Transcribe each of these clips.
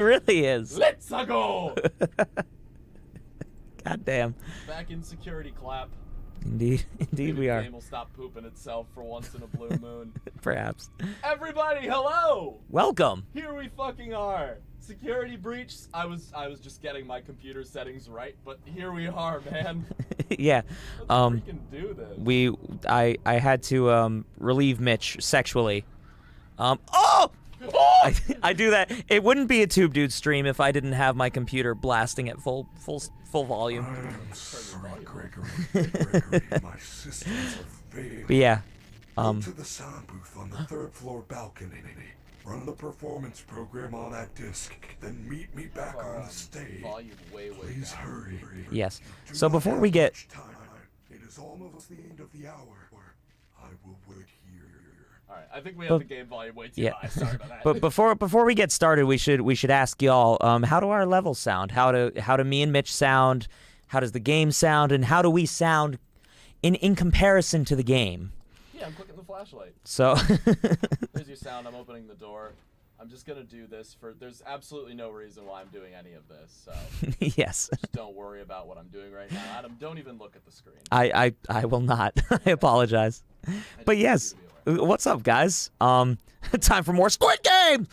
really is. Let's go. God damn. Back in security clap. Indeed Maybe we the are. game will stop pooping itself for once in a blue moon. Perhaps. Everybody, hello. Welcome. Here we fucking are. Security breach. I was just getting my computer settings right, but here we are, man. Yeah. Let's freaking do this. I had to relieve Mitch sexually. Oh! I do that. It wouldn't be a Tube Dude stream if I didn't have my computer blasting at full volume. I'm sorry, Gregory, my systems are failing. But yeah. Go to the sound booth on the 3rd floor balcony. Run the performance program on that disc, then meet me back on the stage. Volume way Please down. hurry. Yes. Do So not before have we get much time. It is almost the end of the hour. I will wait here. Alright, I think we have the game volume way too high. Sorry about that. But before we get started, we should ask y'all, how do our levels sound? How do me and Mitch sound? How does the game sound? And how do we sound in comparison to the game? Yeah, I'm clicking the flashlight. So There's your sound. I'm opening the door. I'm just gonna do this there's absolutely no reason why I'm doing any of this, so yes. just don't worry about what I'm doing right now. Adam, don't even look at the screen. I will not. I apologize. But yes. What's up, guys? Time for more Squid Game.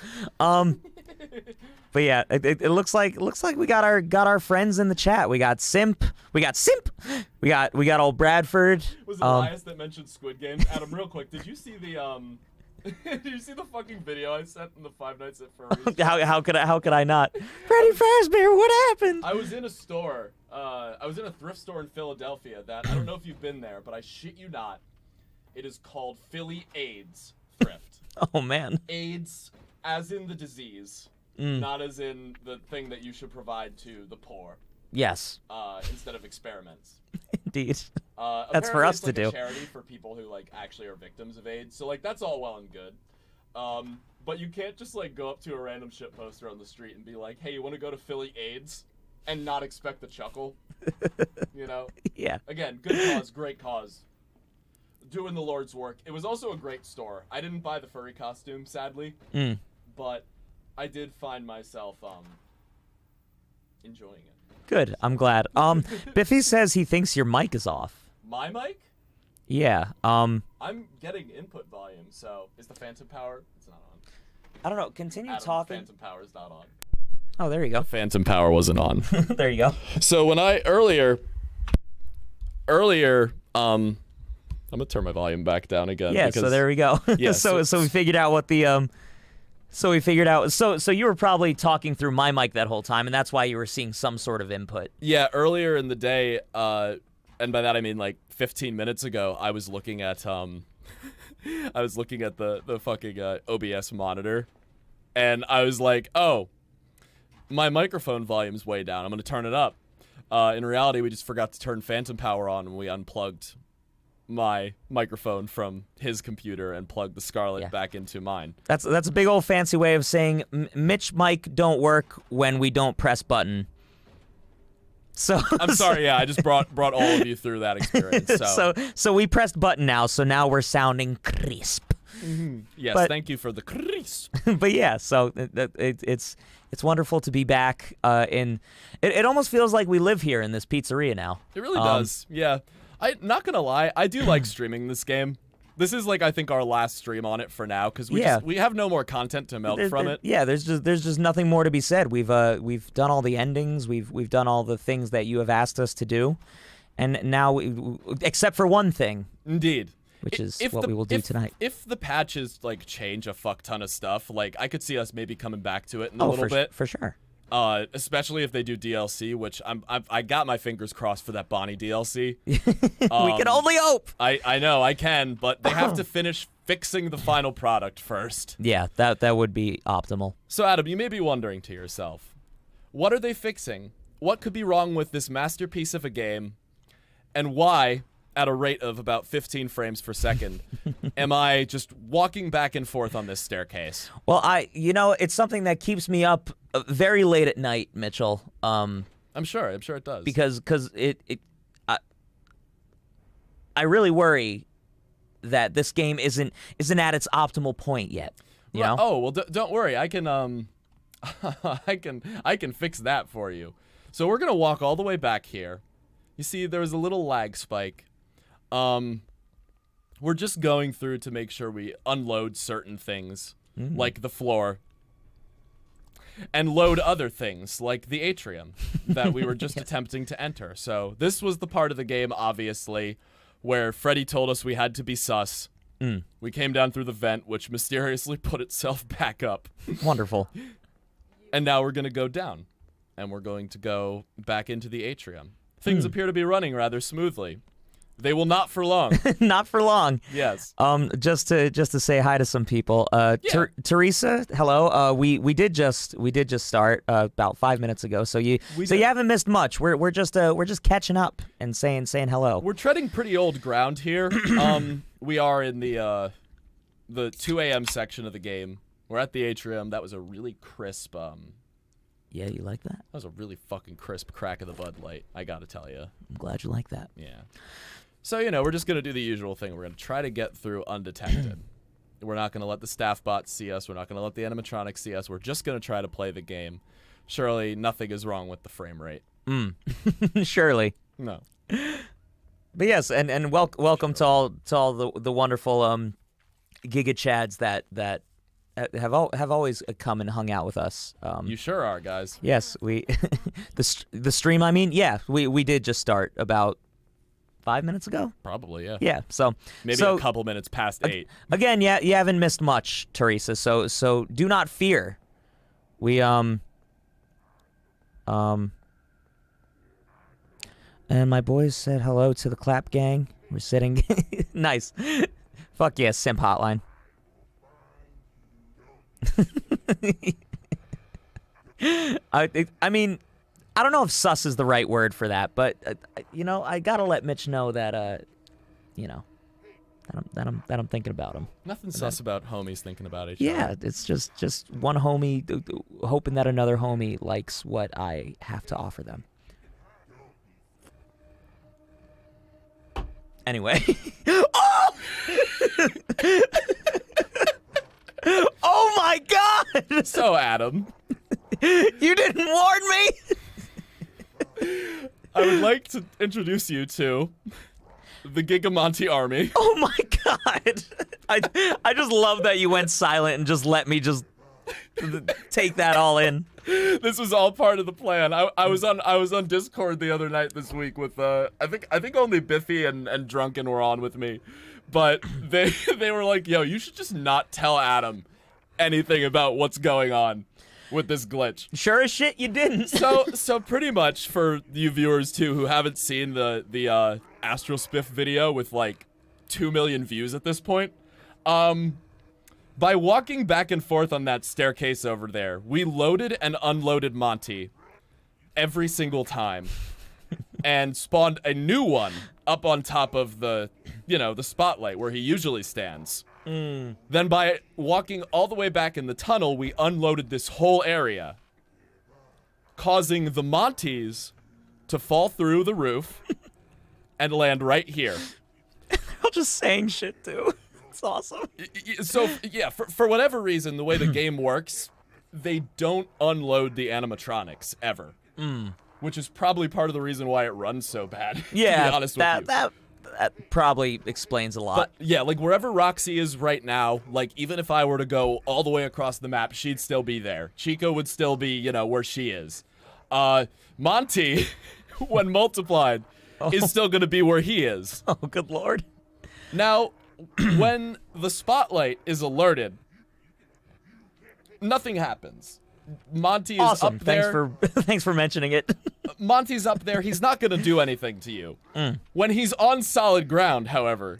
But yeah, it looks like we got our friends in the chat. We got Simp. We got old Bradford. Was it Elias that mentioned Squid Game? Adam, real quick, did you see the did you see the fucking video I sent in the Five Nights at Furry's? how could I not? Freddy Fazbear, what happened? I was in a store. I was in a thrift store in Philadelphia that I don't know if you've been there, but I shit you not. It is called Philly AIDS Thrift. Oh man. AIDS as in the disease, not as in the thing that you should provide to the poor. Yes. Instead of experiments. Indeed. That's for us it's like to do. A charity for people who like actually are victims of AIDS. So like that's all well and good. But you can't just like go up to a random shit poster on the street and be like, "Hey, you want to go to Philly AIDS?" and not expect the chuckle. You know? Yeah. Again, good cause, great cause. Doing the Lord's work. It was also a great store. I didn't buy the furry costume, sadly, but I did find myself enjoying it. Good. I'm glad. Biffy says he thinks your mic is off. My mic? Yeah. I'm getting input volume, so is the phantom power? It's not on. I don't know. Continue Adam, talking. Phantom power is not on. Oh, there you go. Phantom power wasn't on. There you go. So when I earlier, I'm gonna turn my volume back down again. Yeah. So there we go. Yeah, so we figured out what the So you were probably talking through my mic that whole time, and that's why you were seeing some sort of input. Yeah, earlier in the day, and by that I mean like 15 minutes ago, I was looking at the fucking OBS monitor, and I was like, oh, my microphone volume's way down. I'm gonna turn it up. In reality, we just forgot to turn phantom power on when we unplugged my microphone from his computer and plug the Scarlett back into mine. That's a big old fancy way of saying Mitch mic don't work when we don't press button. So I'm sorry, yeah, I just brought all of you through that experience. So we pressed button now, so now we're sounding crisp. Yes, thank you for the crisp. But yeah, so it's wonderful to be back in. It almost feels like we live here in this pizzeria now. It really does. Yeah. I'm not gonna lie, I do like streaming this game. This is like I think our last stream on it for now because we have no more content to milk from it. Yeah, there's just nothing more to be said. We've done all the endings. We've done all the things that you have asked us to do, and now except for one thing. Indeed. Which is what we will do tonight. If the patches like change a fuck ton of stuff, like I could see us maybe coming back to it in a little bit. For sure. Especially if they do DLC, which I got my fingers crossed for that Bonnie DLC. We can only hope. I know I can, but they have to finish fixing the final product first. Yeah, that would be optimal. So Adam, you may be wondering to yourself, what are they fixing? What could be wrong with this masterpiece of a game? And why, at a rate of about 15 frames per second, am I just walking back and forth on this staircase? Well, it's something that keeps me up very late at night, Mitchell. I'm sure it does. Because I really worry that this game isn't at its optimal point yet. You know? Oh well, don't worry. I can I can fix that for you. So we're gonna walk all the way back here. You see, there was a little lag spike. We're just going through to make sure we unload certain things, like the floor, and load other things, like the atrium that we were just attempting to enter. So this was the part of the game, obviously, where Freddy told us we had to be sus. We came down through the vent, which mysteriously put itself back up. Wonderful. And now we're going to go down, and we're going to go back into the atrium. Things appear to be running rather smoothly. They will not for long. Not for long. Yes. Just to say hi to some people. Teresa, hello. We did just start about 5 minutes ago. So you haven't missed much. We're just catching up and saying hello. We're treading pretty old ground here. We are in the 2 a.m. section of the game. We're at the atrium. That was a really crisp. Yeah, you like that? That was a really fucking crisp crack of the Bud Light. I gotta tell you. I'm glad you like that. Yeah. So, we're just going to do the usual thing. We're going to try to get through undetected. We're not going to let the staff bots see us. We're not going to let the animatronics see us. We're just going to try to play the game. Surely nothing is wrong with the frame rate. Surely. No. But yes, and welcome to all the wonderful Giga Chads that have always come and hung out with us. You sure are, guys. Yes, we the stream. I mean, yeah, we did just start about 5 minutes ago. Probably, yeah. Yeah, so maybe a couple minutes past 8. Again, yeah, you haven't missed much, Teresa. So do not fear. We and my boys said hello to the clap gang. We're sitting nice. Fuck yeah, simp hotline. I mean, I don't know if sus is the right word for that, but I gotta let Mitch know that that I'm thinking about him. Nothing sus about homies thinking about each other. Yeah, it's just one homie hoping that another homie likes what I have to offer them. Anyway. Oh! Oh my God! So, Adam. You didn't warn me? I would like to introduce you to the Giga Monty army. Oh my God! I just love that you went silent and just let me just take that all in. This was all part of the plan. I was on Discord the other night this week with I think only Biffy and Drunken were on with me, but they were like, yo, you should just not tell Adam anything about what's going on with this glitch. Sure as shit you didn't. So pretty much for you viewers too who haven't seen the Astral Spiff video with like 2 million views at this point, by walking back and forth on that staircase over there, we loaded and unloaded Monty every single time and spawned a new one up on top of the spotlight where he usually stands. Then by walking all the way back in the tunnel, we unloaded this whole area, causing the Monties to fall through the roof and land right here. I'm just saying shit too. It's awesome. So, yeah, for whatever reason, the way the game works, they don't unload the animatronics ever. Which is probably part of the reason why it runs so bad, yeah, to be honest with you. That probably explains a lot. But, yeah, like, wherever Roxy is right now, like, even if I were to go all the way across the map, she'd still be there. Chico would still be, where she is. Monty, when multiplied, is still going to be where he is. Oh, good lord. Now, when the spotlight is alerted, nothing happens. Monty is awesome. Up there. Thanks for mentioning it. Monty's up there. He's not going to do anything to you. When he's on solid ground, however,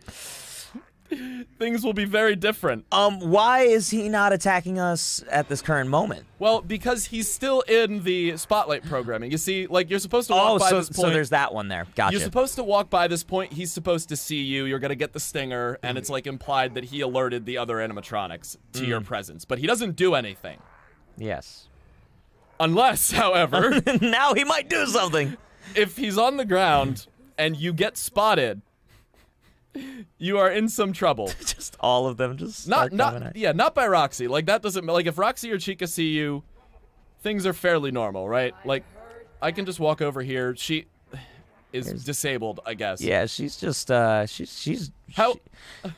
things will be very different. Why is he not attacking us at this current moment? Well, because he's still in the spotlight programming. You see, like, you're supposed to walk by this point. So there's that one there. Gotcha. You're supposed to walk by this point. He's supposed to see you. You're going to get the stinger, and it's, like, implied that he alerted the other animatronics to your presence. But he doesn't do anything. Yes. Unless, however... now he might do something. If he's on the ground and you get spotted, you are in some trouble. Just all of them just start not by Roxy. Like, that doesn't... Like, if Roxy or Chica see you, things are fairly normal, right? Like, I can just walk over here. She is disabled, I guess. Yeah, she's just she's How?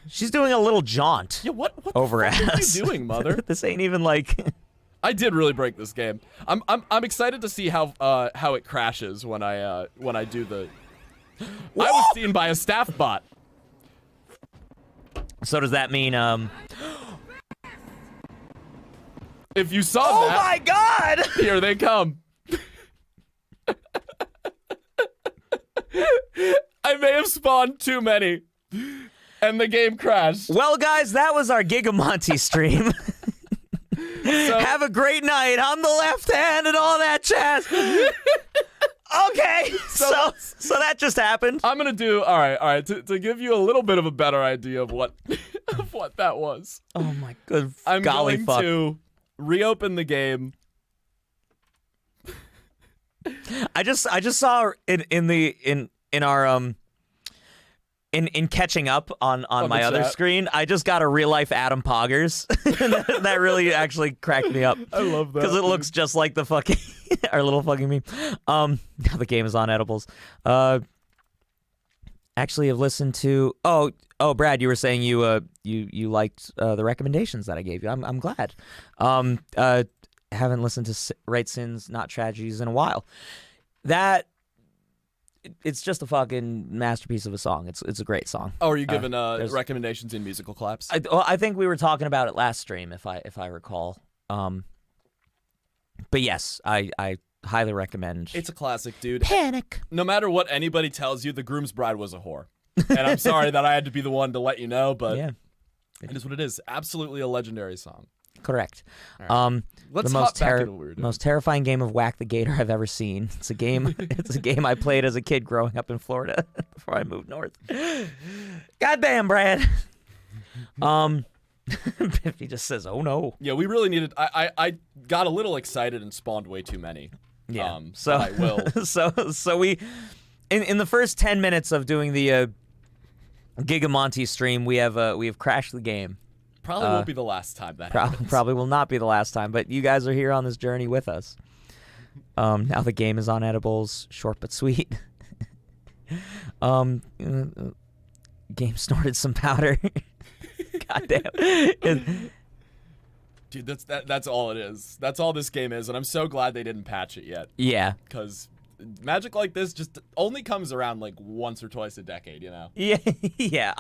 she's doing a little jaunt. Yeah, what over the fuck us. are you doing, mother? This ain't even like. I did really break this game. I'm excited to see how it crashes when I do the. I was seen by a staff bot. So does that mean If you saw Oh that, my God! here they come. I may have spawned too many, and the game crashed. Well, guys, that was our Giga Monty stream. Have a great night. I'm the left hand and all that jazz. Okay, so that just happened. I'm gonna do all right. To give you a little bit of a better idea of what of what that was. Oh my good I'm golly going fuck. to reopen the game. I just saw in our in catching up on my the other chat. screen, I just got a real life Adam Poggers. that really actually cracked me up. I love that Because it looks just like the fucking our little fucking meme. Now the game is on edibles. Actually have listened to Brad, you were saying you liked the recommendations that I gave you. I'm glad. Haven't listened to Right Sins Not Tragedies in a while. It's just a fucking masterpiece of a song. It's a great song. Oh, are you giving recommendations in musical claps? I think we were talking about it last stream, if I recall. But yes, I highly recommend. It's a classic, dude. Panic. No matter what anybody tells you, The Groom's Bride was a whore. And I'm sorry that I had to be the one to let you know, but Yeah, it is what it is. Absolutely a legendary song. correct. Right. Let's the hop back into what we were doing. most terrifying game of Whack the Gator I've ever seen. It's a game. It's a game I played as a kid growing up in Florida before I moved north. Goddamn, Brad. 50 just says, "Oh no." Yeah, we really needed. I got a little excited and spawned way too many. Yeah. So I will. So we, in the first 10 minutes of doing the Giga Monty stream, we have crashed the game. Probably won't be the last time that happens. Probably will not be the last time, but you guys are here on this journey with us. Now the game is on edibles, short but sweet. Game snorted some powder. Goddamn. Dude, that's all it is. That's all this game is, and I'm so glad they didn't patch it yet. Yeah. Because magic like this just only comes around like once or twice a decade, you know? Yeah. Yeah.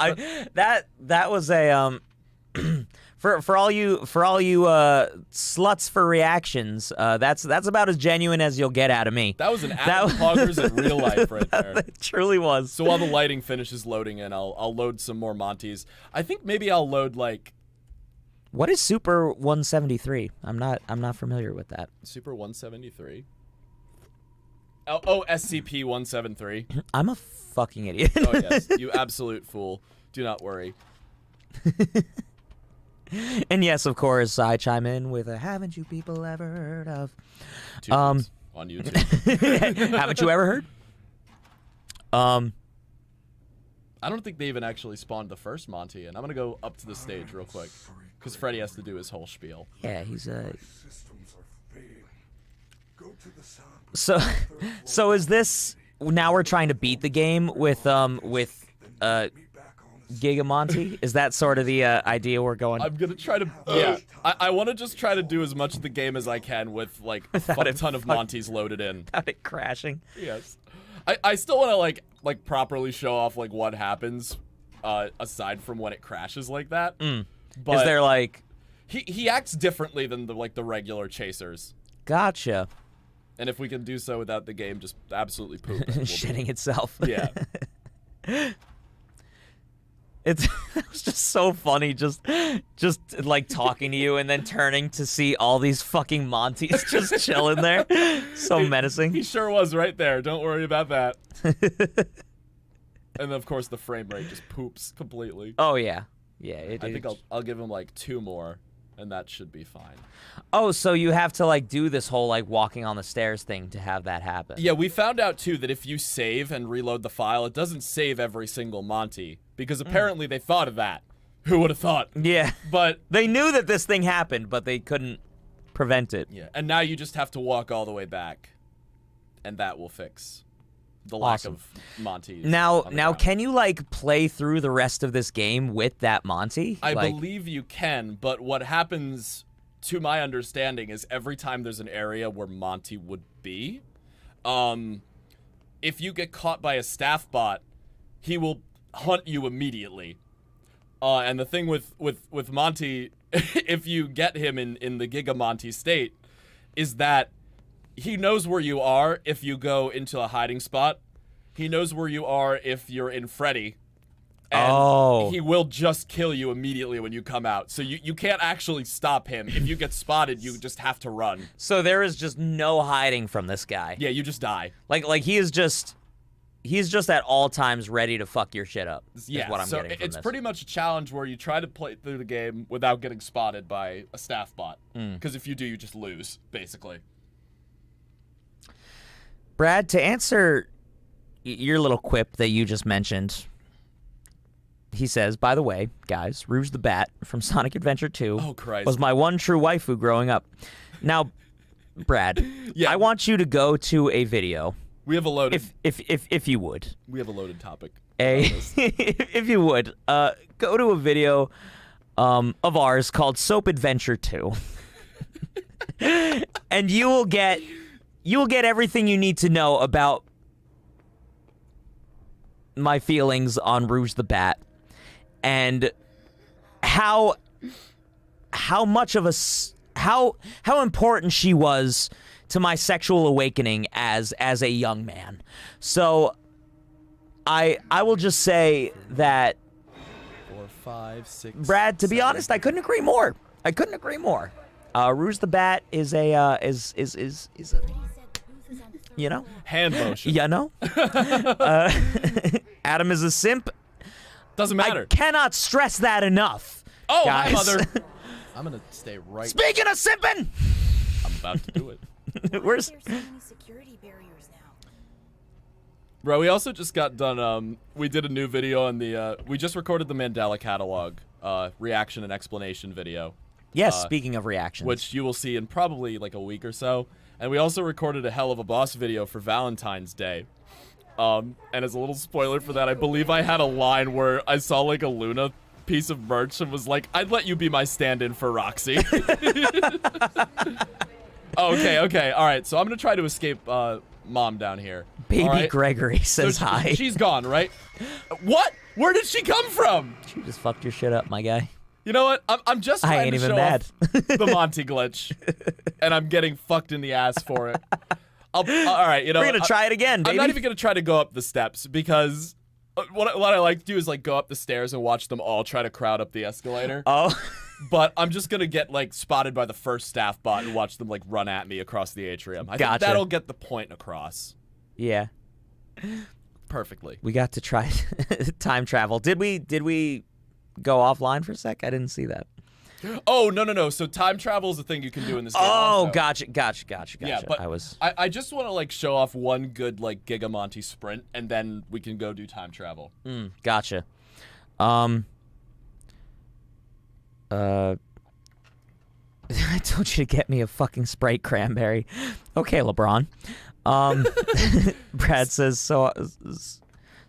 That was a for all you sluts for reactions. That's about as genuine as you'll get out of me. That was an Adam Poggers in real life right there. It truly was. So while the lighting finishes loading in, I'll load some more Monties. I think maybe I'll load like What is Super 173? I'm not familiar with that. Super 173. Oh, SCP 173. I'm a fucking idiot. Oh yes, you absolute fool. Do not worry. And yes, of course, I chime in with a "Haven't you people ever heard of?" Two tweets on YouTube. Haven't you ever heard? I don't think they even actually spawned the first Monty, and I'm gonna go up to the stage real quick because Freddy has to do his whole spiel. Yeah, he's Systems are failing. Go to the sound booth So, on the third floor so is this now we're trying to beat the game with meet back on the Giga Monty? Is that sort of the idea we're going? I'm gonna try to. Yeah, I want to just try to do as much of the game as I can with like a fuck ton of Monties loaded in. Without it crashing. Yes. I still want to like properly show off like what happens aside from when it crashes like that. But Is there like? he acts differently than the regular chasers. Gotcha. And if we can do so without the game just absolutely pooping, we'll Shitting itself. Yeah. It was just so funny, just like talking to you and then turning to see all these fucking Monties just chilling there, so menacing. He sure was right there. Don't worry about that. And of course the frame rate just poops completely. Oh yeah, yeah. I think I'll give him like 2 more, and that should be fine. Oh, so you have to like do this whole like walking on the stairs thing to have that happen. Yeah, we found out too that if you save and reload the file, it doesn't save every single Monty, because apparently they thought of that. Who would have thought? Yeah. But They knew that this thing happened, but they couldn't prevent it. Yeah, and now you just have to walk all the way back, and that will fix the lack Awesome. of Monty. Now, can you like play through the rest of this game with that Monty? I Like, believe you can, but what happens, to my understanding, is every time there's an area where Monty would be, if you get caught by a staff bot, he will hunt you immediately. And the thing with Monty, if you get him in the Giga Monty state, is that he knows where you are if you go into a hiding spot. He knows where you are if you're in Freddy. And he will just kill you immediately when you come out. So you can't actually stop him. If you get spotted, you just have to run. so there is just no hiding from this guy. Yeah, you just die. Like he's just at all times ready to fuck your shit up. Is Yeah, what I'm so getting from it's this. pretty much a challenge where you try to play through the game without getting spotted by a staff bot. Because if you do, you just lose, basically. Brad, to answer your little quip that you just mentioned, he says, by the way, guys, Rouge the Bat from Sonic Adventure 2 Oh, Christ. was my one true waifu growing up. Now, Brad, Yeah. I want you to go to a video, We have a loaded. if you would. We have a loaded topic. If you would, go to a video of ours called Soap Adventure 2. And you will get everything you need to know about my feelings on Rouge the Bat and how much of how important she was to my sexual awakening as a young man. So I will just say that 4, 5, 6. Brad, to be 7. honest, I couldn't agree more. Rouge the Bat is a you know, Hand motion. you know. Adam is a simp. Doesn't matter. I cannot stress that enough. Oh, guys. hi, mother. I'm gonna stay right. Speaking of simping, I'm about to do it. where's There's so many security barriers now. Bro, we also just got done, we did a new video on the, we just recorded the Mandela Catalog, reaction and explanation video. yes? Speaking of reactions, Which you will see in probably like a week or so. And we also recorded a Hell of a Boss video for Valentine's Day. And as a little spoiler for that, I believe I had a line where I saw like a Luna piece of merch and was like, I'd let you be my stand-in for Roxy. Okay, all right. So I'm gonna try to escape Mom down here. Baby all right? Gregory says So hi. She's gone, right? What? Where did she come from? She just fucked your shit up, my guy. You know what? I'm just I trying ain't to even show mad. off the Monty glitch, and I'm getting fucked in the ass for it. All right, you know, We're gonna try it again, baby. I'm not even gonna try to go up the steps because what I like to do is like go up the stairs and watch them all try to crowd up the escalator. Oh, But I'm just gonna get like spotted by the first staff bot and watch them like run at me across the atrium. I think Gotcha. that'll get the point across yeah. perfectly. We got to try time travel. Did we go offline for a sec? I didn't see that. Oh no! So time travel is a thing you can do in this game. Oh, also. gotcha. Yeah, but I I just want to like show off one good like Giga Monty sprint, and then we can go do time travel. Gotcha. I told you to get me a fucking Sprite cranberry. Okay, LeBron. Brad says so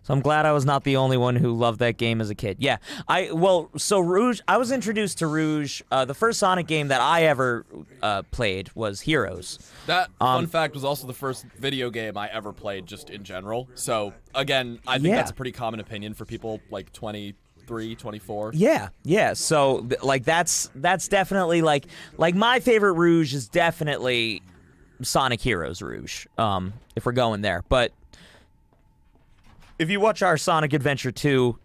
I'm glad I was not the only one who loved that game as a kid. Yeah, so Rouge, I was introduced to Rouge. The first Sonic game that I ever played was Heroes. That fun fact was also the first video game I ever played, just in general. So again, I think that's a pretty common opinion for people like 23, 24. Yeah. So like that's definitely like my favorite Rouge is definitely Sonic Heroes Rouge. If we're going there, but if you watch our Sonic Adventure 2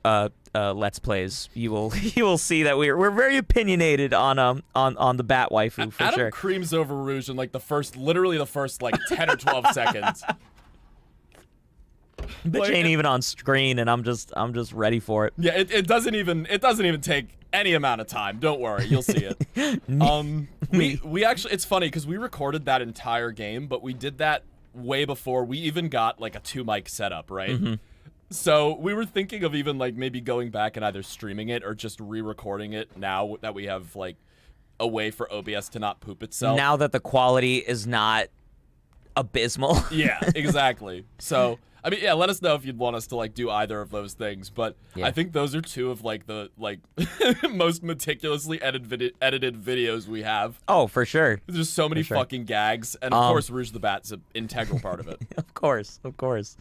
Let's Plays, you will see that we're very opinionated on the Bat waifu for Adam sure. creams over Rouge in like literally the first like 10 or 12 seconds. Bitch like, ain't even on screen, and I'm just ready for it. Yeah, it doesn't even take any amount of time. Don't worry, you'll see it. We actually, it's funny because we recorded that entire game, but we did that way before we even got like a 2-mic setup, right? Mm-hmm. So we were thinking of even like maybe going back and either streaming it or just re-recording it now that we have like a way for OBS to not poop itself. Now that the quality is not abysmal. Yeah, exactly. So, I mean, yeah, let us know if you'd want us to like do either of those things. But Yeah. I think those are two of like the most meticulously edited videos we have. Oh, for sure. There's just so many sure. fucking gags, and of course, Rouge the Bat's an integral part of it. Of course, of course.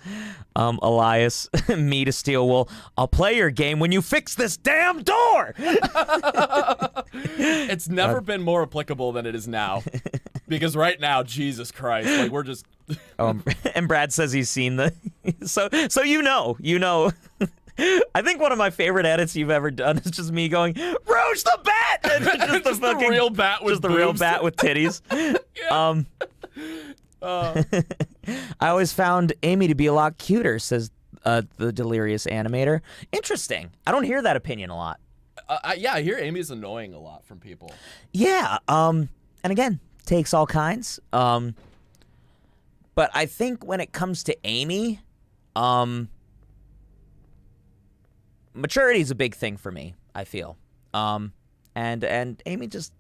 Elias, me to steal wool. I'll play your game when you fix this damn door. It's never been more applicable than it is now. Because right now, Jesus Christ, like we're just. And Brad says he's seen the. So you know. I think one of my favorite edits you've ever done is just me going, Rouge the Bat! And just Just the real bat with just the real boobs. bat with titties. I always found Amy to be a lot cuter, says the delirious animator. Interesting. I don't hear that opinion a lot. Yeah, I hear Amy's annoying a lot from people. Yeah. And again, takes all kinds. But I think when it comes to Amy, maturity is a big thing for me, I feel. And Amy just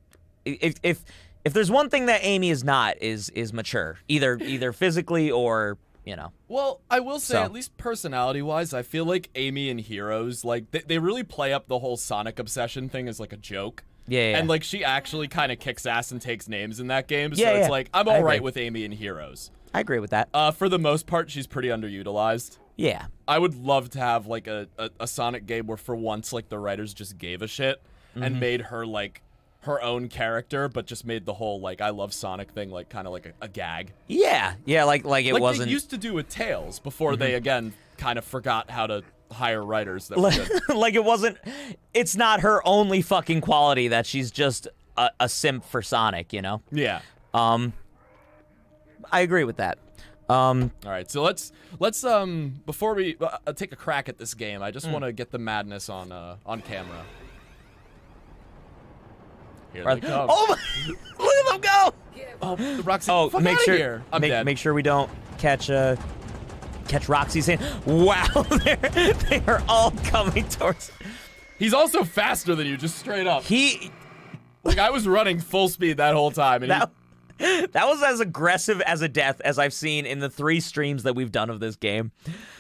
if there's one thing that Amy is not is mature, either physically or, you know. Well, I will say, So. at least personality-wise, I feel like Amy and Heroes, like, they really play up the whole Sonic obsession thing as, like, a joke. Yeah. And, like, she actually kind of kicks ass and takes names in that game, so Yeah, it's yeah. like, I'm I all right agree. with Amy and Heroes. I agree with that. For the most part, she's pretty underutilized. Yeah. I would love to have, like, a Sonic game where, for once, like, the writers just gave a shit and made her, like, her own character, but just made the whole, like, I love Sonic thing, like, kind of like a gag. Yeah. Like it Like wasn't they used to do with Tails before they, again, kind of forgot how to hire writers that were good. like it wasn't. It's not her only fucking quality that she's just a simp for Sonic, you know. Yeah. I agree with that. All right, so let's before we take a crack at this game, I just want to get the madness on camera. Here they come. Oh my! Look at them go! Oh, Roxy, Oh, fuck make outta sure here. I'm dead. make sure we don't catch Roxy's hand. Wow, they are all coming towards. He's also faster than you, just straight up. Like I was running full speed that whole time, and That was as aggressive as a death as I've seen in the 3 streams that we've done of this game.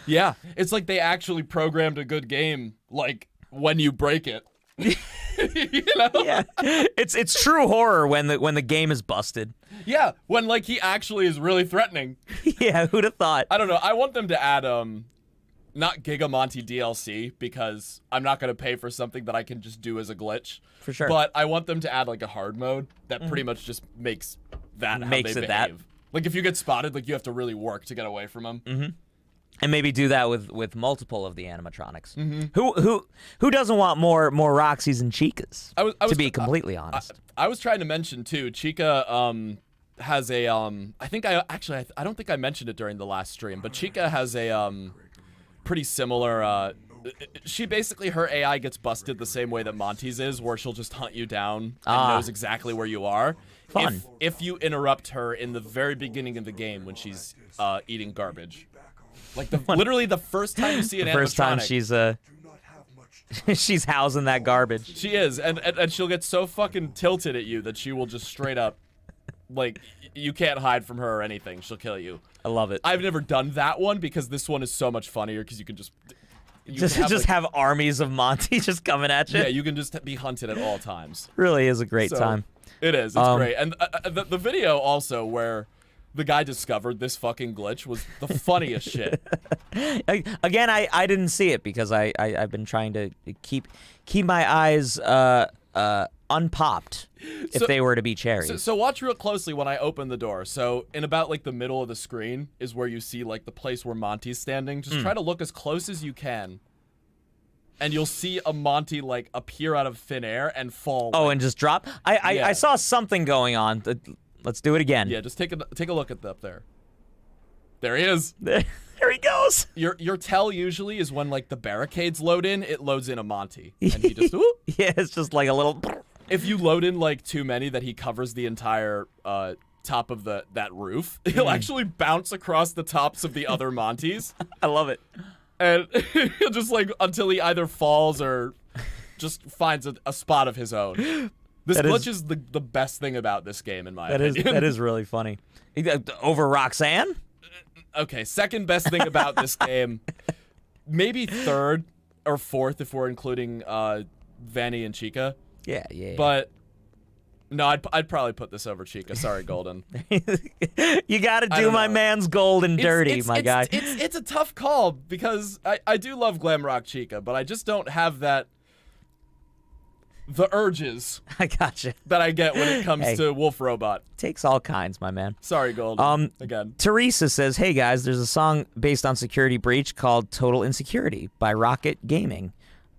yeah, it's like they actually programmed a good game, like when you break it. You know? Yeah, it's true horror when the game is busted. Yeah, when like he actually is really threatening. Yeah, who'd have thought? I don't know. I want them to add not Giga Monty DLC because I'm not gonna pay for something that I can just do as a glitch. For sure. But I want them to add like a hard mode that pretty much just makes that how Makes they it behave. that. Like if you get spotted, like you have to really work to get away from them. And maybe do that with multiple of the animatronics. Who doesn't want more Roxys and Chicas? I was to be completely honest. I was trying to mention too. Chica has a I think I don't think I mentioned it during the last stream, but Chica has a pretty similar. She basically her AI gets busted the same way that Monty's is, where she'll just hunt you down and knows exactly where you are. Fun. If you interrupt her in the very beginning of the game when she's eating garbage, like literally the first time you see an First time animatronic, she's Do not have much she's housing that garbage. she is, and she'll get so fucking tilted at you that she will just straight up, like, you can't hide from her or anything. She'll kill you. I love it. I've never done that one because this one is so much funnier because you can just have armies of Monty just coming at you. yeah, you can just be hunted at all times. Really is a great So, time. It is. It's great. And the video also where the guy discovered this fucking glitch was the funniest shit. Again, I didn't see it because I've been trying to keep my eyes unpopped if So- they were to be cherries. So watch real closely when I open the door. So in about like the middle of the screen is where you see like the place where Monty's standing. Just try to look as close as you can. And you'll see a Monty like appear out of thin air and fall. Oh, like- and just drop. I Yeah. saw something going on. Let's do it again. yeah, just take a look at up there. There he is. There he goes. Your tell usually is when like the barricades load in, it loads in a Monty. And he just whoop. Yeah, it's just like a little. If you load in like too many that he covers the entire top of that roof, he'll actually bounce across the tops of the other Montys. I love it. And he'll just like until he either falls or just finds a spot of his own. This That glitch is the best thing about this game, in my That opinion. that is really funny. Over Roxanne? Okay, second best thing about this game, maybe third or fourth if we're including Vanny and Chica. Yeah. But no, I'd probably put this over Chica. Sorry, Golden. You got to I do don't my know. man's gold and dirty, my guy. It's a tough call because I do love glam rock Chica, but I just don't have the urges I gotcha. that I get when it comes Hey. to Wolf Robot. Takes all kinds, my man. Sorry, Golden. Again. Teresa says, "Hey guys, there's a song based on Security Breach called Total Insecurity by Rocket Gaming.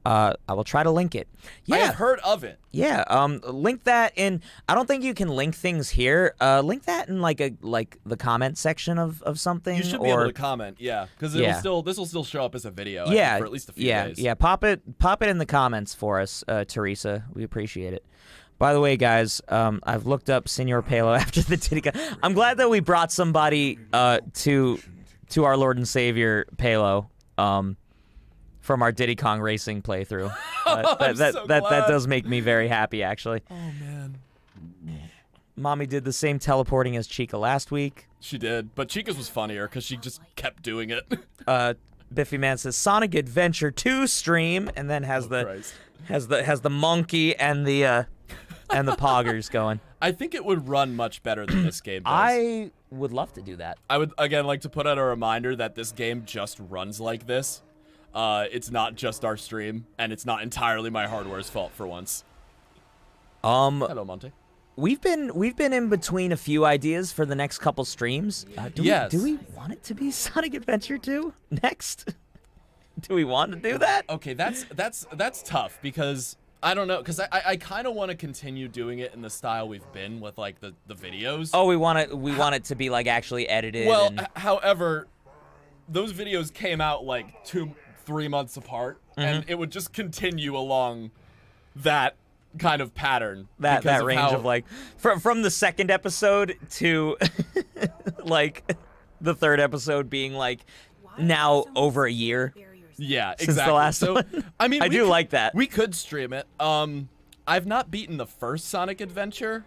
I will try to link it." I Yeah, have heard of it. yeah. Link that in. I don't think you can link things here. Link that in like the comment section of something. You should be able to comment, yeah, because Yeah. this will still show up as a video. I think, Yeah, for at least a few yeah, days. yeah. Pop it in the comments for us, Teresa. We appreciate it. By the way, guys, I've looked up Senor Palo after the Diddy. I'm glad that we brought somebody to our Lord and Savior Palo. From our Diddy Kong Racing playthrough. That does make me very happy, actually. Oh man, Mommy did the same teleporting as Chica last week. she did, but Chica's was funnier because she just kept doing it. Biffy Man says Sonic Adventure 2 stream, and then has Christ. the monkey and the poggers going. I think it would run much better than this game does. I would love to do that. I would again like to put out a reminder that this game just runs like this. It's not just our stream, and it's not entirely my hardware's fault for once. Hello, Monty. We've been in between a few ideas for the next couple streams. Yes. Do we want it to be Sonic Adventure 2 next? Do we want to do that? Okay, that's tough because I don't know, because I kind of want to continue doing it in the style we've been with like the videos. Oh, we want it to be like actually edited. Well, and... however, those videos came out like 2-3 months apart, and Mm-hmm. it would just continue along that kind of pattern. that because range how- of like from the second episode to like the third episode being like now over a year. Yeah, since exactly. the last so, one. I mean, I do like that. We could stream it. I've not beaten the first Sonic Adventure,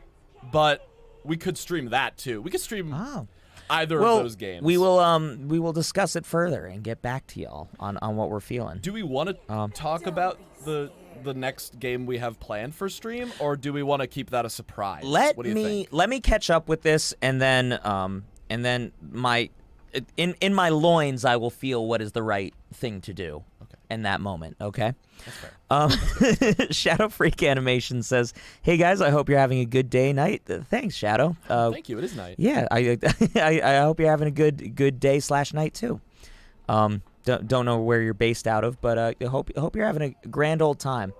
but we could stream that too. We could stream Oh. either Well, of those games. we will discuss it further and get back to y'all on what we're feeling. Do we want to talk about the next game we have planned for stream, or do we want to keep that a surprise? Let what do you think? me catch up with this, and then my in my loins I will feel what is the right thing to do in that moment. Okay. That's fair. Shadow Freak Animation says, "Hey guys, I hope you're having a good day, night." Thanks, Shadow. Thank you. It is night. Yeah, I hope you're having a good day / night too. Don't know where you're based out of, but I hope you're having a grand old time.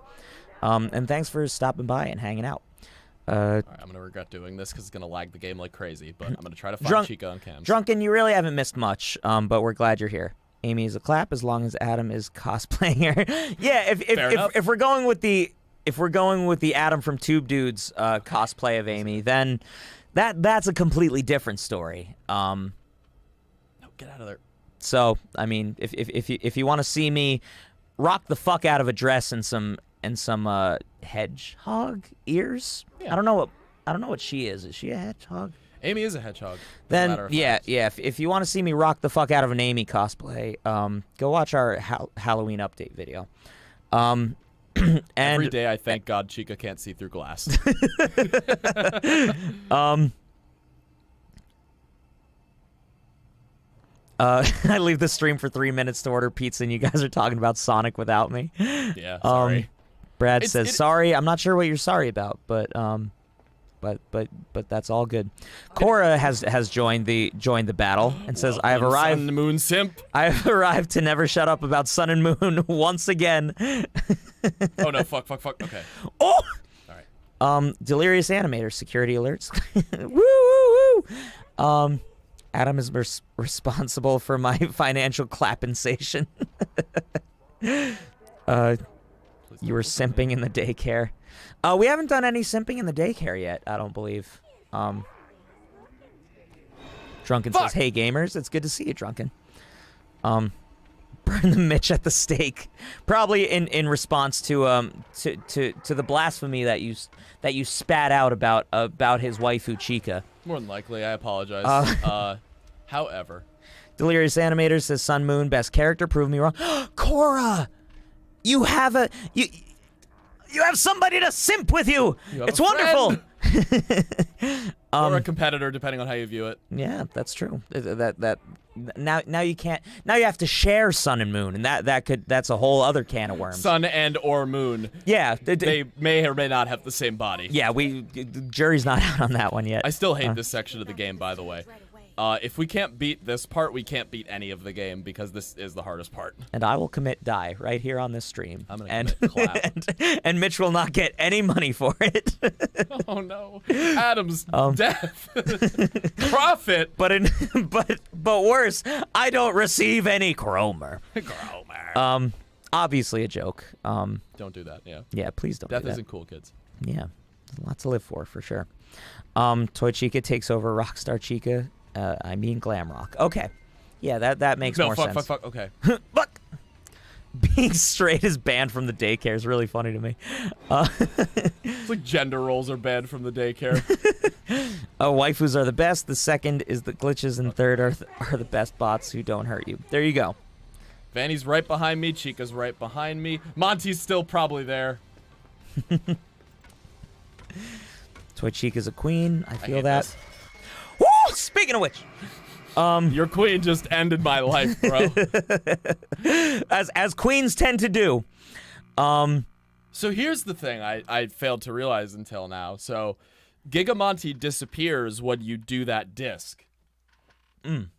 And thanks for stopping by and hanging out. All right, I'm gonna regret doing this because it's gonna lag the game like crazy, but I'm gonna try to find Drunk- Chica on cams. Drunken, you really haven't missed much, but we're glad you're here. Amy is a clap as long as Adam is cosplaying her. Yeah, if we're going with the Adam from Tube Dudes cosplay of Amy, then that's a completely different story. No, get out of there. So I mean, if you want to see me rock the fuck out of a dress and some hedgehog ears, Yeah. I don't know what she is. Is she a hedgehog? Amy is a hedgehog. as a Then matter of yeah. fact. If you want to see me rock the fuck out of an Amy cosplay, go watch our Halloween update video. And Every day I thank God Chica can't see through glass. I leave the stream for 3 minutes to order pizza, and you guys are talking about Sonic without me. Yeah, sorry. Brad It's- says, it- "Sorry, I'm not sure what you're sorry about, but that's all good." Cora has joined the battle and says, "I have Sun arrived. and Moon Simp. I have arrived to never shut up about Sun and Moon once again." Oh no, fuck. Okay. Oh! All right. Delirious Animator, security alerts. Woo, woo, woo. Adam is responsible for my financial clappensation. You were simping in the daycare. We haven't done any simping in the daycare yet, I don't believe. Drunken Fuck. says, "Hey gamers, it's good to see you, Drunken." burn the Mitch at the stake, probably in response to the blasphemy that you spat out about his waifu Chica. More than likely, I apologize. However, Delirious Animator says Sun Moon best character. Prove me wrong. Cora, you have somebody to simp with you. You have It's a wonderful. or a competitor, depending on how you view it. Yeah, that's true. Now you can't. Now you have to share Sun and Moon, and that's a whole other can of worms. Sun and or Moon. Yeah, They may or may not have the same body. yeah. The jury's not out on that one yet. I still hate this section of the game, by the way. If we can't beat this part, we can't beat any of the game because this is the hardest part. And I will commit die right here on this stream. I'm gonna commit clap. and Mitch will not get any money for it. Oh no, Adam's death. Profit. But worse, I don't receive any Cromer. Gromer. Obviously a joke. Don't do that. Yeah. Yeah, please don't. Death do that. isn't cool, kids. Yeah, there's a lot to live for sure. Toy Chica takes over Rockstar Chica. I mean Glamrock. Okay. Yeah, that makes more sense. Fuck. Okay. Fuck. Being straight is banned from the daycare is really funny to me. It's like gender roles are banned from the daycare. Waifus are the best. The second is the glitches, and third are the best bots who don't hurt you. There you go. Vanny's right behind me. Chica's right behind me. Monty's still probably there. Toy Chica's a queen. I feel hate that. this. Woo! Speaking of which, Your queen just ended my life, bro. as queens tend to do. So here's the thing I failed to realize until now. So Giga Monty disappears when you do that disc.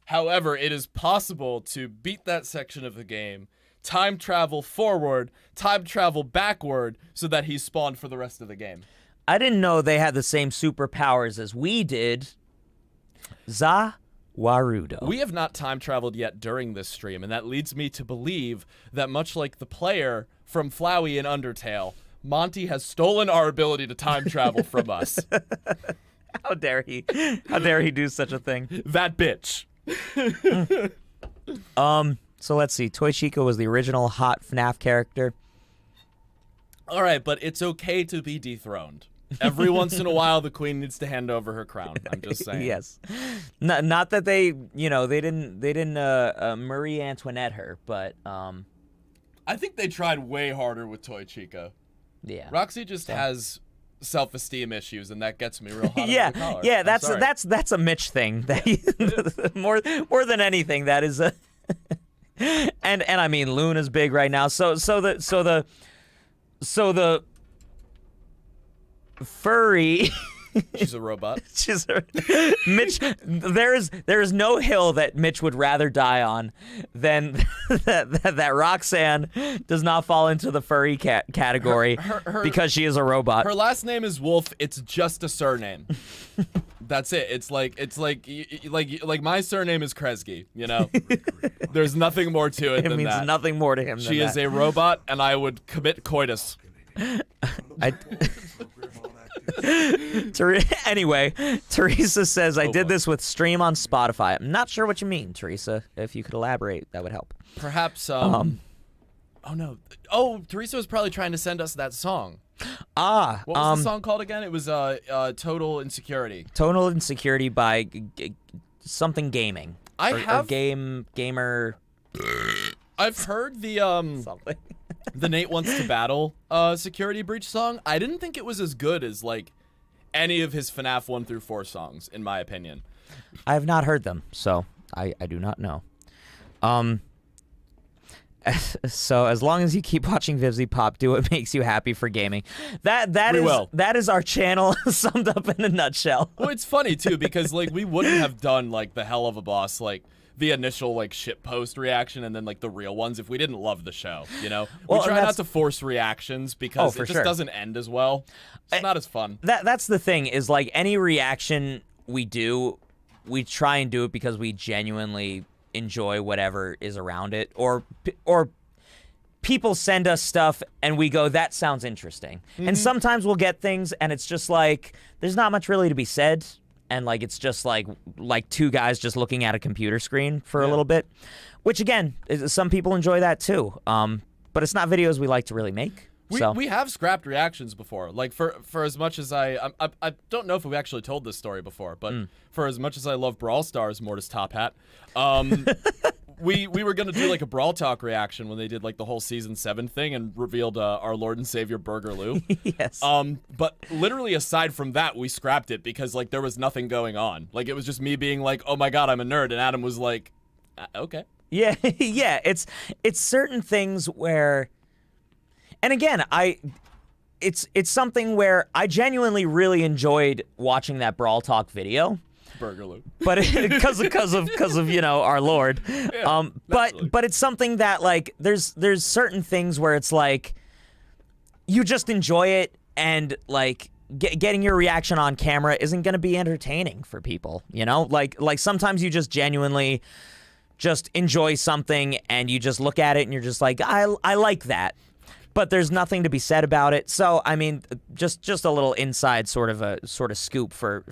However, it is possible to beat that section of the game, time travel forward, time travel backward, so that he's spawned for the rest of the game. I didn't know they had the same superpowers as we did. Warudo. We have not time traveled yet during this stream, and that leads me to believe that much like the player from Flowey in Undertale, Monty has stolen our ability to time travel from us. How dare he? How dare he do such a thing? That bitch. So let's see. Toy Chica was the original hot FNAF character. All right, but it's okay to be dethroned. Every once in a while, the queen needs to hand over her crown. I'm just saying. Yes. Not that they didn't Marie Antoinette her, but I think they tried way harder with Toy Chica. yeah. Roxy just has self-esteem issues, and that gets me real hot. Yeah, under the collar. yeah, I'm sorry. that's a Mitch thing. That more than anything, that is a. and I mean, Luna's big right now. So the furry. She's a robot. Mitch. There is no hill that Mitch would rather die on than that Roxanne does not fall into the furry category because she is a robot. Her last name is Wolf. It's just a surname. That's it. It's like my surname is Kresge. You know, there's nothing more to it. It than means that. nothing more to him. She than is that. a robot, and I would commit coitus. Anyway, Teresa says, I did this with stream on Spotify. I'm not sure what you mean, Teresa. If you could elaborate, that would help. Perhaps, oh no. Oh, Teresa was probably trying to send us that song. What was the song called again? It was Total Insecurity. Total Insecurity by something gaming. Gamer. I've heard the Something. the Nate Wants to Battle Security Breach song. I didn't think it was as good as like any of his FNAF 1 through 4 songs, in my opinion. I have not heard them, so I do not know. So as long as you keep watching Vivzy Pop, do what makes you happy for gaming. That is our channel summed up in a nutshell. Well, it's funny too because like we wouldn't have done like the Hell of a Boss like the initial like shit post reaction and then like the real ones if we didn't love the show, you know. Well, we try not to force reactions because for it just sure. doesn't end as well. It's not as fun. That's the thing is like any reaction we do, we try and do it because we genuinely enjoy whatever is around it, or people send us stuff and we go, that sounds interesting. And sometimes we'll get things and it's just like there's not much really to be said, and like it's just like two guys just looking at a computer screen for a little bit, which again, some people enjoy that too. But it's not videos we like to really make. We have scrapped reactions before. Like for as much as I don't know if we actually told this story before, but for as much as I love Brawl Stars, Mortis Top Hat, we were gonna do like a Brawl Talk reaction when they did like the whole season 7 thing and revealed our Lord and Savior Burger Lou. Yes. But literally aside from that, we scrapped it because like there was nothing going on. Like it was just me being like, oh my god, I'm a nerd, and Adam was like, okay. Yeah, yeah. It's certain things where, and again, it's something where I genuinely really enjoyed watching that Brawl Talk video. Burger Lou. But because of you know our Lord, Yeah, but it's something that like there's certain things where it's like you just enjoy it, and like getting your reaction on camera isn't going to be entertaining for people, you know, like sometimes you just genuinely just enjoy something and you just look at it and you're just like I like that. But there's nothing to be said about it. So I mean, just a little inside sort of scoop for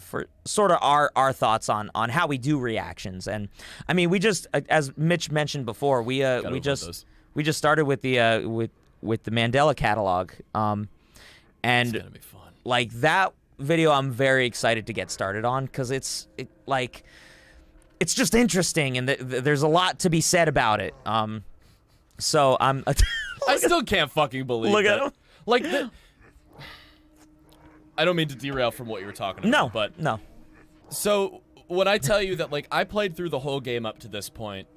sort of our thoughts on how we do reactions. And I mean, we just, as Mitch mentioned before, we just started with the with the Mandela catalog. And It's gonna be fun. Like that video, I'm very excited to get started on because it's just interesting and there's a lot to be said about it. So I'm. I still can't fucking believe Look at that. him. Like, I don't mean to derail from what you were talking about. No, but no. So when I tell you that, like, I played through the whole game up to this point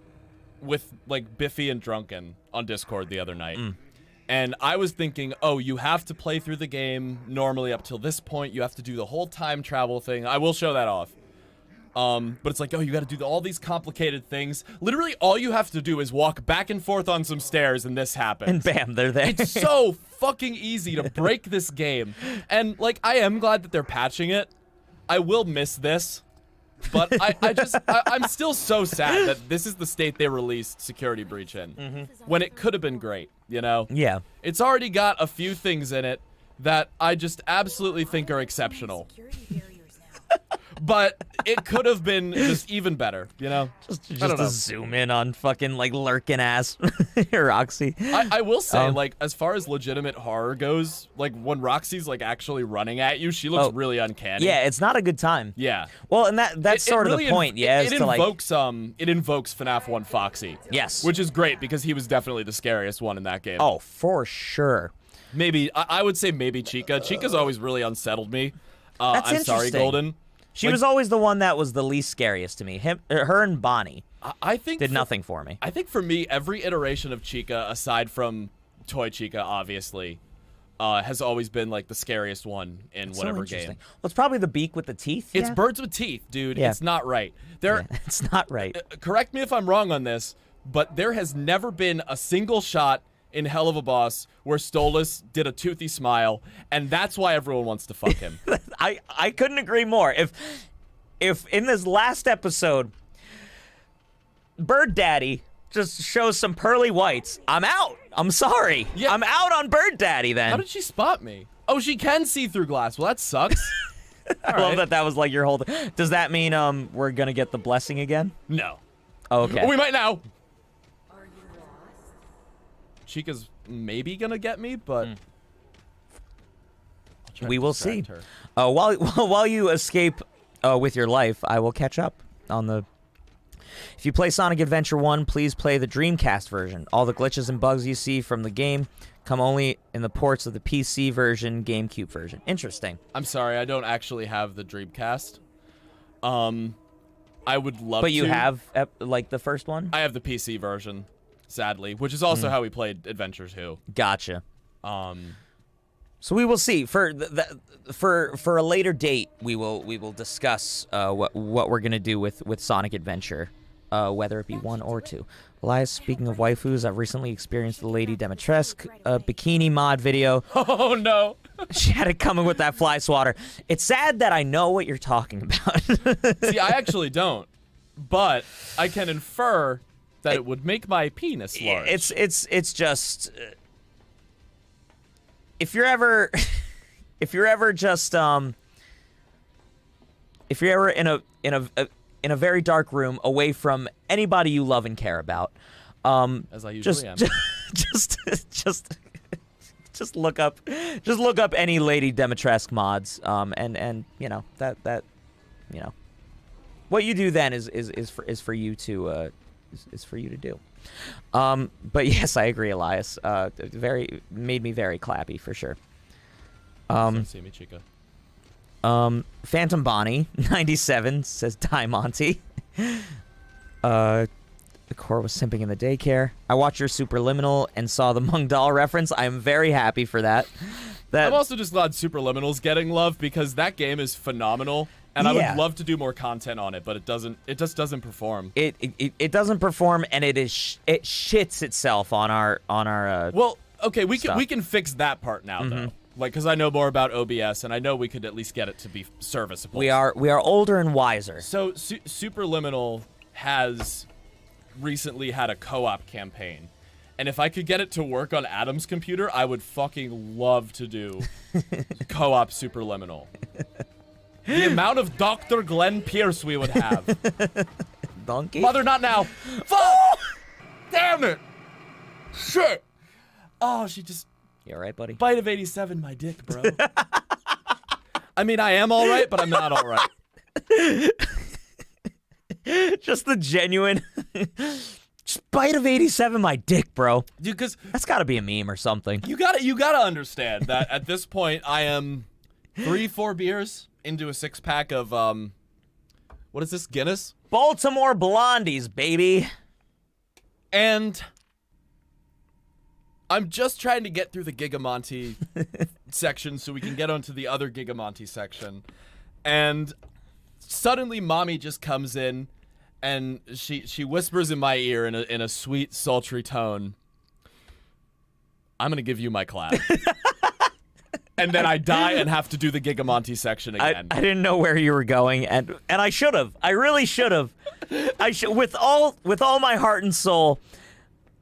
with like Biffy and Drunken on Discord the other night, and I was thinking, oh, you have to play through the game normally up till this point. You have to do the whole time travel thing. I will show that off. But it's like, oh, you got to do all these complicated things. Literally, all you have to do is walk back and forth on some stairs, and this happens. And bam, they're there. It's so fucking easy to break this game. And, like, I am glad that they're patching it. I will miss this. But I'm still so sad that this is the state they released Security Breach in. When it could have been great, you know? Yeah. It's already got a few things in it that I just absolutely think are exceptional. Security barriers now. But it could have been just even better, you know? Just I don't to know. zoom in on fucking like lurking ass Roxy. I will say, like, as far as legitimate horror goes, like, when Roxy's, like, actually running at you, she looks really uncanny. Yeah, it's not a good time. Yeah. Well, and that's sort of really the point. Yeah, it is to like invokes FNAF 1 Foxy. yes, Which is great because he was definitely the scariest one in that game. oh for sure. Maybe I would say maybe Chica. Chica's always really unsettled me. That's I'm sorry, interesting. Golden. She Like- was always the one that was the least scariest to me. Her and Bonnie I think did nothing for me. I think for me, every iteration of Chica, aside from Toy Chica, obviously, has always been like the scariest one in So whatever interesting. game. Well, it's probably the beak with the teeth. It's yeah? birds with teeth, dude. Yeah. It's not right. There, Yeah, it's not right. correct me if I'm wrong on this, but there has never been a single shot in Hell of a Boss where Stolas did a toothy smile, and that's why everyone wants to fuck him. I couldn't agree more. If in this last episode, Bird Daddy just shows some pearly whites, I'm out. I'm sorry. Yeah. I'm out on Bird Daddy then. How did she spot me? Oh, she can see through glass. Well, that sucks. I love that was like your whole thing. Does that mean we're gonna get the blessing again? No. Oh, okay. We might now. Are you lost? Chica's maybe gonna get me, but I'll try We to will see. distract her. While you escape with your life, I will catch up on the. If you play Sonic Adventure 1, please play the Dreamcast version. All the glitches and bugs you see from the game come only in the ports of the PC version, GameCube version. Interesting. I'm sorry, I don't actually have the Dreamcast. I would love to. But you have like the first one? I have the PC version, sadly, which is also how we played Adventure 2. Gotcha. Um, So we will see for for a later date. We will discuss what we're gonna do with Sonic Adventure, whether it be 1 or 2. Elias, speaking of waifus, I've recently experienced the Lady Demetresque bikini mod video. oh no. She had it coming with that fly swatter. It's sad that I know what you're talking about. See, I actually don't, but I can infer that it would make my penis large. It's just if you're ever just if you're ever in a very dark room away from anybody you love and care about, As I usually am. just look up any Lady Dimitrescu mods, and you know that you know what you do then is for you to do. But yes, I agree, Elias. Made me very clappy for sure. See me, chica. Phantom Bonnie 97 says Die Monty. The core was simping in the daycare. I watched your Superliminal and saw the Mung Doll reference. I am very happy for that. I'm also just glad Superliminal's getting love because that game is phenomenal, and I would love to do more content on it, but it just doesn't perform. It doesn't perform, and it shits itself on our Well, okay, we stuff. can fix that part now though. Like, because I know more about OBS, and I know we could at least get it to be serviceable. we are older and wiser. So Superliminal has recently had a co-op campaign, and if I could get it to work on Adam's computer, I would fucking love to do co-op Superliminal. The amount of Dr. Glenn Pierce we would have. Donkey? Mother, not now. Fuck! Damn it! Shit! Oh, she just You alright, buddy? bite of 87 my dick, bro. I mean, I am all right, but I'm not all right. Just the genuine bite of 87 my dick, bro. Dude, because That's gotta be a meme or something. you gotta understand that at this point I am 3-4 beers into a 6-pack of what is this, Guinness? Baltimore Blondies, baby. And I'm just trying to get through the Giga Monty section so we can get onto the other Giga Monty section. And suddenly mommy just comes in and she whispers in my ear in a sweet, sultry tone, "I'm gonna give you my clap." And then I die and have to do the Giga Monty section again. I didn't know where you were going, and I should have. I really should have. With all my heart and soul.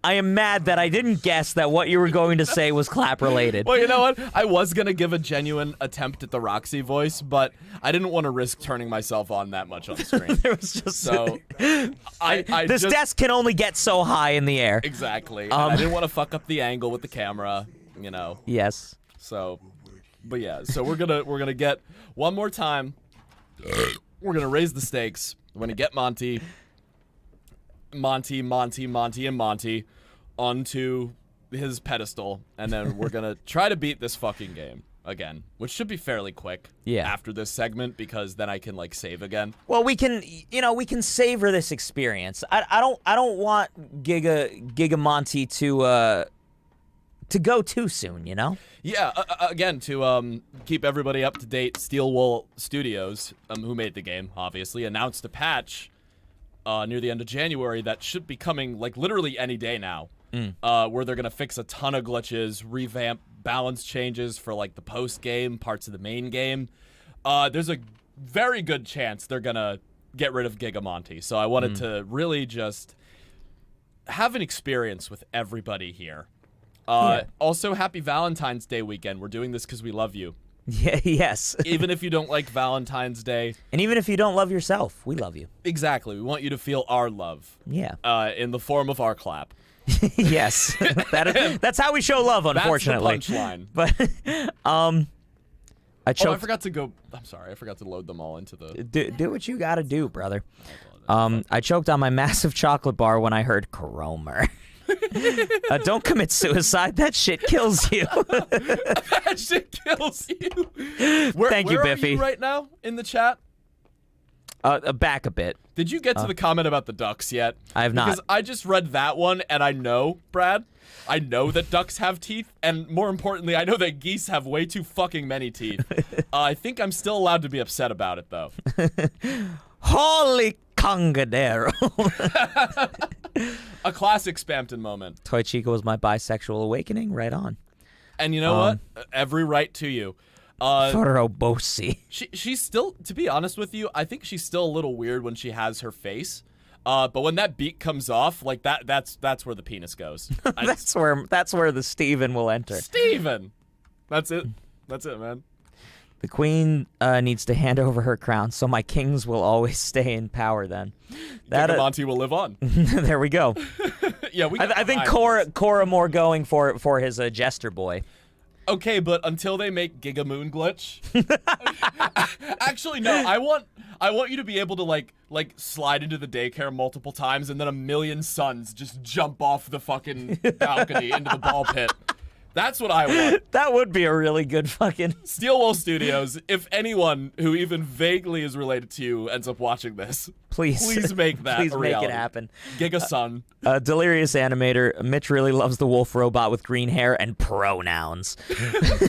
I am mad that I didn't guess that what you were going to say was clap related. Well, you know what? I was gonna give a genuine attempt at the Roxy voice, but I didn't want to risk turning myself on that much on screen. There was just So I this just, desk can only get so high in the air. exactly. And I didn't want to fuck up the angle with the camera, you know. Yes. So, but yeah. So we're gonna get one more time. We're gonna raise the stakes. We're gonna get Monty, and Monty onto his pedestal, and then we're gonna try to beat this fucking game again, which should be fairly quick. Yeah. After this segment, because then I can like save again. Well, we can savor this experience. I don't want Giga Monty to go too soon, you know? Yeah. Again, to keep everybody up to date, Steel Wool Studios, who made the game, obviously announced a patch near the end of January that should be coming like literally any day now, where they're gonna fix a ton of glitches, revamp balance changes for like the post game parts of the main game. There's a very good chance they're gonna get rid of Giga Monty, so I wanted to really just have an experience with everybody here. Also, happy Valentine's Day weekend. We're doing this because we love you. Yeah. Yes. Even if you don't like Valentine's Day. And even if you don't love yourself, we love you. Exactly. We want you to feel our love. Yeah. In the form of our clap. Yes. That's how we show love, unfortunately. That's the punchline. But I choked. Oh, I forgot to go. I'm sorry. I forgot to load them all into the. Do what you gotta do, brother. I choked on my massive chocolate bar when I heard Cromer. Don't commit suicide. That shit kills you. That shit kills you. Thank you, where Biffy. Are you right now in the chat? Back a bit. Did you get to the comment about the ducks yet? I have not. Because I just read that one, and I know, Brad, I know that ducks have teeth, and more importantly, I know that geese have way too fucking many teeth. I think I'm still allowed to be upset about it, though. Holy Congadero. A classic Spampton moment. Toy Chica was my bisexual awakening. Right on. And you know what? Every right to you. Forobosi. She's still, to be honest with you, I think she's still a little weird when she has her face. But when that beak comes off, like that's where the penis goes. That's where the Steven will enter. Steven! That's it. That's it, man. The queen needs to hand over her crown, so my kings will always stay in power. Then, Giga Monty will live on. there we go. Yeah, we. I think Cora more going for his jester boy. Okay, but until they make Giga Moon glitch. Actually, no. I want you to be able to like slide into the daycare multiple times, and then a million suns just jump off the fucking balcony into the ball pit. That's what I want. That would be a really good fucking... Steelwolf Studios, if anyone who even vaguely is related to you ends up watching this, please make that please a make reality. it happen. Giga Sun. Delirious Animator, Mitch really loves the wolf robot with green hair and pronouns.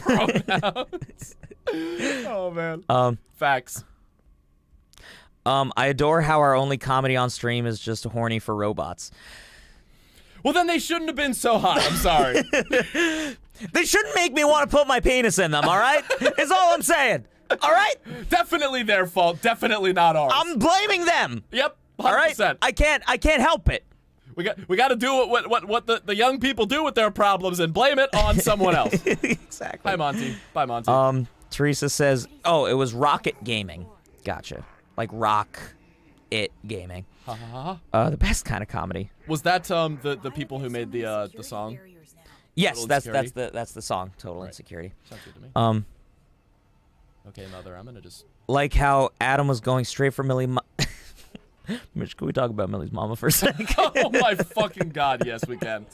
Pronouns. Oh, man. Facts. I adore how our only comedy on stream is just horny for robots. Well, then they shouldn't have been so hot. I'm sorry. They shouldn't make me want to put my penis in them, all right? Is all I'm saying. All right? Definitely their fault. Definitely not ours. I'm blaming them. Yep. 100%. All right? I can't help it. We got to do what the young people do with their problems and blame it on someone else. Exactly. Hi, Monty. Bye, Monty. Teresa says, "Oh, it was Rocket Gaming." Gotcha. Like Rock It Gaming. The best kind of comedy. Was that the people who made the song? Yes, Total that's Insecurity? the song. Total Insecurity. Sounds good to me. Okay, Mother, I'm gonna just... Like how Adam was going straight for Millie. Mitch, can we talk about Millie's mama for a second? Oh my fucking god, yes we can.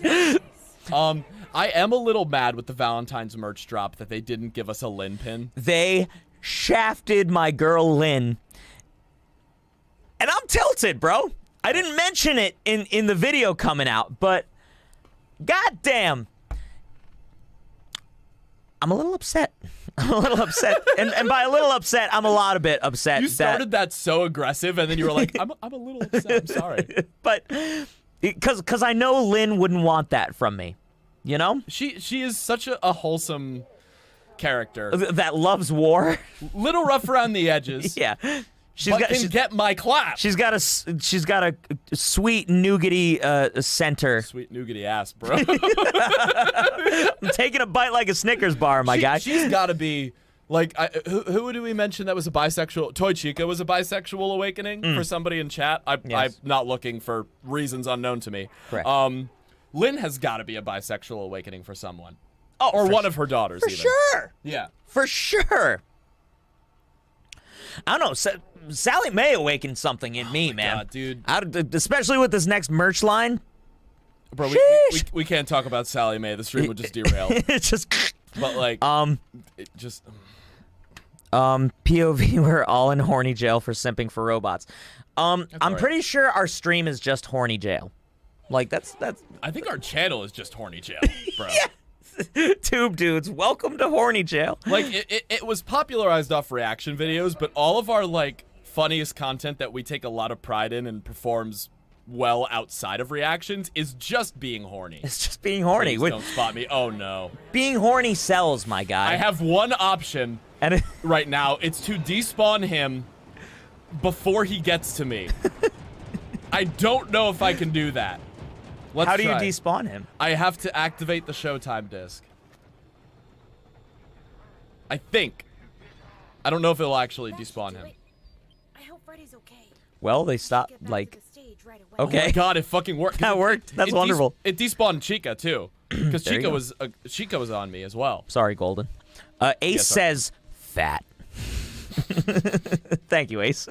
I am a little mad with the Valentine's merch drop that they didn't give us a Lynn pin. They shafted my girl Lynn. And I'm tilted, bro. I didn't mention it in the video coming out, but goddamn, I'm a little upset. I'm a little upset, and by a little upset, I'm a lot of bit upset. You started that so aggressive, and then you were like, "I'm a little upset. I'm sorry." But because I know Lynn wouldn't want that from me, you know. She is such a wholesome character That loves war. Little rough around the edges. Yeah. But can get my clap. She's got a sweet nougaty center. Sweet nougaty ass, bro. I'm taking a bite like a Snickers bar, my guy. She's got to be like, who did we mention that was a bisexual? Toy Chica was a bisexual awakening for somebody in chat. I'm not looking for reasons unknown to me. Correct. Lynn has got to be a bisexual awakening for someone. Oh, or one of her daughters. For even. sure. Yeah. For sure. I don't know. Sally Mae awakened something in me, man. God, dude. Especially with this next merch line. Bro, we can't talk about Sally Mae. The stream would just derail. It's just. But like, it just. POV, we're all in horny jail for simping for robots. I'm right. pretty sure our stream is just horny jail. Like that's. I think our channel is just horny jail, bro. Tube dudes, welcome to horny jail. Like it was popularized off reaction videos, but all of our like funniest content that we take a lot of pride in and performs well outside of reactions is just being horny. It's just being horny. Please don't spot me. Oh no. Being horny sells, my guy. I have one option and right now. It's to despawn him before he gets to me. I don't know if I can do that. Let's How do you try. despawn him? I have to activate the Showtime disc. I think. I don't know if it'll actually despawn him. I hope Freddys okay. Well, they stopped, Get back like... to the stage right away. Oh Okay. my god, it fucking worked. That worked. That's wonderful. It despawned Chica, too. Because There you Chica was on me as well. Sorry, Golden. Ace says, fat. Thank you, Ace.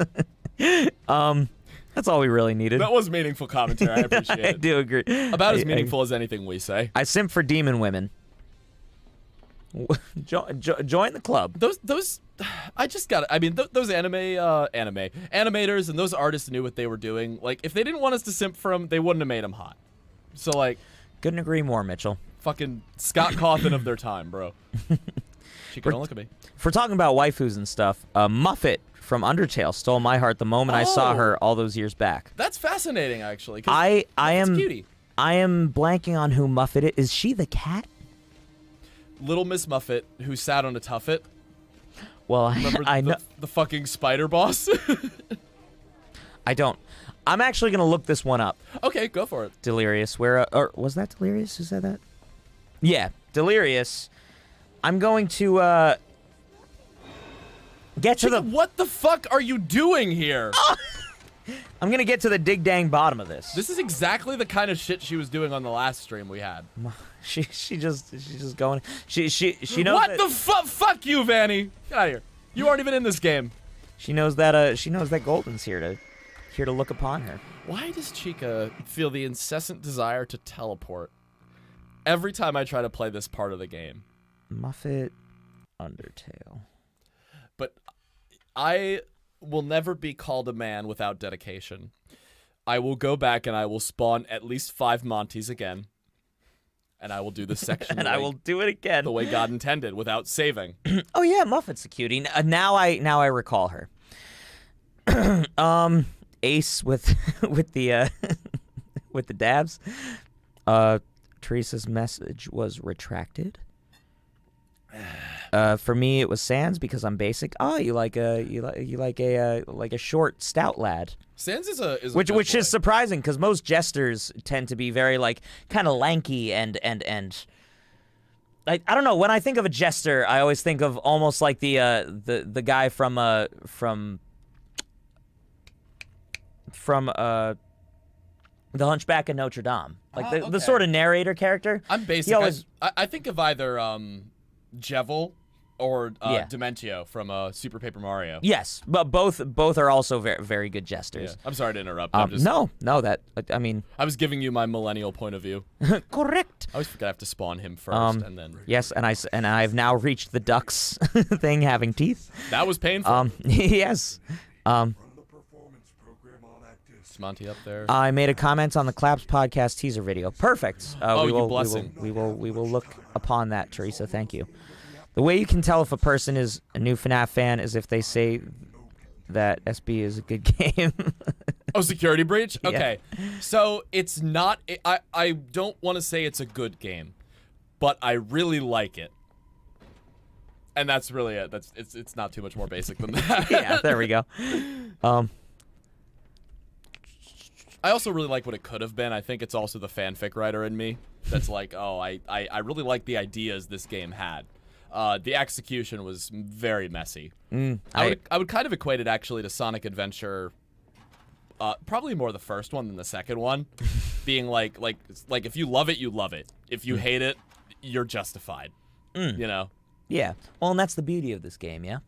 That's all we really needed. That was meaningful commentary. I appreciate I it. do agree. About as meaningful as anything we say. I simp for demon women. Join the club. Those, I just got. I mean, those animators and those artists knew what they were doing. Like, if they didn't want us to simp for them, they wouldn't have made them hot. So like, Couldn't agree more, Mitchell. fucking Scott Cawthon of their time, bro. Chica, don't look at me. If we're talking about waifus and stuff, Muffet from Undertale stole my heart the moment I saw her all those years back. That's fascinating, actually. 'Cause I Muffet's am cutie. I am blanking on who Muffet is. Is she the cat? Little Miss Muffet, who sat on a tuffet. Well, Remember I know. the fucking spider boss? I don't. I'm actually gonna look this one up. Okay, go for it. Delirious. Where? Or was that Delirious? Who said that? Yeah, Delirious. I'm going to. Get to Chica, what the fuck are you doing here? I'm gonna get to the dig dang bottom of this. This is exactly the kind of shit she was doing on the last stream we had. She's just going. She knows. What that, the fuck? Fuck you, Vanny. Get out of here. You aren't even in this game. She knows that Golden's here to look upon her. Why does Chica feel the incessant desire to teleport every time I try to play this part of the game? Muffet, Undertale. But I will never be called a man without dedication. I will go back and I will spawn at least 5 Montys again. And I will do this section And I will do it again. the way God intended without saving. Oh yeah, Muffet's a cutie. Now I recall her. Ace with the with the dabs. Teresa's message was retracted. For me, it was Sans because I'm basic. Oh, you like a short, stout lad. Sans is a Which is surprising because most jesters tend to be very like kind of lanky and like I don't know. When I think of a jester, I always think of almost like the guy from The Hunchback of Notre Dame, like the okay. sort of narrator character. I'm basic. He always, I think of either Jevil or Yeah. Dementio from Super Paper Mario. yes, but both are also very very good jesters. Yeah. I'm sorry to interrupt. I'm just, No, that I mean I was giving you my millennial point of view. correct. I always forget I have to spawn him first, and then Yes, and I've now reached the ducks thing having teeth. that was painful. Yes. Run the performance program on that disc. Is Monty up there? I made a comment on the Claps podcast teaser video. Perfect. Oh, we you will, blessing. We will look upon that, Teresa. Thank you. The way you can tell if a person is a new FNAF fan is if they say that SB is a good game. Oh, security breach? Yeah. Okay. So it's not I don't want to say it's a good game, but I really like it. And that's really it. It's not too much more basic than that. Yeah, there we go. I also really like what it could have been. I think it's also the fanfic writer in me that's like, oh, I really like the ideas this game had. The execution was very messy. I would kind of equate it actually to Sonic Adventure. Probably more the first one than the second one, being like if you love it, you love it. If you hate it, you're justified. You know. Yeah. Well, and that's the beauty of this game, yeah?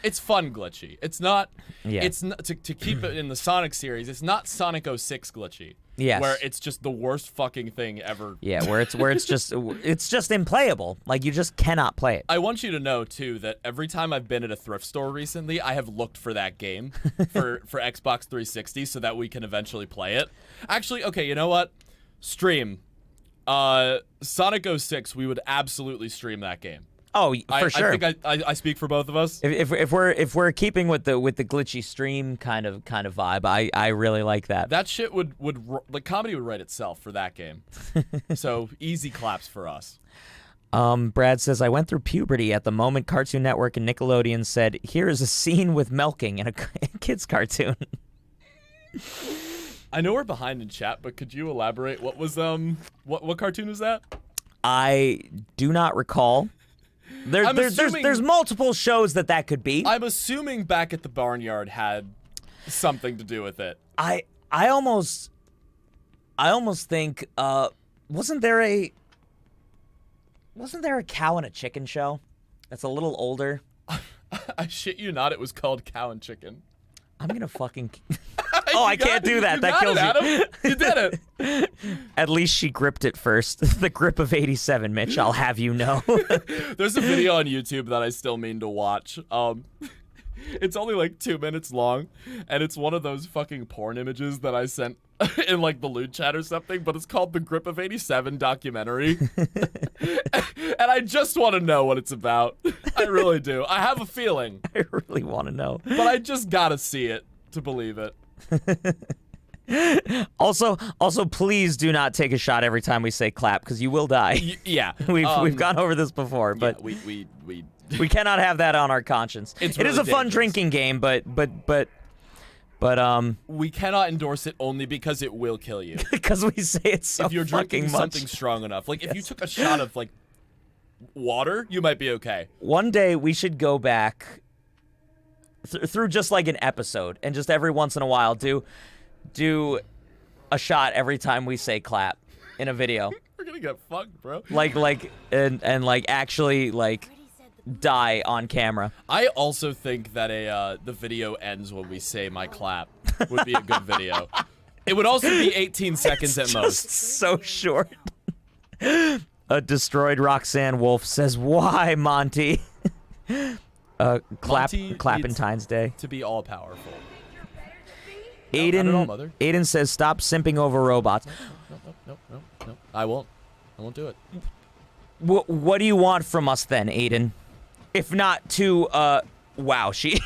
It's fun glitchy. It's not. Yeah. It's not, to keep it in the Sonic series. It's not Sonic 06 glitchy. Yes. Where it's just the worst fucking thing ever. Yeah, where it's just unplayable. Like you just cannot play it. I want you to know too that every time I've been at a thrift store recently, I have looked for that game for Xbox 360 so that we can eventually play it. Actually, okay, you know what? Stream. Sonic 06, we would absolutely stream that game. Oh, for sure. I think I speak for both of us. If we're keeping with the glitchy stream kind of vibe, I really like that. That shit would the comedy would write itself for that game. So easy claps for us. Brad says, I went through puberty at the moment Cartoon Network and Nickelodeon said, here is a scene with milking in a kid's cartoon. I know we're behind in chat, but could you elaborate? What was what cartoon was that? I do not recall. There's multiple shows that could be. I'm assuming Back at the Barnyard had something to do with it. I almost think wasn't there a cow and a chicken show that's a little older? I shit you not, it was called Cow and Chicken. I'm gonna fucking I can't do that. That kills Adam. you. You did it. At least she gripped it first. The grip of 87, Mitch, I'll have you know. There's a video on YouTube that I still mean to watch. It's only like 2 minutes long, and it's one of those fucking porn images that I sent in like the lewd chat or something, but it's called The Grip of 87 documentary. And I just want to know what it's about. I really do. I have a feeling. I really want to know. But I just gotta see it to believe it. Also, please do not take a shot every time we say clap, because you will die. Yeah. We've gone over this before, but yeah, we cannot have that on our conscience. It's It is really a fun dangerous. drinking game, but we cannot endorse it only because it will kill you. because we say it so If you're drinking fucking much. something strong enough. Like if you took a shot of like water, you might be okay. One day we should go back through just like an episode, and just every once in a while do a shot every time we say clap in a video. We're gonna get fucked, bro. And like actually like die on camera. I also think that the video ends when we say my clap would be a good video. It would also be 18 seconds at most. So short. A destroyed Roxanne Wolf says, "Why, Monty?" Monty Clappentine's Day. To be all powerful. Aiden, not at all, Mother. Aiden says, "Stop simping over robots." No. I won't do it. What do you want from us then, Aiden? If not to, wow, she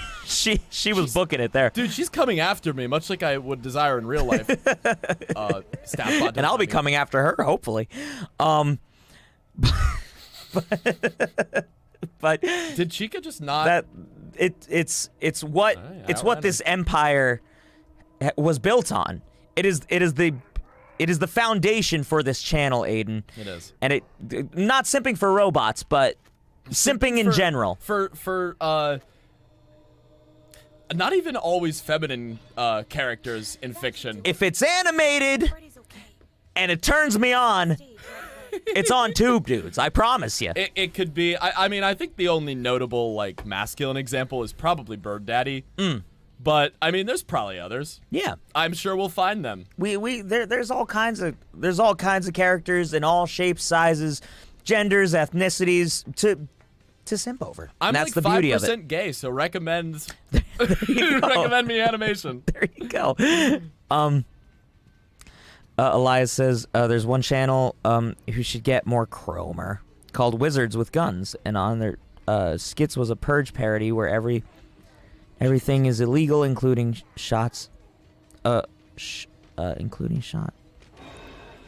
was booking it there. Dude, she's coming after me, much like I would desire in real life. Staff And I'll be coming after her, hopefully. But did Chica just not? That it's what this empire was built on. It is the foundation for this channel, Aiden. It is. And it not simping for robots, but simping in general. For not even always feminine characters in fiction. If it's animated Freddy's okay. and it turns me on, it's on Tube Dudes. I promise you. It could be. I mean, I think the only notable like masculine example is probably Bird Daddy. But I mean, there's probably others. Yeah. I'm sure we'll find them. There's all kinds of characters in all shapes, sizes, genders, ethnicities to simp over. I'm and that's like the beauty of 5% it. gay, so recommend recommend me animation. There you go. Elias says there's one channel who should get more Cromer called Wizards with Guns, and on their skits was a Purge parody where everything is illegal, including shots, including shot.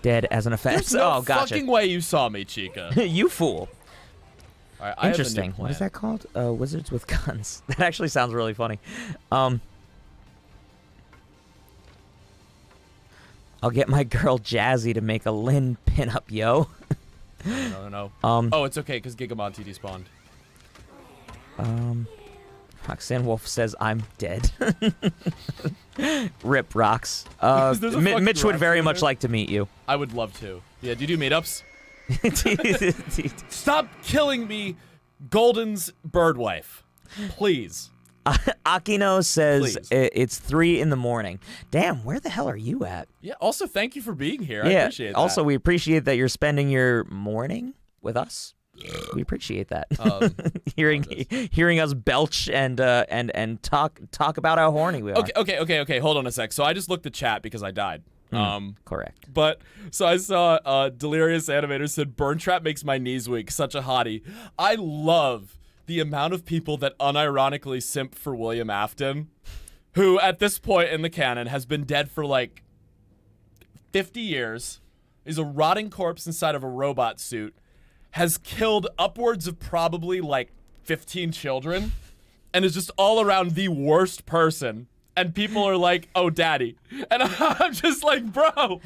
Dead as an offense. There's no Oh, gotcha. fucking way you saw me, Chica. You fool. All right, I have a new Interesting. What is plan. that called? Wizards with Guns. That actually sounds really funny. I'll get my girl Jazzy to make a Lynn pinup, yo. No. Oh, it's okay because Giga Monty despawned. Roxanne Wolf says I'm dead. Rip rocks. There's a fucking Mitch would very Roxanne much there? like to meet you. I would love to. Yeah, do you do meetups? Stop killing me, Golden's bird wife. Please. Akino says Please. it's 3 in the morning. Damn, where the hell are you at? Yeah, also thank you for being here. I Yeah. appreciate that. Also, we appreciate that you're spending your morning with us. We appreciate that. Hearing us belch and talk about how horny we are. Okay. Hold on a sec. So I just looked at chat because I died. Correct. But so I saw Delirious Animator said Burn Trap makes my knees weak. Such a hottie. I love the amount of people that unironically simp for William Afton, who at this point in the canon has been dead for like 50 years, is a rotting corpse inside of a robot suit, has killed upwards of probably like 15 children, and is just all around the worst person. And people are like, "Oh, daddy," and I'm just like, "Bro."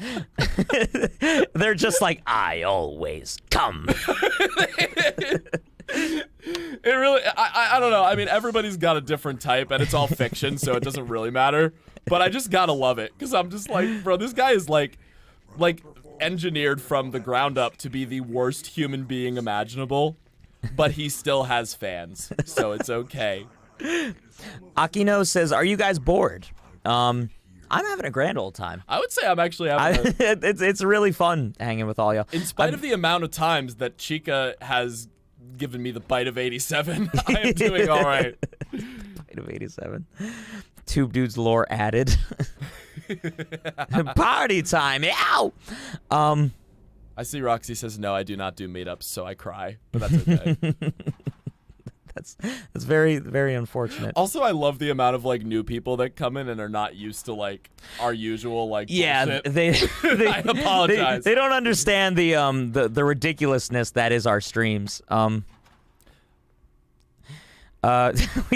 They're just like, I always come. It really, I don't know. I mean, everybody's got a different type, and it's all fiction, so it doesn't really matter. But I just gotta love it, because I'm just like, bro, this guy is like engineered from the ground up to be the worst human being imaginable, but he still has fans, so it's okay. Akino says, "Are you guys bored?" I'm having a grand old time. I would say I'm actually having It's really fun hanging with all y'all. in spite of the amount of times that Chica has given me the bite of 87, I am doing all right. Bite of 87. Tube Dudes lore added. Party time. Ow! I see Roxy says, no, I do not do meetups, so I cry, but that's okay. That's very, very unfortunate. Also, I love the amount of like new people that come in and are not used to like our usual like Yeah, bullshit. they I apologize. They don't understand the ridiculousness that is our streams. We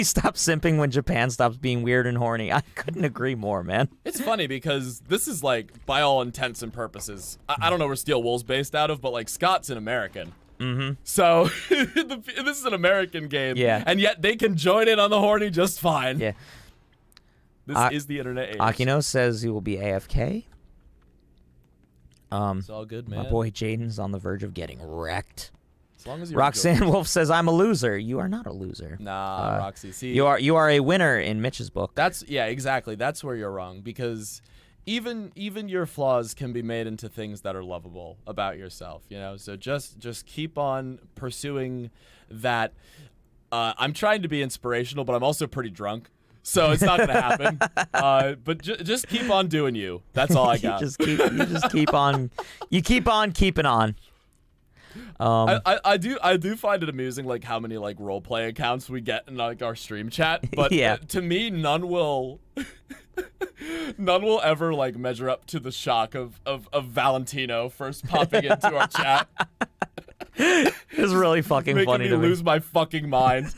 stop simping when Japan stops being weird and horny. I couldn't agree more, man. It's funny because this is like, by all intents and purposes, I don't know where Steel Wool's based out of, but like Scott's an American. Mm-hmm. So this is an American game. Yeah. And yet they can join in on the horny just fine. Yeah. This is the internet age. Akino says he will be AFK. It's all good, man. My boy Jaden's on the verge of getting wrecked. As long as you're Roxanne Wolf says, I'm a loser. You are not a loser. Nah, Roxy. See, You are a winner in Mitch's book. yeah, exactly. That's where you're wrong, because even your flaws can be made into things that are lovable about yourself, you know? So just keep on pursuing that. I'm trying to be inspirational, but I'm also pretty drunk. So it's not gonna happen. But just keep on doing you. That's all I got. you just keep on keeping on. I do find it amusing, like, how many like role play accounts we get in like our stream chat. But yeah. To me, none will ever like measure up to the shock of Valentino first popping into our chat. It's really fucking Making funny me to me. lose my fucking mind.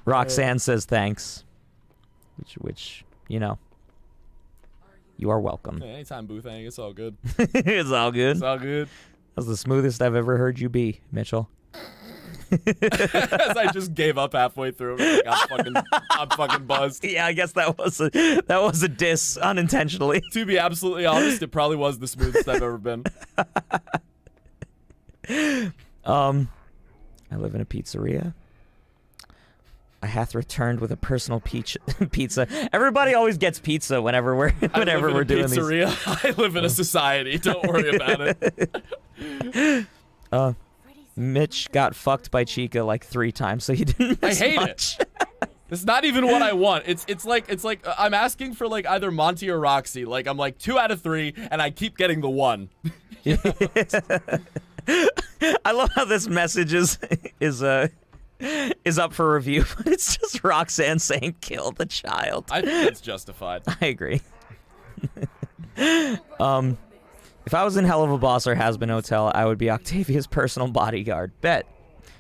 Roxanne says thanks, which you know, you are welcome. Hey, anytime Boothang, it's all good. It's all good. It's all good. That's the smoothest I've ever heard you be, Mitchell. As I just gave up halfway through, like, I'm fucking buzzed. Yeah, I guess that was a diss unintentionally. To be absolutely honest, it probably was the smoothest I've ever been. I live in a pizzeria. I hath returned with a personal pizza. Everybody always gets pizza whenever we're doing these. I live in a society. Don't worry about it. Mitch got fucked by Chica like 3 times, so he didn't miss I hate much. it. It's not even what I want. It's like I'm asking for like either Monty or Roxy. Like I'm like 2 out of 3, and I keep getting the 1. I love how this message is up for review, but it's just Roxanne saying kill the child. I think it's justified. I agree. If I was in Hell of a Boss or Has Been Hotel, I would be Octavia's personal bodyguard. Bet.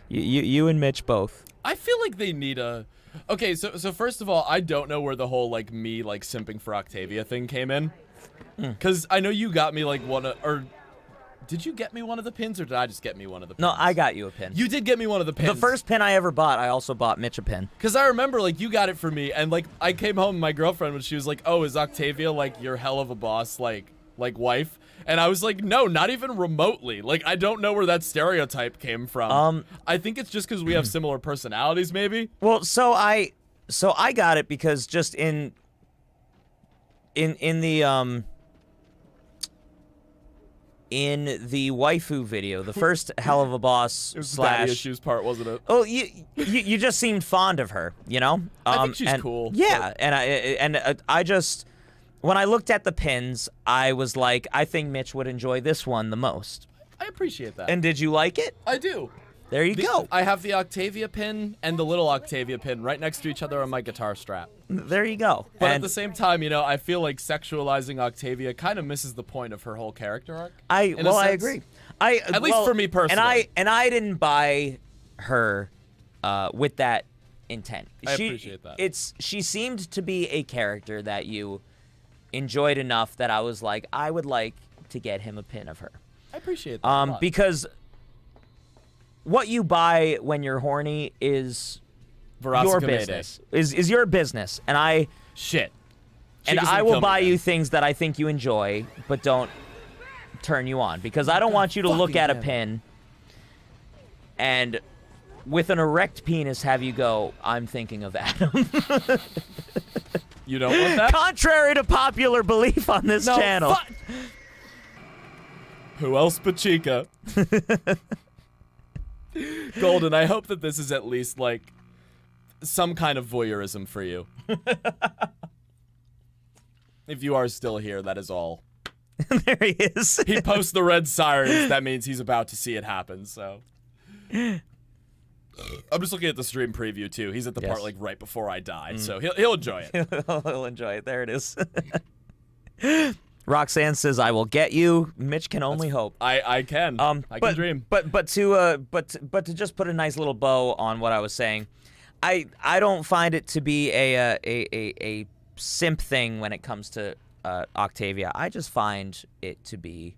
You and Mitch both. I feel like they need a... Okay, so first of all, I don't know where the whole, like, me, like, simping for Octavia thing came in. Because I know you got me, like, or... Did you get me one of the pins, or did I just get me one of the pins? No, I got you a pin. You did get me one of the pins. The first pin I ever bought, I also bought Mitch a pin. Because I remember, like, you got it for me, and, like, I came home, my girlfriend, when she was like, oh, is Octavia, like, your Hell of a Boss, like wife? And I was like, no, not even remotely. Like, I don't know where that stereotype came from. I think it's just because we have similar personalities, maybe. Well, so I got it because just in the waifu video, the first Hell of a Boss It was the slash daddy issues part, wasn't it? Oh, you just seemed fond of her, you know? I think she's cool. Yeah, and I just, when I looked at the pins, I was like, I think Mitch would enjoy this one the most. I appreciate that. And did you like it? I do. There you go. I have the Octavia pin and the little Octavia pin right next to each other on my guitar strap. There you go. But at the same time, you know, I feel like sexualizing Octavia kind of misses the point of her whole character arc. I agree. At least for me personally. And I didn't buy her with that intent. I appreciate that. She seemed to be a character that you enjoyed enough that I was like, I would like to get him a pin of her. I appreciate that a lot. Because what you buy when you're horny is your business. Is your business, and I will buy you things that I think you enjoy, but don't turn you on, because I don't want you to look at a pin and with an erect penis have you go, I'm thinking of Adam. You don't want that? Contrary to popular belief on this channel. Who else but Chica? Golden, I hope that this is at least, like, some kind of voyeurism for you. If you are still here, that is all. There he is. He posts the red sirens. That means he's about to see it happen, so. I'm just looking at the stream preview, too. He's at the part, like, right before I die, so he'll enjoy it. He'll enjoy it. There it is. Roxanne says, "I will get you." Mitch can only hope. I can. I can dream. But to just put a nice little bow on what I was saying, I don't find it to be a simp thing when it comes to Octavia. I just find it to be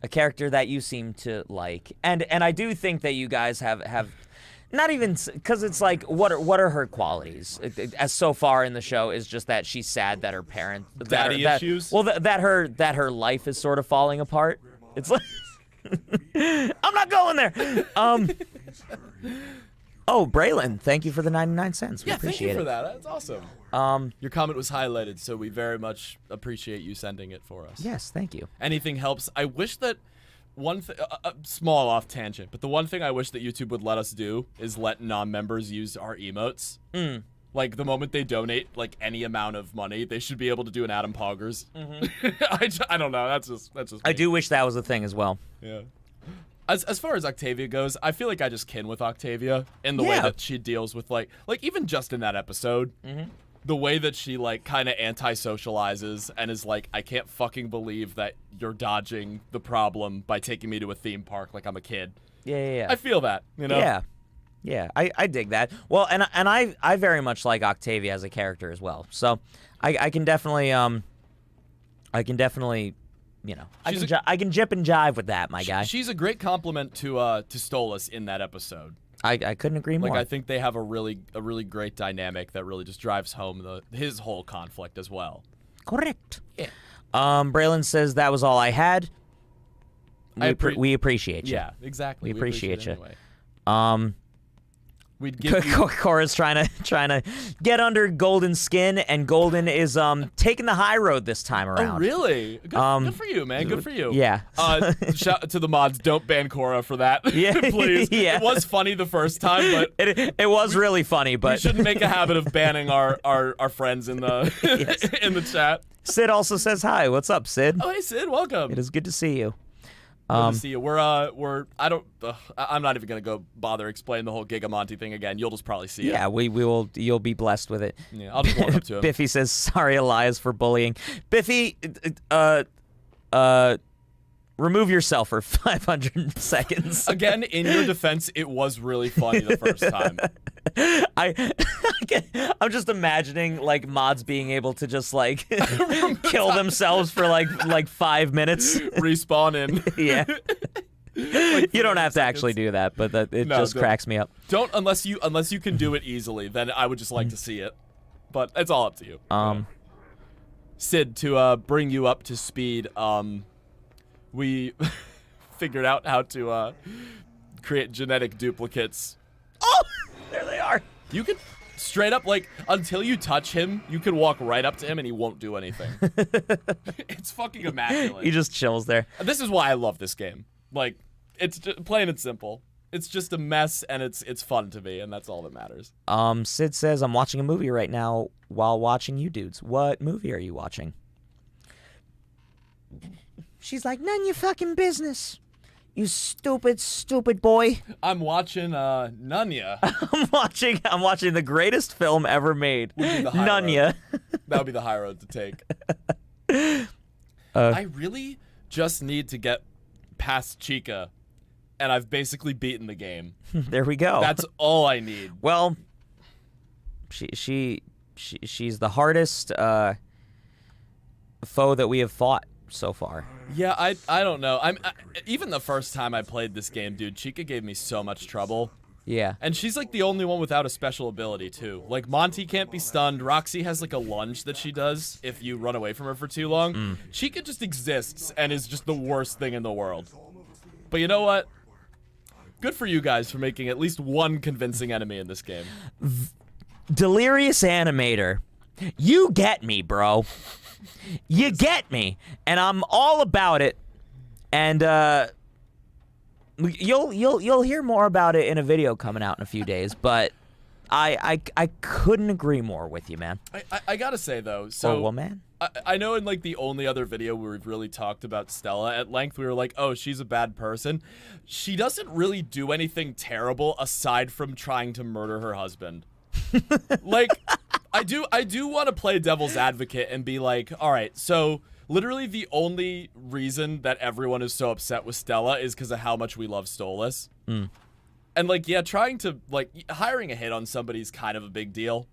a character that you seem to like, and I do think that you guys have not even because it's like what are her qualities? As so far in the show is just that she's sad that her parents Daddy issues. Well, that her life is sort of falling apart. It's like I'm not going there. Oh, Braylon, thank you for the 99 cents. We appreciate thank you for it. that. That's awesome. Your comment was highlighted, so we very much appreciate you sending it for us. Yes, thank you. Anything helps. I wish that one small off tangent, but the one thing I wish that YouTube would let us do is let non-members use our emotes. Like the moment they donate like any amount of money, they should be able to do an Adam Poggers. I don't know. That's just. Me. I do wish that was a thing as well. Yeah. As far as Octavia goes, I feel like I just kin with Octavia in the way that she deals with like even just in that episode, the way that she like kind of anti-socializes and is like, I can't fucking believe that you're dodging the problem by taking me to a theme park like I'm a kid. Yeah. I feel that, you know? Yeah, I dig that. Well, and I very much like Octavia as a character as well. So I can definitely you know, I can jip and jive with that, my guy. She's a great compliment to Stolas in that episode. I couldn't agree more. Like I think they have a really great dynamic that really just drives home his whole conflict as well. Correct. Yeah. Braylon says that was all I had. We appreciate you. Yeah, exactly. We appreciate you. Anyway. We'd give you... Cora's trying to get under Golden's skin, and Golden is taking the high road this time around. Oh, really? Good for you, man. Good for you. Yeah. Shout to the mods. Don't ban Cora for that. Yeah. Please. Yeah. It was funny the first time, but it was really funny. But we shouldn't make a habit of banning our friends in the in the chat. Sid also says hi. What's up, Sid? Oh, hey, Sid. Welcome. It is good to see you. Good to see you. I'm not even gonna go bother explaining the whole Giga Monty thing again. You'll just probably see it. Yeah, we will. You'll be blessed with it. Yeah, I'll just walk up to him. Biffy says, "Sorry, Elias, for bullying." Biffy, remove yourself for 500 seconds. Again, in your defense, it was really funny the first time. I'm just imagining like mods being able to just like kill themselves for like 5 minutes. Respawn in. Yeah. Like you don't have to actually do that, but it just cracks me up. Don't unless you can do it easily. Then I would just like to see it, but it's all up to you. Sid, to bring you up to speed, we figured out how to create genetic duplicates. Oh, there they are. You could straight up, like, until you touch him, you can walk right up to him and he won't do anything. It's fucking immaculate. He just chills there. This is why I love this game. Like, it's just plain and simple. It's just a mess, and it's fun to me, and that's all that matters. Sid says, I'm watching a movie right now while watching you dudes. What movie are you watching? She's like, none of your fucking business. You stupid, stupid boy. I'm watching Nunya. I'm watching the greatest film ever made. Nunya. That would be the high road to take. I really just need to get past Chica, and I've basically beaten the game. There we go. That's all I need. Well, she's the hardest foe that we have fought so far. Yeah, I don't know. Even the first time I played this game, dude, Chica gave me so much trouble. Yeah. And she's like the only one without a special ability too. Like Monty can't be stunned. Roxy has like a lunge that she does if you run away from her for too long. Chica just exists and is just the worst thing in the world. But you know what? Good for you guys for making at least one convincing enemy in this game. Delirious Animator. You get me, bro. You get me, and I'm all about it. And you'll hear more about it in a video coming out in a few days. But I couldn't agree more with you, man. I gotta say though, so woman. I know in like the only other video where we've really talked about Stella at length, we were like, oh, she's a bad person. She doesn't really do anything terrible aside from trying to murder her husband. Like, I do want to play devil's advocate and be like, all right, so literally the only reason that everyone is so upset with Stella is because of how much we love Stolas. And like, yeah, hiring a hit on somebody is kind of a big deal.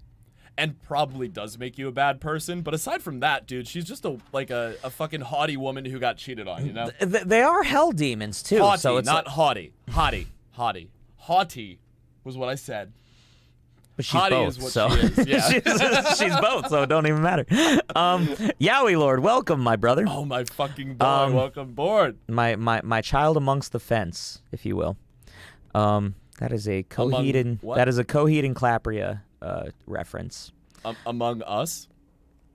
and probably does make you a bad person. But aside from that, dude, she's just a fucking haughty woman who got cheated on, you know? They are hell demons too. Haughty, so it's not haughty. Haughty. Haughty was what I said. But she's Haughty both, is what so she is. Yeah. she's both, so it don't even matter. Yowie Lord, welcome, my brother. Oh my fucking boy, welcome aboard. My child amongst the fence, if you will. That is a Coheed and Clapria reference. Among Us?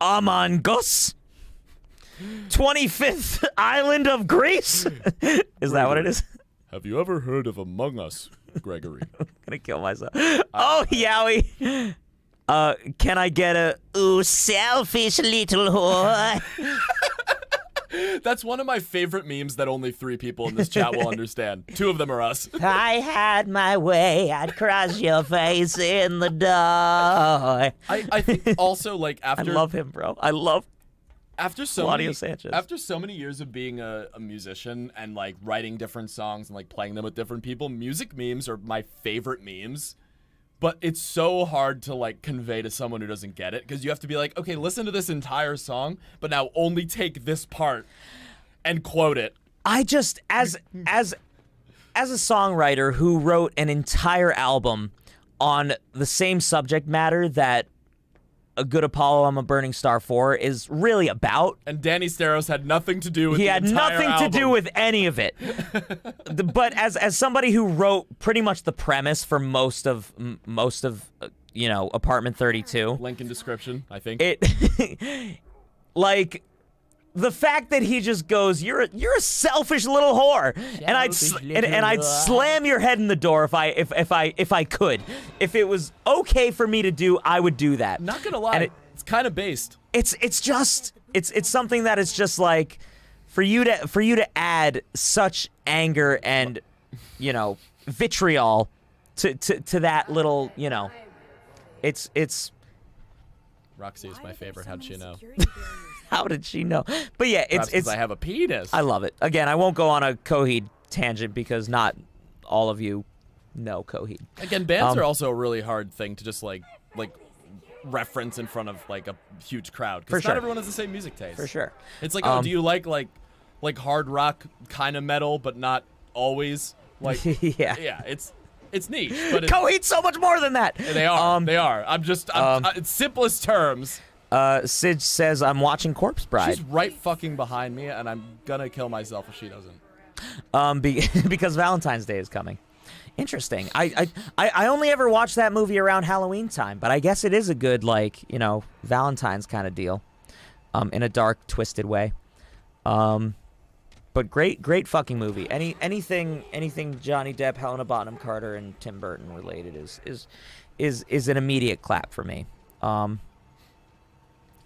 Among Us? 25th island of Greece? Is that what it is? Have you ever heard of Among Us, Gregory? I'm gonna kill myself. Oh, Yowie. Can I get a ooh selfish little whore? That's one of my favorite memes that only 3 people in this chat will understand. 2 of them are us. I had my way, I'd cross your face in the door. I think also, like, after... I love him, bro. I love Claudio Sanchez. After so many years of being a musician and, like, writing different songs and, like, playing them with different people, music memes are my favorite memes. But it's so hard to, like, convey to someone who doesn't get it, because you have to be like, okay, listen to this entire song, but now only take this part and quote it. I just, as a songwriter who wrote an entire album on the same subject matter that A Good Apollo, I'm a Burning Star 4 is really about. And Danny Staros had nothing to do with He the had entire nothing album. to do with any of it. But as somebody who wrote pretty much the premise for most of Apartment 32, Link in description, I think. it like the fact that he just goes, you're a selfish little whore, and I'd slam your head in the door if I could. If it was okay for me to do, I would do that. Not gonna lie, And it's kind of based. it's something that is just like for you to add such anger and vitriol to that little it's Roxy is my favorite. How'd she know? how did she know? But yeah, Perhaps 'cause it's I have a penis. I love it. Again, I won't go on a Coheed tangent because not all of you know Coheed. Again, bands are also a really hard thing to just like reference in front of like a huge crowd, For because sure. not everyone has the same music taste. For sure. It's like, do you like hard rock kind of metal, but not always? Like, Yeah. yeah, it's niche, but Coheed's so much more than that. they are. They are. It's simplest terms. Sid says, I'm watching Corpse Bride. She's right fucking behind me, and I'm gonna kill myself if she doesn't. Because Valentine's Day is coming. Interesting. I only ever watched that movie around Halloween time, but I guess it is a good, Valentine's kind of deal. In a dark, twisted way. But great fucking movie. Anything Johnny Depp, Helena Bonham Carter, and Tim Burton related is an immediate clap for me.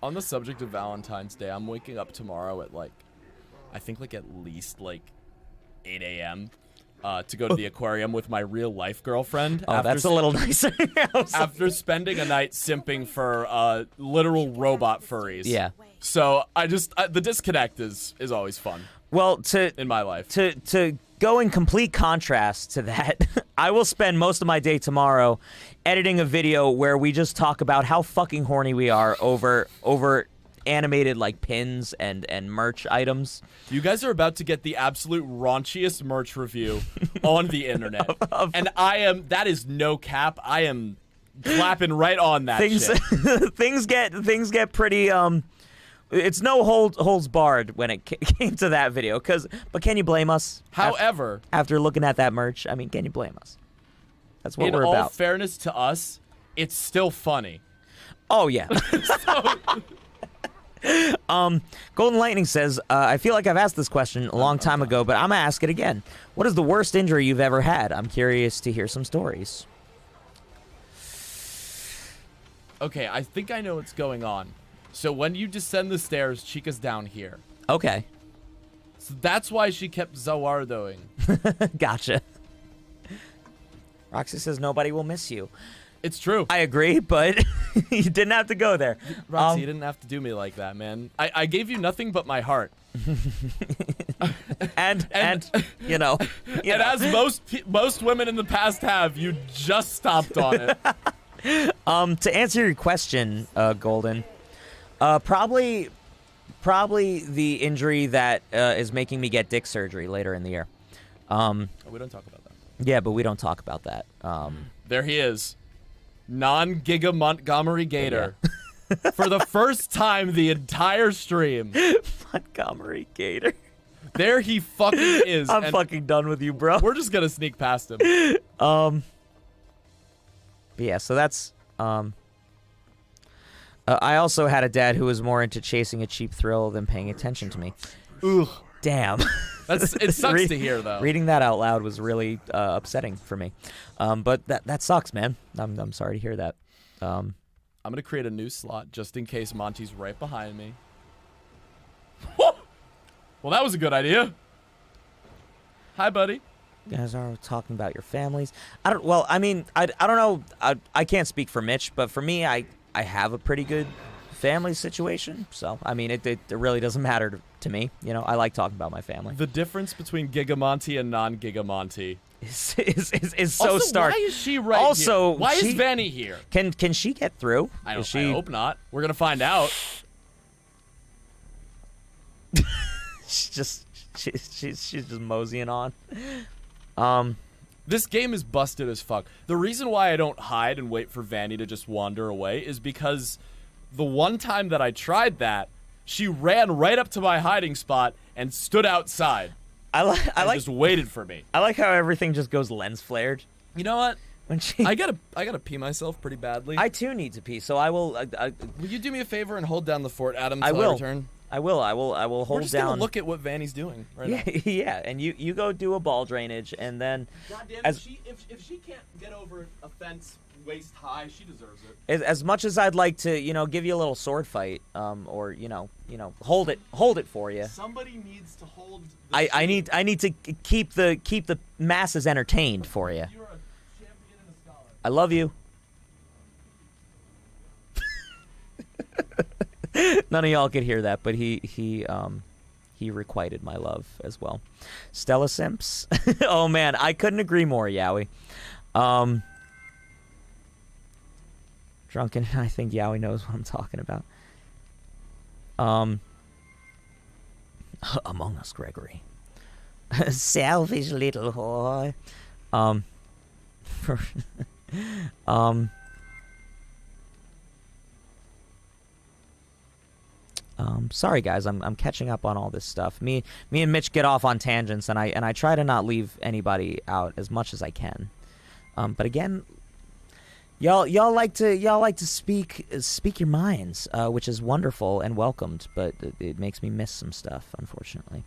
On the subject of Valentine's Day, I'm waking up tomorrow at I think at least 8 a.m. To go to the aquarium with my real life girlfriend. Oh, that's a little nicer. After spending a night simping for literal robot furries. Yeah. So the disconnect is always fun. Well, in my life. To go in complete contrast to that, I will spend most of my day tomorrow editing a video where we just talk about how fucking horny we are over animated pins and merch items. You guys are about to get the absolute raunchiest merch review on the internet. And that is no cap. I am clapping right on that shit. Things get pretty it's no holds barred when it came to that video, but can you blame us? However, after looking at that merch, I mean, can you blame us? That's what we're in all about. fairness to us, it's still funny. Oh yeah. Golden Lightning says, I feel like I've asked this question a long time ago, but I'm gonna ask it again. What is the worst injury you've ever had? I'm curious to hear some stories. Okay, I think I know what's going on. So when you descend the stairs, Chica's down here. Okay. So that's why she kept Zawardoing. Gotcha. Roxy says nobody will miss you. It's true. I agree, but you didn't have to go there. Roxy, you didn't have to do me like that, man. I gave you nothing but my heart. and as most women in the past have, you just stopped on it. To answer your question, Golden, probably the injury that is making me get dick surgery later in the year. We don't talk about that. Yeah, but we don't talk about that. There he is. Non-Giga Montgomery Gator. Yeah. For the first time the entire stream. Montgomery Gator. There he fucking is. I'm fucking done with you, bro. We're just gonna sneak past him. But yeah, so that's I also had a dad who was more into chasing a cheap thrill than paying attention to me. Ooh, damn. It sucks to hear though. Reading that out loud was really upsetting for me. But that sucks, man. I'm sorry to hear that. I'm gonna create a new slot just in case Monty's right behind me. Well, that was a good idea. Hi, buddy. You guys are talking about your families. I don't know. I can't speak for Mitch, but for me, I have a pretty good family situation. So, I mean, it really doesn't matter to me. You know, I like talking about my family. The difference between Giga Monty and non-Giga Monty is so also, stark. Why is she right also, here? Why is Vanny here? Can she get through? I hope not. We're gonna find out. she's just moseying on. This game is busted as fuck. The reason why I don't hide and wait for Vanny to just wander away is because the one time that I tried that, she ran right up to my hiding spot and stood outside. I just waited for me. I like how everything just goes lens flared. You know what? When she, I gotta pee myself pretty badly. I too need to pee, so I will. Will you do me a favor and hold down the fort, Adam? I will. Return? I will hold down. We're just gonna look at what Vanny's doing right now. Yeah, and you go do a ball drainage, and then. Goddamn, if she can't get over a fence waist high, she deserves it. As much as I'd like to, give you a little sword fight, or hold it for you. Somebody needs to hold. I need to keep the masses entertained for you. You're a champion and a scholar. I love you. None of y'all could hear that, but he requited my love as well. Stella Simps. Oh man, I couldn't agree more, Yowie. Drunken, I think Yowie knows what I'm talking about. Among Us, Gregory. Selfish little whore. Sorry guys, I'm catching up on all this stuff. Me and Mitch get off on tangents, and I try to not leave anybody out as much as I can. But again, y'all like to speak your minds, which is wonderful and welcomed. But it makes me miss some stuff, unfortunately.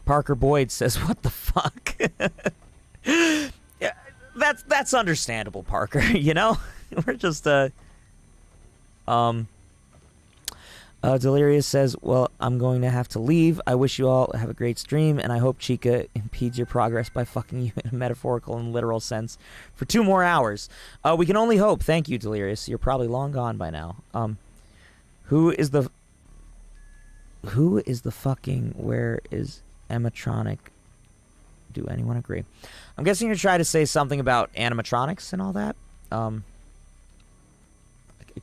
Parker Boyd says, "What the fuck?" Yeah, that's understandable, Parker. We're just Delirious says, "Well, I'm going to have to leave. I wish you all have a great stream, and I hope Chica impedes your progress by fucking you in a metaphorical and literal sense for 2 more hours." We can only hope. Thank you, Delirious. You're probably long gone by now. Who is the fucking, where is animatronic? Do anyone agree? I'm guessing you're trying to say something about animatronics and all that. I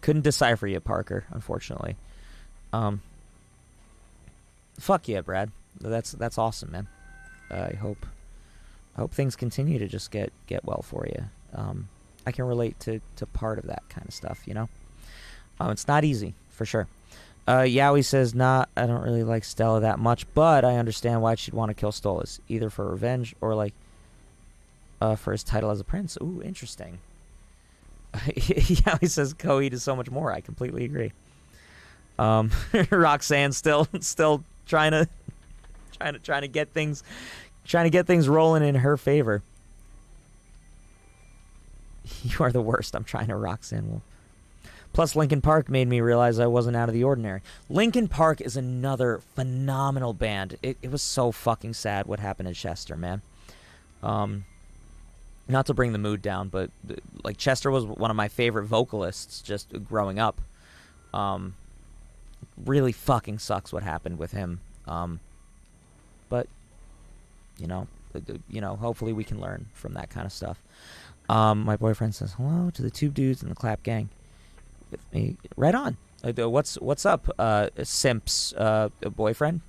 couldn't decipher you, Parker, unfortunately. Fuck yeah, Brad. That's awesome, man. I hope things continue to just get well for you. I can relate to part of that kind of stuff, It's not easy, for sure. Yowie says, "Nah, I don't really like Stella that much, but I understand why she'd want to kill Stolas, either for revenge or for his title as a prince." Ooh, interesting. Yowie says, "Coheed is so much more." I completely agree. Roxanne still trying to get things rolling in her favor. You are the worst. I'm trying to Roxanne Wolf. Plus, Linkin Park made me realize I wasn't out of the ordinary. Linkin Park is another phenomenal band. It was so fucking sad what happened at Chester, man. Not to bring the mood down, but Chester was one of my favorite vocalists just growing up. Really fucking sucks what happened with him. But you know, hopefully we can learn from that kind of stuff. My boyfriend says hello to the Tube Dudes and the Clap Gang. With me, right on. What's up, Simp's boyfriend?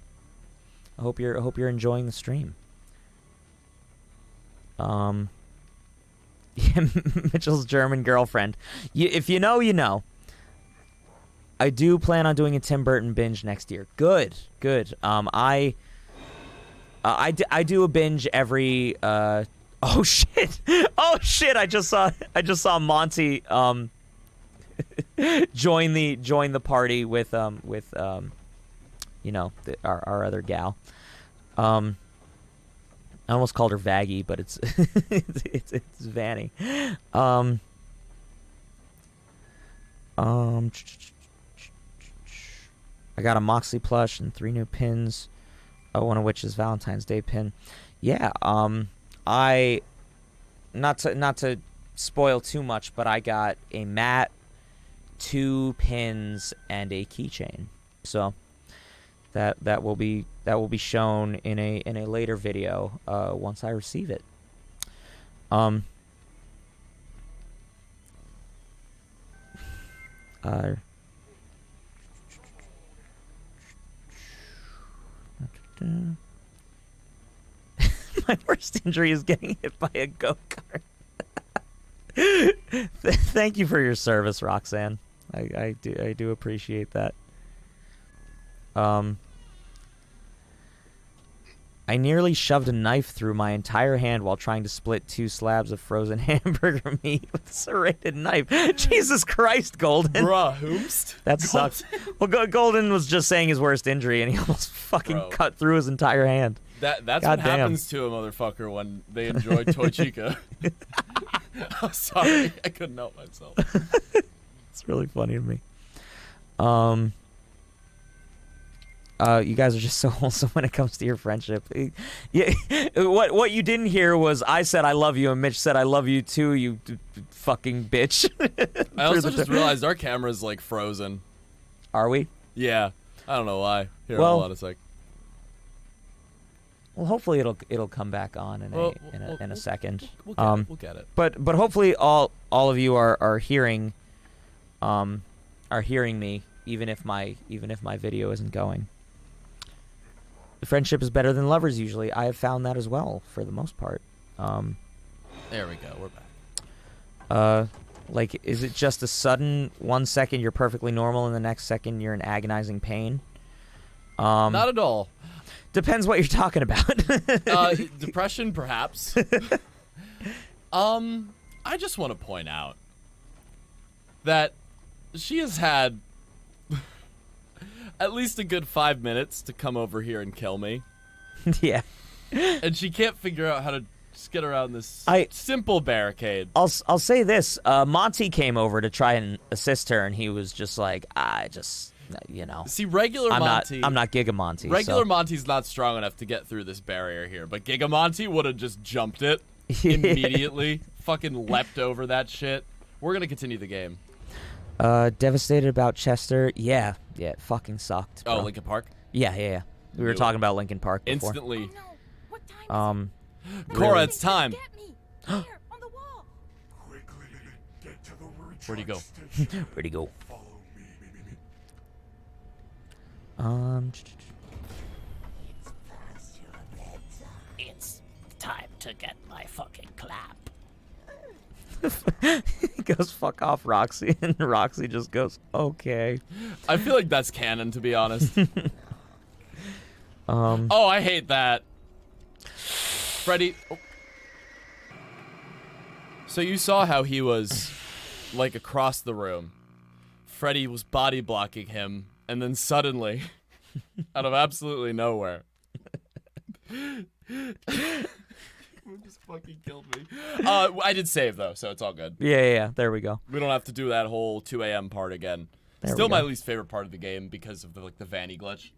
I hope you're enjoying the stream. Mitchell's German girlfriend. If you know, you know. I do plan on doing a Tim Burton binge next year. Good. I do a binge every. Oh shit! I just saw Monty join the party with you know, our other gal. I almost called her Vaggie, but it's it's Vanny. I got a Moxley plush and 3 new pins. One of which is Valentine's Day pin. Yeah. I not to spoil too much, but I got a mat, 2 pins, and a keychain. So that will be shown in a later video once I receive it. My worst injury is getting hit by a go-kart. Thank you for your service, Roxanne. I do appreciate that. I nearly shoved a knife through my entire hand while trying to split 2 slabs of frozen hamburger meat with a serrated knife. Jesus Christ, Golden. Bruh, whomst? That sucks. Well, Golden was just saying his worst injury, and he almost fucking cut through his entire hand. That's God what damn. happens to a motherfucker when they enjoy Toy Chica. I'm sorry, I couldn't help myself. It's really funny to me. You guys are just so wholesome when it comes to your friendship. Yeah, what you didn't hear was I said I love you and Mitch said I love you too, you fucking bitch. I also just realized our camera's like frozen. Are we? Yeah, I don't know why. Here, Well, hold on a sec. Well, hopefully it'll come back on in a second. We'll get it. But hopefully all of you are hearing me even if my video isn't going. Friendship is better than lovers usually. I have found that as well for the most part. There we go. We're back. Like, is it just a sudden 1 second you're perfectly normal and the next second you're in agonizing pain? Not at all. Depends what you're talking about. Depression, perhaps. I just want to point out that she has had at least a good 5 minutes to come over here and kill me. Yeah. And she can't figure out how to just get around this simple barricade. I'll say this. Monty came over to try and assist her, and he was just like, you know. See, regular Monty... I'm not Giga Monty. Regular Monty's not strong enough to get through this barrier here, but Giga Monty would have just jumped it immediately. Fucking leapt over that shit. We're gonna continue the game. Devastated about Chester. Yeah, it fucking sucked. Bro. Oh, Lincoln Park? Yeah. We were talking about Lincoln Park before. Instantly. Oh, no. What time Cora, it's time. Get me. Here, on the wall. Quickly get to the Where'd he go? station. Where'd he go? Follow me. It's time to get my fucking clap. He goes, fuck off, Roxy. And Roxy just goes, okay. I feel like that's canon, to be honest. Oh, I hate that. Freddy. Oh. So you saw how he was, like, across the room. Freddy was body blocking him, and then suddenly, out of absolutely nowhere, just fucking killed me. I did save though, so it's all good. Yeah. There we go. We don't have to do that whole 2 a.m. part again. There Still we my go. least favorite part of the game because of the Vanny glitch.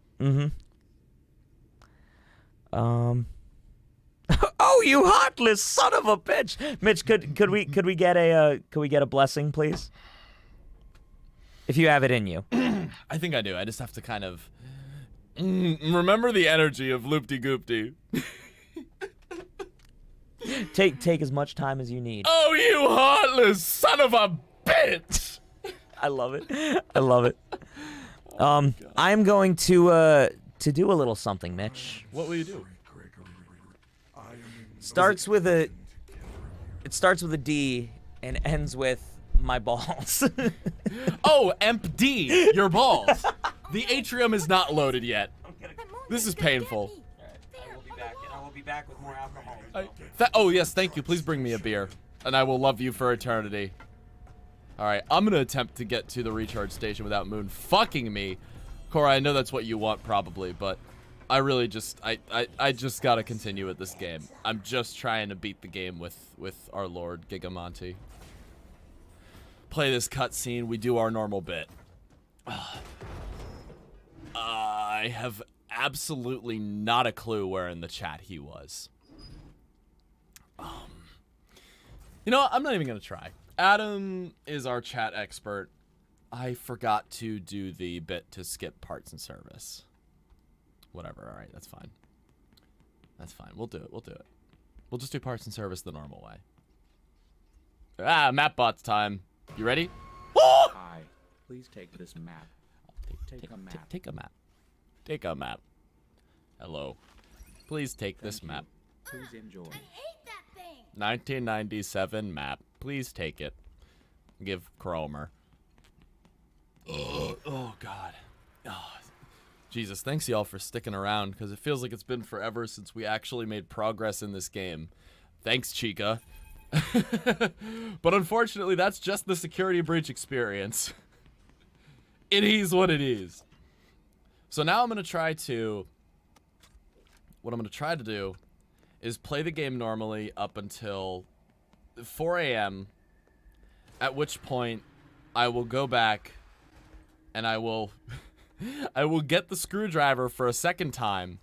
Oh, you heartless son of a bitch! Mitch, could we get a blessing, please? If you have it in you. I think I do. I just have to kind of remember the energy of Loopty Goopty. Take as much time as you need. Oh, you heartless son of a bitch! I love it. I love it. I'm going to do a little something, Mitch. What will you do? Starts with a D and ends with my balls. Oh, empty your balls. The atrium is not loaded yet. This is painful. I will be back with more alcohol. Oh, yes, thank you. Please bring me a beer, and I will love you for eternity. All right, I'm going to attempt to get to the recharge station without Moon fucking me. Cora, I know that's what you want, probably, but I really just, I just got to continue with this game. I'm just trying to beat the game with our Lord Giga Monty. Play this cutscene. We do our normal bit. I have absolutely not a clue where in the chat he was. You know what? I'm not even gonna try. Adam is our chat expert. I forgot to do the bit to skip parts and service. Whatever. All right, that's fine. That's fine. We'll do it. We'll do it. We'll just do parts and service the normal way. Ah, mapbots time. You ready? Oh! Hi. Please take this map. Take a map. Take a map. Take a map. Hello. Please take this map. Please enjoy. I hate that thing. 1997 map. Please take it. Give Cromer. Oh, God. Oh, Jesus, thanks y'all for sticking around, because it feels like it's been forever since we actually made progress in this game. Thanks, Chica. But unfortunately, that's just the security breach experience. It is what it is. So now I'm going to try to... What I'm going to try to do is play the game normally up until 4 a.m., at which point I will go back and I will... I will get the screwdriver for a second time,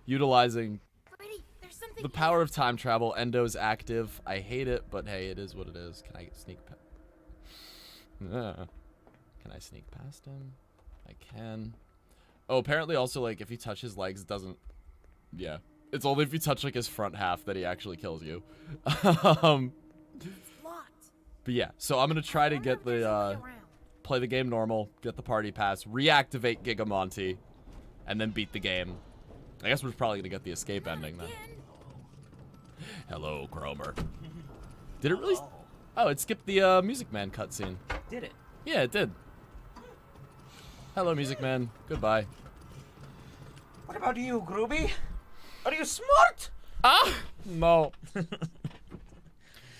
utilizing Freddy, there's something the power of time travel. Endo's active. I hate it, but hey, it is what it is. Can I sneak past? Can I sneak past him? I can. Oh, apparently also, like, if you touch his legs, it doesn't... Yeah. It's only if you touch, like, his front half that he actually kills you. It's locked. But yeah, so I'm gonna try to get the, play the game normal, get the party pass, reactivate Giga Monty, and then beat the game. I guess we're probably gonna get the escape ending then. Hello, Cromer. Did it really? Oh, it skipped the Music Man cutscene. Did it? Yeah, it did. Hello, Music Man. Goodbye. What about you, Groovy? Are you smart? Ah! No.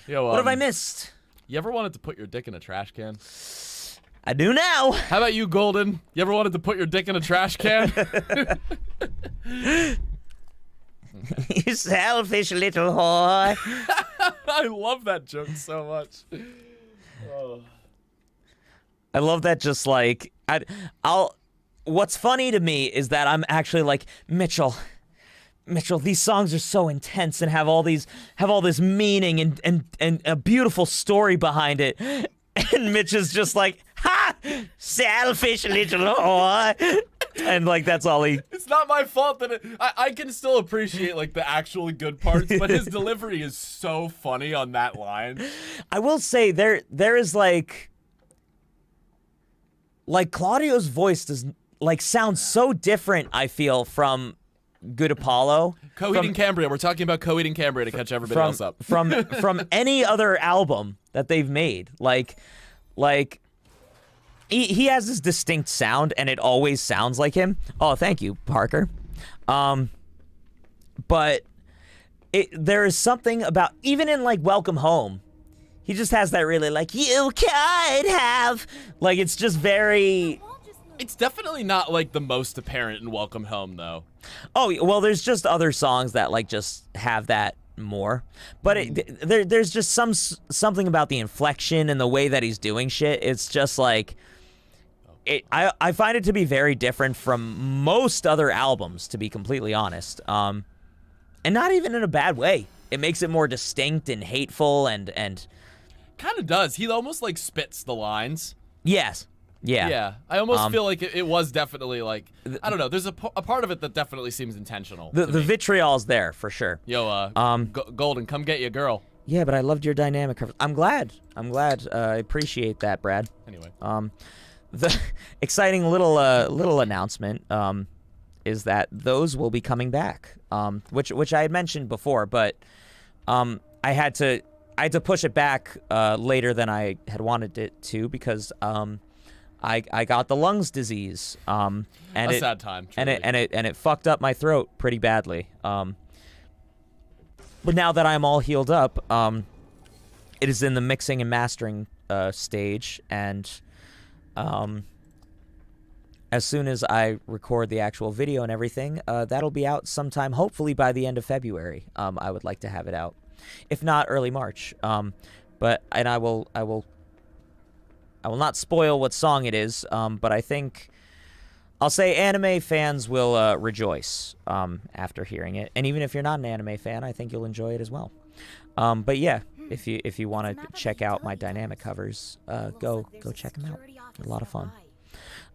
Yo, What have I missed? You ever wanted to put your dick in a trash can? I do now. How about you, Golden? You ever wanted to put your dick in a trash can? You selfish little whore. I love that joke so much. Oh. I love that. Just like what's funny to me is that I'm actually like, Mitchell, these songs are so intense and have all this meaning and a beautiful story behind it. And Mitch is just like, ha! Selfish little whore. And like, that's all he... It's not my fault that I can still appreciate like the actually good parts, but his delivery is so funny on that line. I will say there is like Claudio's voice does like sound so different, I feel, from Good Apollo. Coheed and Cambria. We're talking about Coheed and Cambria to catch everybody else up. from any other album that they've made. Like he has this distinct sound, and it always sounds like him. Oh, thank you, Parker. But there is something about, even in like Welcome Home, he just has that really like, you could have, like, it's just very... It's definitely not like the most apparent in Welcome Home, though. Oh, well, there's just other songs that like just have that more, but there's just something about the inflection and the way that he's doing shit. It's just like I find it to be very different from most other albums, to be completely honest. And not even in a bad way. It makes it more distinct and hateful and kind of does. He almost like spits the lines. Yes. Yeah. Yeah, I almost feel like it was definitely like, I don't know. There's a part of it that definitely seems intentional. The to me. vitriol's there for sure. Yo, Golden, come get your girl. Yeah, but I loved your dynamic covers. I'm glad. I appreciate that, Brad. Anyway. The exciting little announcement is that those will be coming back. Which I had mentioned before, but I had to push it back later than I had wanted it to because I got the lungs disease. And a sad time. Truly. And it fucked up my throat pretty badly. But now that I'm all healed up, it is in the mixing and mastering stage, and as soon as I record the actual video and everything, that'll be out sometime, hopefully by the end of February. I would like to have it out, if not early March. But I will not spoil what song it is. But I think I'll say anime fans will rejoice after hearing it, and even if you're not an anime fan, I think you'll enjoy it as well. But yeah, if you want to check out my dynamic covers, go check them out. They're a lot of fun.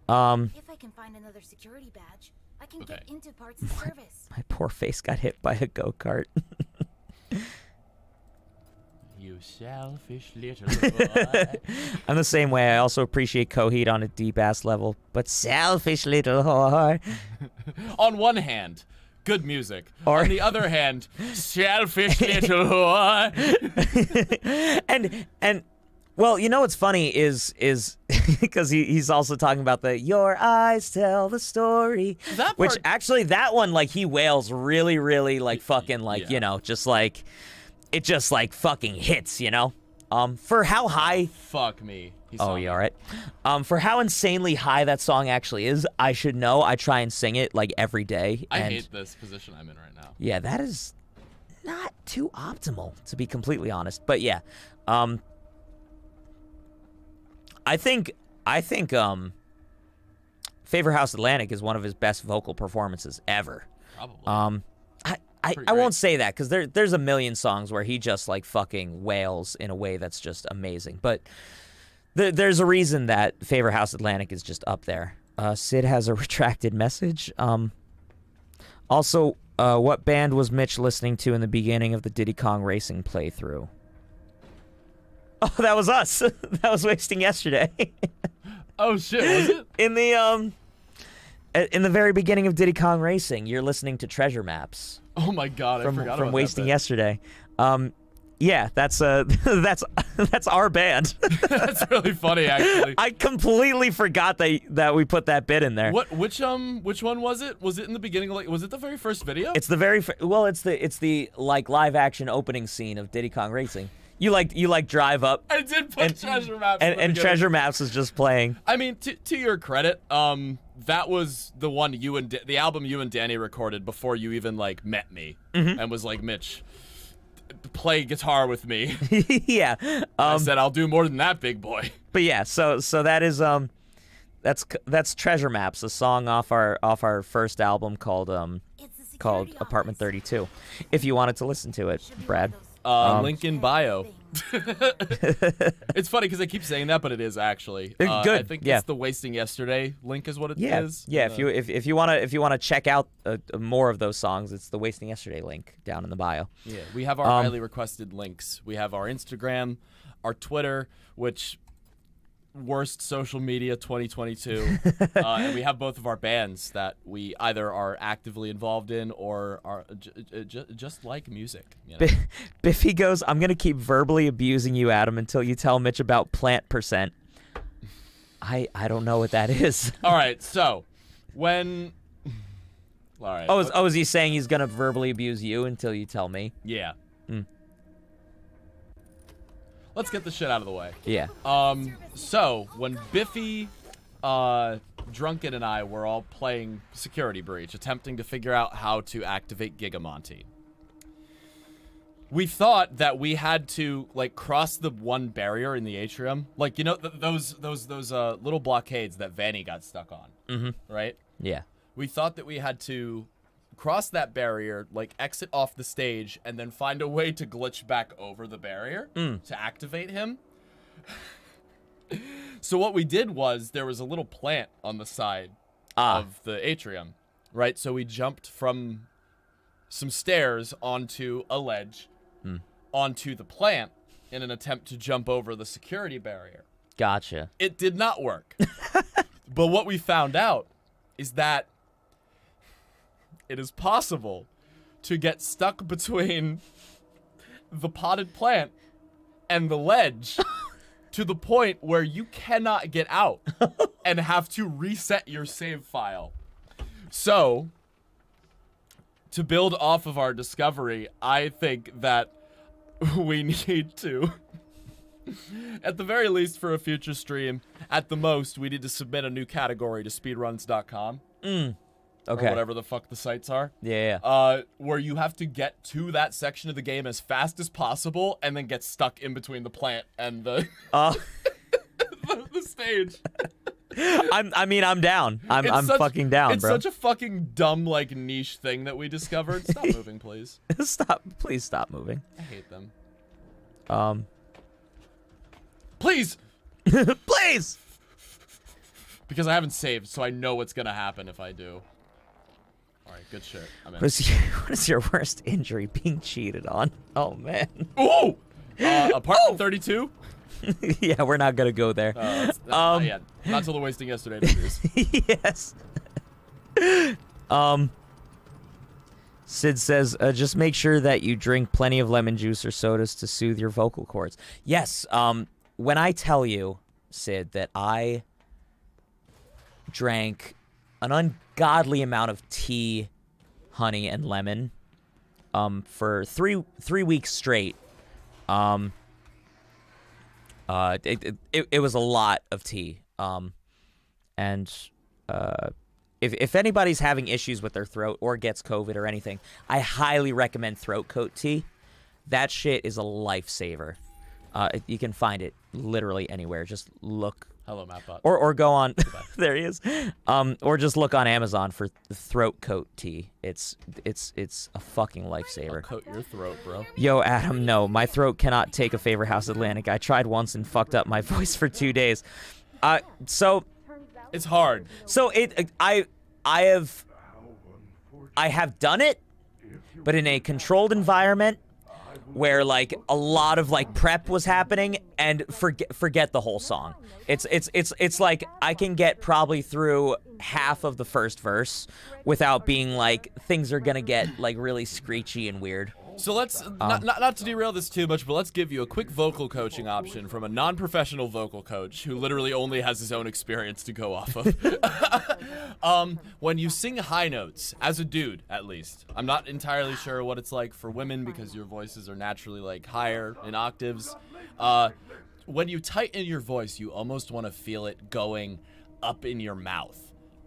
If I can find another security badge, I can get into parts of service. My poor face got hit by a go-kart. You selfish little boy. I'm the same way. I also appreciate Coheed on a deep-ass level, but selfish little whore. On one hand, good music. Or- On the other hand, selfish little whore. and well, you know what's funny is because he's also talking about the your eyes tell the story, That which part- actually that one like he wails really like fucking like Yeah. you know just like it just like fucking hits, you know. For how high. Fuck me. Oh, you all right? For how insanely high that song actually is, I should know. I try and sing it like every day. I and hate this position I'm in right now. yeah, that is not too optimal, to be completely honest. But yeah, I think Favor House Atlantic is one of his best vocal performances ever. Probably. I Pretty won't great. say that because there's a million songs where he just like fucking wails in a way that's just amazing. But there's a reason that Favor House Atlantic is just up there. Sid has a retracted message. Also, what band was Mitch listening to in the beginning of the Diddy Kong Racing playthrough? Oh, that was us. That was Wasting Yesterday. Oh shit, was it? In the very beginning of Diddy Kong Racing, you're listening to Treasure Maps Oh my god, I forgot from about Wasting that bit. Yesterday. Yeah, that's that's our band. That's really funny, actually. I completely forgot that we put that bit in there. Which one was it? Was it in the beginning? Like, was it the very first video? It's the very well. It's the like live action opening scene of Diddy Kong Racing. You drive up I did put Treasure Maps. and in the beginning. Treasure Maps is just playing. I mean, to your credit, that was the one the album you and Danny recorded before you even like met me, and was like, Mitch, play guitar with me. Yeah. I said, I'll do more than that, big boy. But yeah, so that is that's Treasure Maps, a song off our first album called It's the called security Apartment office. 32. If you wanted to listen to it, Should be one Brad. of those Link in bio. things. It's funny because I keep saying that, but it is actually. Good, I think yeah. it's the Wasting Yesterday link is what it is. Yeah. If you wanna check out more of those songs, it's the Wasting Yesterday link down in the bio. Yeah, we have our highly requested links. We have our Instagram, our Twitter, which worst social media 2022, and we have both of our bands that we either are actively involved in or are just like music. You know? Biffy goes, I'm gonna keep verbally abusing you, Adam, until you tell Mitch about plant percent. I don't know what that is. All right, so when. All right. Is he saying he's gonna verbally abuse you until you tell me? Yeah. Mm. Let's get the shit out of the way. Yeah. So when Biffy, Drunken, and I were all playing Security Breach, attempting to figure out how to activate Giga Monty, we thought that we had to like cross the one barrier in the atrium, like you know those little blockades that Vanny got stuck on, right? Yeah. We thought that we had to cross that barrier, like exit off the stage, and then find a way to glitch back over the barrier to activate him. So what we did was there was a little plant on the side of the atrium, right? So we jumped from some stairs onto a ledge, onto the plant in an attempt to jump over the security barrier. Gotcha. It did not work. But what we found out is that it is possible to get stuck between the potted plant and the ledge to the point where you cannot get out and have to reset your save file. So, to build off of our discovery, I think that we need to, at the very least for a future stream, at the most, we need to submit a new category to speedruns.com. Okay. Or whatever the fuck the sites are. Yeah. Where you have to get to that section of the game as fast as possible and then get stuck in between the plant and the the stage. I'm down. I'm fucking down, it's bro. It's such a fucking dumb, like, niche thing that we discovered. Stop moving, please. Please stop moving. I hate them. Please! Please! Because I haven't saved, so I know what's gonna happen if I do. Alright, good shit. I'm in. What is your worst injury? Being cheated on. Oh, man. Ooh! Apartment 32? Yeah, we're not gonna go there. That's not yet. Not till the wasting yesterday interviews. Yes. Sid says, just make sure that you drink plenty of lemon juice or sodas to soothe your vocal cords. Yes. When I tell you, Sid, that I drank an ungodly amount of tea, honey, and lemon for three weeks straight. It was a lot of tea. If anybody's having issues with their throat or gets COVID or anything, I highly recommend throat coat tea. That shit is a lifesaver. You can find it literally anywhere. Just look. Hello, Mattbot. Or go on. There he is. Or just look on Amazon for the throat coat tea. It's a fucking lifesaver. Coat your throat, bro. Yo, Adam, no, my throat cannot take a Favor House Atlantic. I tried once and fucked up my voice for 2 days. So it's hard. So I have done it, but in a controlled environment where like a lot of like prep was happening, and forget the whole song. It's like I can get probably through half of the first verse without being like things are gonna get like really screechy and weird. So let's not to derail this too much, but let's give you a quick vocal coaching option from a non-professional vocal coach who literally only has his own experience to go off of. When you sing high notes, as a dude at least, I'm not entirely sure what it's like for women because your voices are naturally like higher in octaves. When you tighten your voice, you almost want to feel it going up in your mouth.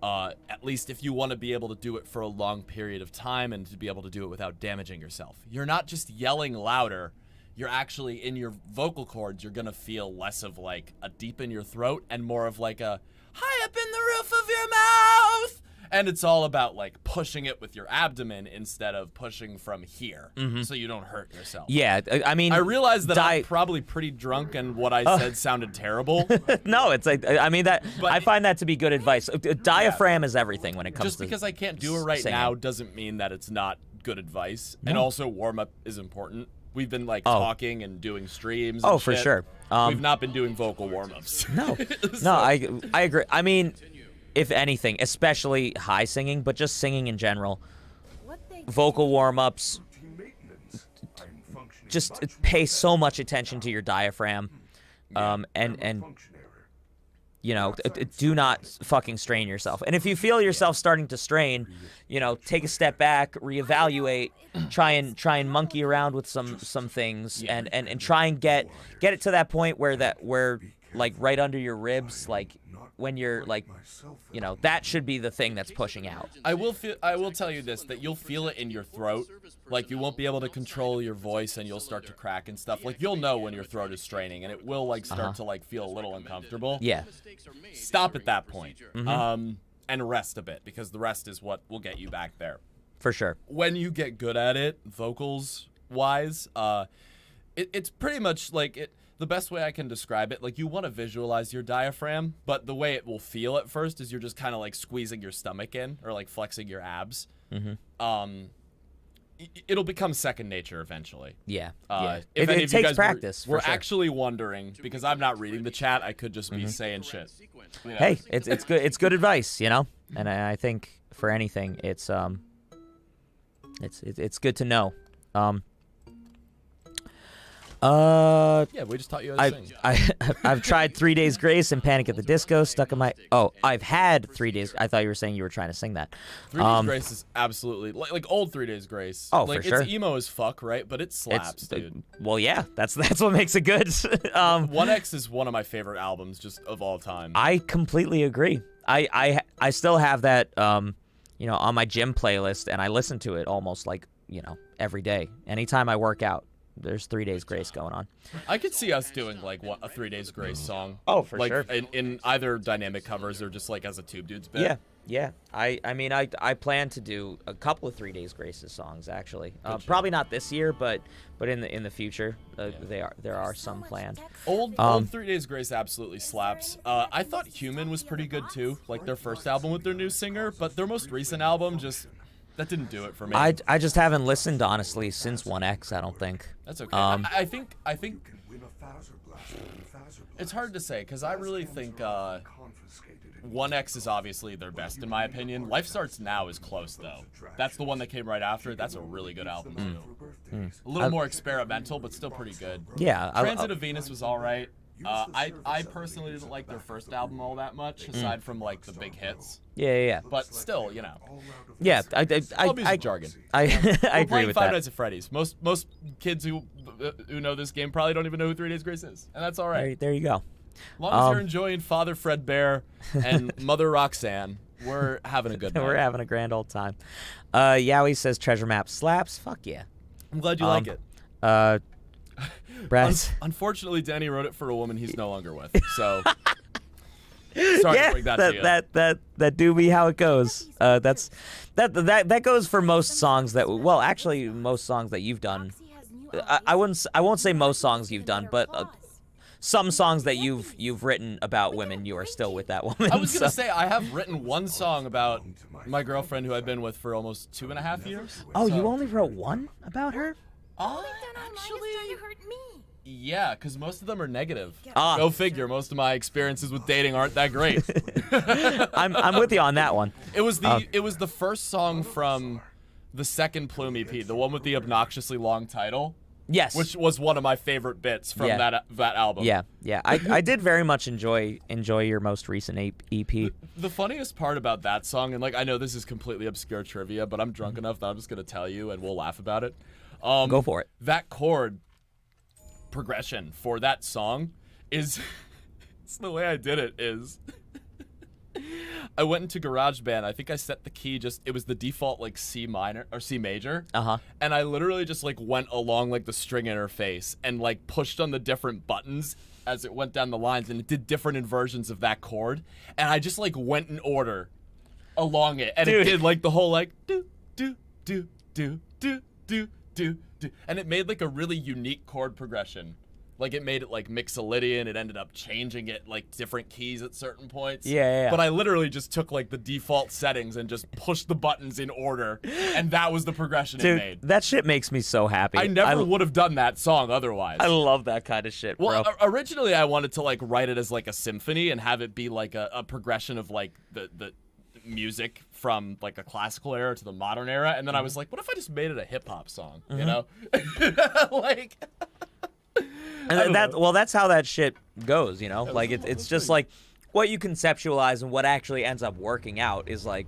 At least if you want to be able to do it for a long period of time and to be able to do it without damaging yourself. You're not just yelling louder, you're actually in your vocal cords, you're gonna feel less of like a deep in your throat and more of like a high up in the roof of your mouth. And it's all about like pushing it with your abdomen instead of pushing from here so you don't hurt yourself. Yeah, I mean, I realize that I'm probably pretty drunk and what I said sounded terrible. No, it's like, I mean, that I find that to be good advice. Diaphragm is everything when it comes to just because I can't do it right singing. now doesn't mean that it's not good advice. And also warm-up is important. We've been like talking and doing streams and for shit. sure. We've not been doing vocal warm-ups. No, no, I agree. I mean, if anything, especially high singing, but just singing in general, vocal warm-ups, just pay so much attention to your diaphragm, and you know, do not fucking strain yourself. And if you feel yourself starting to strain, you know, take a step back, reevaluate, try and monkey around with some things, and try and get it to that point where like right under your ribs, like when you're like, you know, that should be the thing that's pushing out. I will tell you this, that you'll feel it in your throat. Like you won't be able to control your voice and you'll start to crack and stuff. Like you'll know when your throat is straining and it will like start to like feel a little uncomfortable. Yeah. Stop at that point. And rest a bit because the rest is what will get you back there. For sure. When you get good at it, vocals wise, it's pretty much like the best way I can describe it, like you want to visualize your diaphragm, but the way it will feel at first is you're just kind of like squeezing your stomach in or like flexing your abs. It'll become second nature eventually. Yeah. If any It of you takes guys practice. We're for sure. actually wondering, because I'm not reading the chat, I could just be saying shit. You know? Hey, it's good. It's good advice, you know. And I think for anything, it's good to know. Yeah, we just taught you how to sing. I've tried 3 Days Grace and Panic at the Disco stuck in my. Oh, I've had 3 Days. I thought you were saying you were trying to sing that. 3 Days Grace is absolutely like old 3 Days Grace. Oh, like, for sure. It's emo as fuck, right? But it slaps, dude. Well, yeah, that's what makes it good. 1X is one of my favorite albums just of all time. I completely agree. I still have that you know, on my gym playlist, and I listen to it almost like, you know, every day. Anytime I work out, there's 3 Days Grace going on. I could see us doing like a 3 Days Grace song. Oh, for like, sure. In either dynamic covers or just like as a Tube Dudes bit. Yeah. I mean, I plan to do a couple of 3 Days Grace's songs actually. Probably not this year, but in the future, there are some planned. Old 3 Days Grace absolutely slaps. I thought Human was pretty good too, like their first album with their new singer, but their most recent album just that didn't do it for me. I just haven't listened honestly since 1X. I don't think. That's okay. I think it's hard to say because I really think 1X is obviously their best in my opinion. Life Starts Now is close though. That's the one that came right after. That's a really good album too. A little more experimental, but still pretty good. Yeah. Transit of Venus was all right. I personally didn't like their first album all that much, aside from like the big hits. Yeah. But still, you know. Yeah, All music jargon. I We're agree playing with Five that. Nights at Freddy's. Most kids who know this game probably don't even know who 3 Days Grace is, and that's all right. There you go. As long as you're enjoying Father Fredbear and Mother Roxanne, we're having a good night. We're having a grand old time. Yowie says Treasure Map slaps. Fuck yeah. I'm glad you like it. Brad. Unfortunately, Danny wrote it for a woman he's no longer with, so sorry to break that to you. That do be how it goes. That goes for most songs that. Well, actually, most songs that you've done. I won't say most songs you've done, but some songs that you've written about women, you are still with that woman. I was gonna say I have written one song about my girlfriend who I've been with for almost 2.5 years. Oh, so. you only wrote one about her? Actually, yeah, because most of them are negative. Ah. Go figure. Most of my experiences with dating aren't that great. I'm with you on that one. It was the first song from the second Plume EP, the one with the obnoxiously long title. Yes. Which was one of my favorite bits from that album. Yeah. I did very much enjoy your most recent EP. The funniest part about that song, and like I know this is completely obscure trivia, but I'm drunk enough that I'm just gonna tell you, and we'll laugh about it. Go for it. That chord progression for that song is it's the way I did it is I went into GarageBand. I think I set the key it was the default like C minor or C major. And I literally just like went along like the string interface and like pushed on the different buttons as it went down the lines, and it did different inversions of that chord, and I just like went in order along it, and it did like the whole like do do do do do do do do, and it made like a really unique chord progression. Like it made it like Mixolydian. It ended up changing it like different keys at certain points. Yeah. But I literally just took like the default settings and just pushed the buttons in order, and that was the progression it made. That shit makes me so happy. I never would have done that song otherwise. I love that kind of shit, bro. Well, originally I wanted to like write it as like a symphony and have it be like a progression of like the music from like a classical era to the modern era, and then I was like, what if I just made it a hip hop song? You know, like. And that's how that shit goes, you know? Like it's just like what you conceptualize and what actually ends up working out is like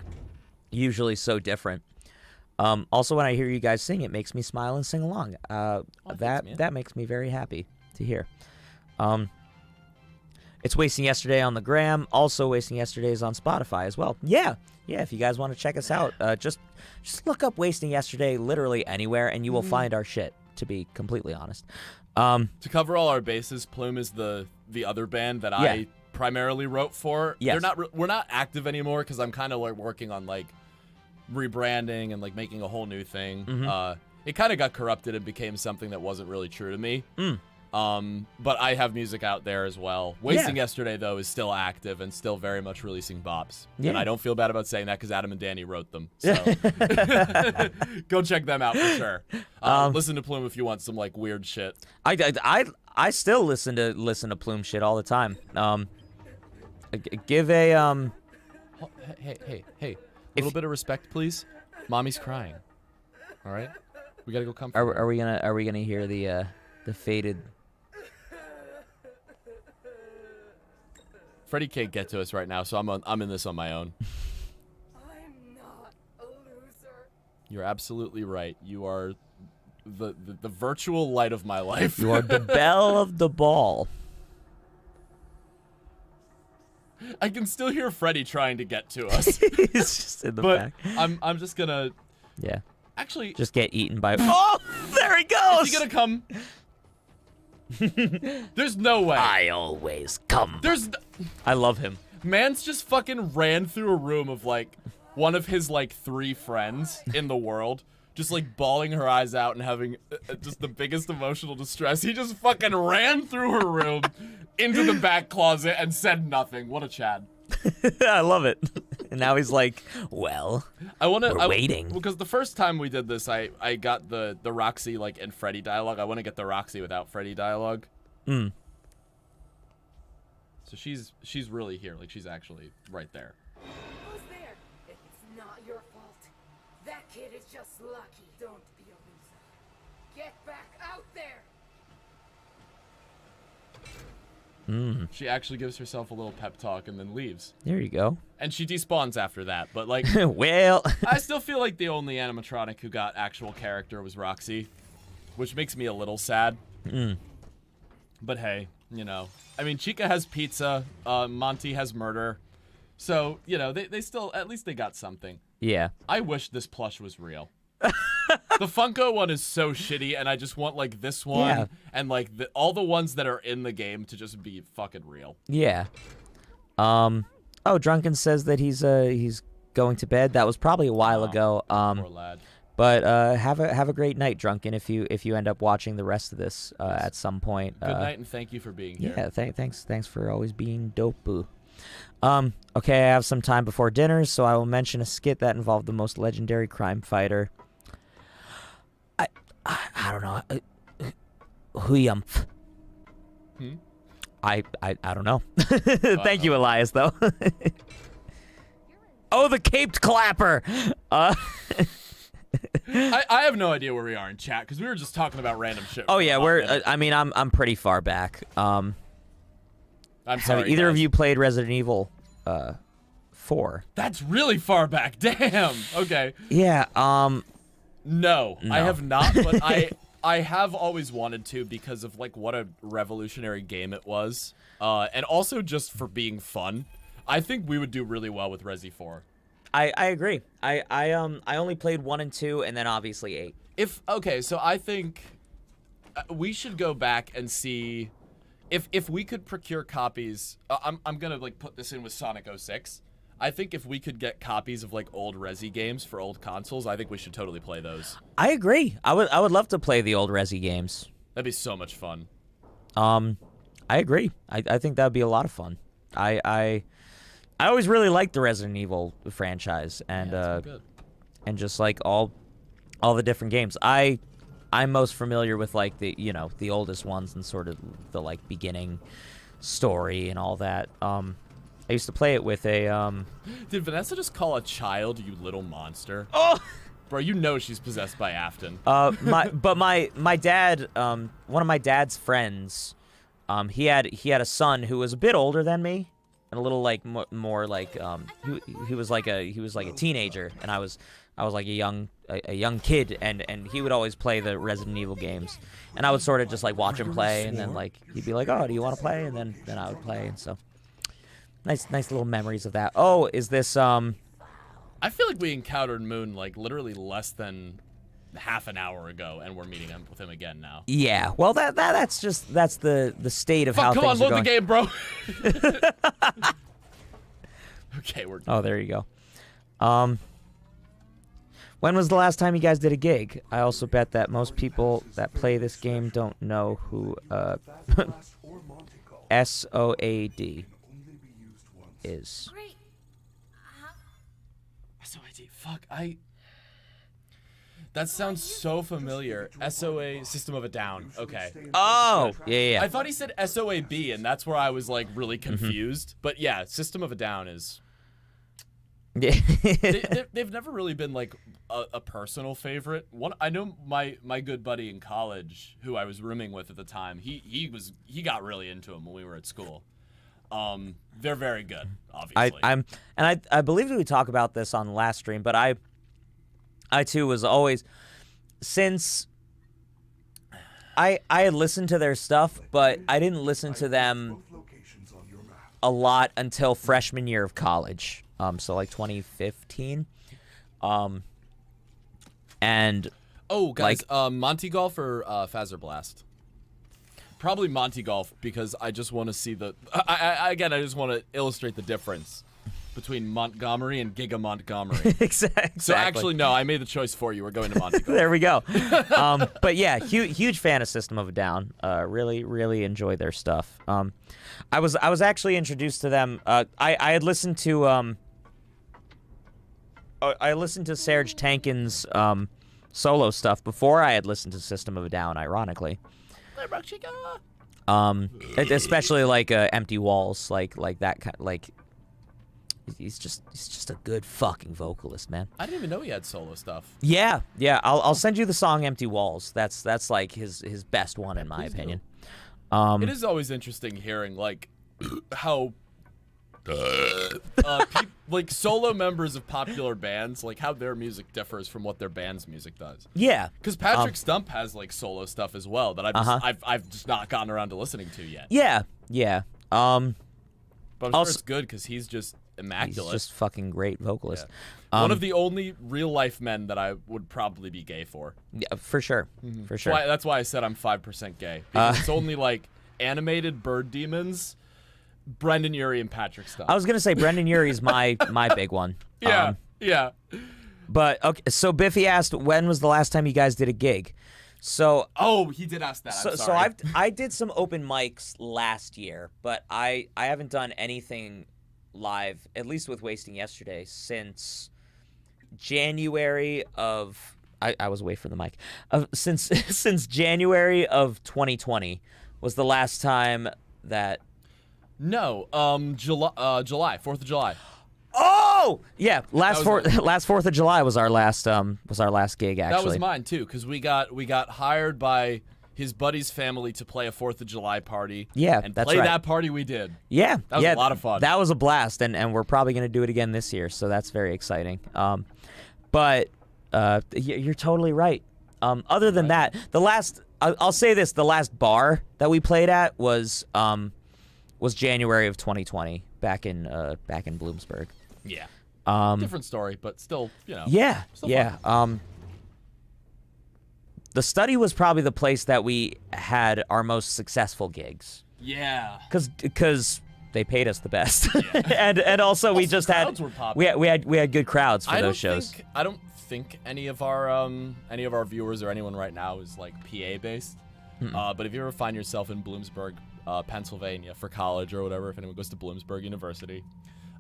usually so different. Also, when I hear you guys sing, it makes me smile and sing along. That makes me very happy to hear. It's Wasting Yesterday on the gram. Also, Wasting Yesterday is on Spotify as well. Yeah. If you guys want to check us out, just look up Wasting Yesterday literally anywhere, and you will find our shit. To be completely honest. To cover all our bases, Plume is the other band that I primarily wrote for. Yes. We're not active anymore because I'm kind of like working on like rebranding and like making a whole new thing. It kind of got corrupted and became something that wasn't really true to me. But I have music out there as well. Wasting Yesterday, though, is still active and still very much releasing bops. Yeah. And I don't feel bad about saying that because Adam and Danny wrote them. So go check them out for sure. Listen to Plume if you want some like weird shit. I still listen to Plume shit all the time. Give a Hey, a little bit of respect, please. Mommy's crying. All right, we gotta go comfort. Are we gonna hear the faded? Freddy can't get to us right now, so I'm in this on my own. I'm not a loser. You're absolutely right. You are the virtual light of my life. You are the belle of the ball. I can still hear Freddy trying to get to us. He's just in the But back. I'm just gonna Yeah. actually Just get eaten by. Oh, there he goes. is he gonna come? There's no way. I always come. I love him. Man's just fucking ran through a room of like one of his like 3 friends in the world, just like bawling her eyes out and having just the biggest emotional distress. He just fucking ran through her room into the back closet and said nothing. What a Chad. I love it. And now he's like, well, we're waiting. Because the first time we did this, I got the Roxy like and Freddy dialogue. I want to get the Roxy without Freddy dialogue. Mm. So she's really here. Like she's actually right there. Who's there? It's not your fault. That kid is just lucky. Don't be a loser. Get back out there. Mm. She actually gives herself a little pep talk and then leaves. There you go. And she despawns after that, but like, Well, I still feel like the only animatronic who got actual character was Roxy, which makes me a little sad. mm. But hey, you know, I mean, Chica has pizza, Monty has murder, so you know they still at least they got something. Yeah. I wish this plush was real. The Funko one is so shitty, and I just want like this one Yeah. and like all the ones that are in the game to just be fucking real. Yeah. Oh, Drunken says that he's going to bed. That was probably a while ago. Poor lad. But have a great night, Drunken. If you end up watching the rest of this at some point. Good night, and thank you for being here. Yeah. Thanks for always being dope. Okay, I have some time before dinner, so I will mention a skit that involved the most legendary crime fighter. I don't know. Huyumph. I don't know. Thank you, Elias, though. Oh, the caped clapper. I have no idea where we are in chat because we were just talking about random shit. Oh yeah, I'm pretty far back. I'm sorry. Have either of guys. you played Resident Evil 4? That's really far back. Damn. Okay. Yeah. No, I No. have not, but I have always wanted to because of like what a revolutionary game it was, and also just for being fun. I think we would do really well with Resi 4. I agree. I only played 1 and 2, and then obviously 8. So I think we should go back and see if we could procure copies. I'm gonna like put this in with Sonic 06. I think if we could get copies of like old Resi games for old consoles, I think we should totally play those. I agree. I would love to play the old Resi games. That'd be so much fun. I agree. I think that'd be a lot of fun. I always really liked the Resident Evil franchise and good. and just like all the different games. I'm most familiar with like the oldest ones and sort of the like beginning story and all that. I used to play it with a Did Vanessa just call a child you little monster? Oh, Bro, you know she's possessed by Afton. my dad, one of my dad's friends, he had a son who was a bit older than me and a little like more like he was like a teenager, and I was like a young kid, and he would always play the Resident Evil games, and I would sort of just like watch him play, and then like he'd be like, oh, do you want to play? And then I would play, and so nice little memories of that. Oh, is this I feel like we encountered Moon like literally less than half an hour ago, and we're meeting up with him again now. Yeah, well that's the state of how Fuck, come on, things are load going. the game, bro. Okay, we're. Oh, there you go. When was the last time you guys did a gig? I also bet that most people that play this game don't know who SOAD is. Great. SOAD. Fuck. That sounds so familiar. SOA, System of a Down. Okay. Oh, yeah. I thought he said SOAB, and that's where I was like really confused. But yeah, System of a Down is. Yeah. They've never really been like a personal favorite. I know my good buddy in college, who I was rooming with at the time. He got really into them when we were at school. They're very good, obviously. I believe we talked about this on the last stream, but I too was always, since I had listened to their stuff, but I didn't listen to them a lot until freshman year of college. So like 2015. And oh, guys, like, Monty Golf or Phaser Blast? Probably Monty Golf, because I just want to see the. I just want to illustrate the difference between Montgomery and Giga Montgomery. Exactly. So actually, no, I made the choice for you. We're going to Monty Golf. There we go. But yeah, huge fan of System of a Down. Really enjoy their stuff. I was actually introduced to them. I had listened to Serge Tankin's solo stuff before I had listened to System of a Down, ironically. Especially like Empty Walls, like that kind, like he's just a good fucking vocalist, man. I didn't even know he had solo stuff. Yeah. I'll send you the song Empty Walls. That's like his best one in my opinion. It is always interesting hearing like how like solo members of popular bands, like how their music differs from what their band's music does. Yeah, because Patrick Stump has like solo stuff as well that I've just not gotten around to listening to yet. Yeah. But I'm sure it's good because he's just immaculate. He's just fucking great vocalist. Yeah. One of the only real life men that I would probably be gay for. Yeah, for sure. For sure. That's why I said I'm 5% gay. Because it's only like animated bird demons, Brendan Urie, and Patrick Stump. I was gonna say Brendan Urie's my big one. Yeah. But okay, so Biffy asked, when was the last time you guys did a gig? So he did ask that. So I did some open mics last year, but I haven't done anything live, at least with Wasting Yesterday, since January of I was away from the mic. Since January of 2020 was the last time that. No, July, 4th of July. Oh, yeah, last 4th of July was our last gig, actually. That was mine too, because we got hired by his buddy's family to play a 4th of July party. Yeah, and that's play right. that party we did. Yeah, that was a lot of fun. That was a blast, and we're probably gonna do it again this year, so that's very exciting. But you're totally right. Other than that, I'll say this: the last bar that we played at was January of 2020, back in Bloomsburg. Yeah. Different story, but still, Yeah. still Yeah. fun. The Study was probably the place that we had our most successful gigs. Yeah. Because they paid us the best, and also we just had we had good crowds for those shows. I don't think any of our viewers or anyone right now is like PA based. But if you ever find yourself in Bloomsburg, Pennsylvania for college or whatever, if anyone goes to Bloomsburg University,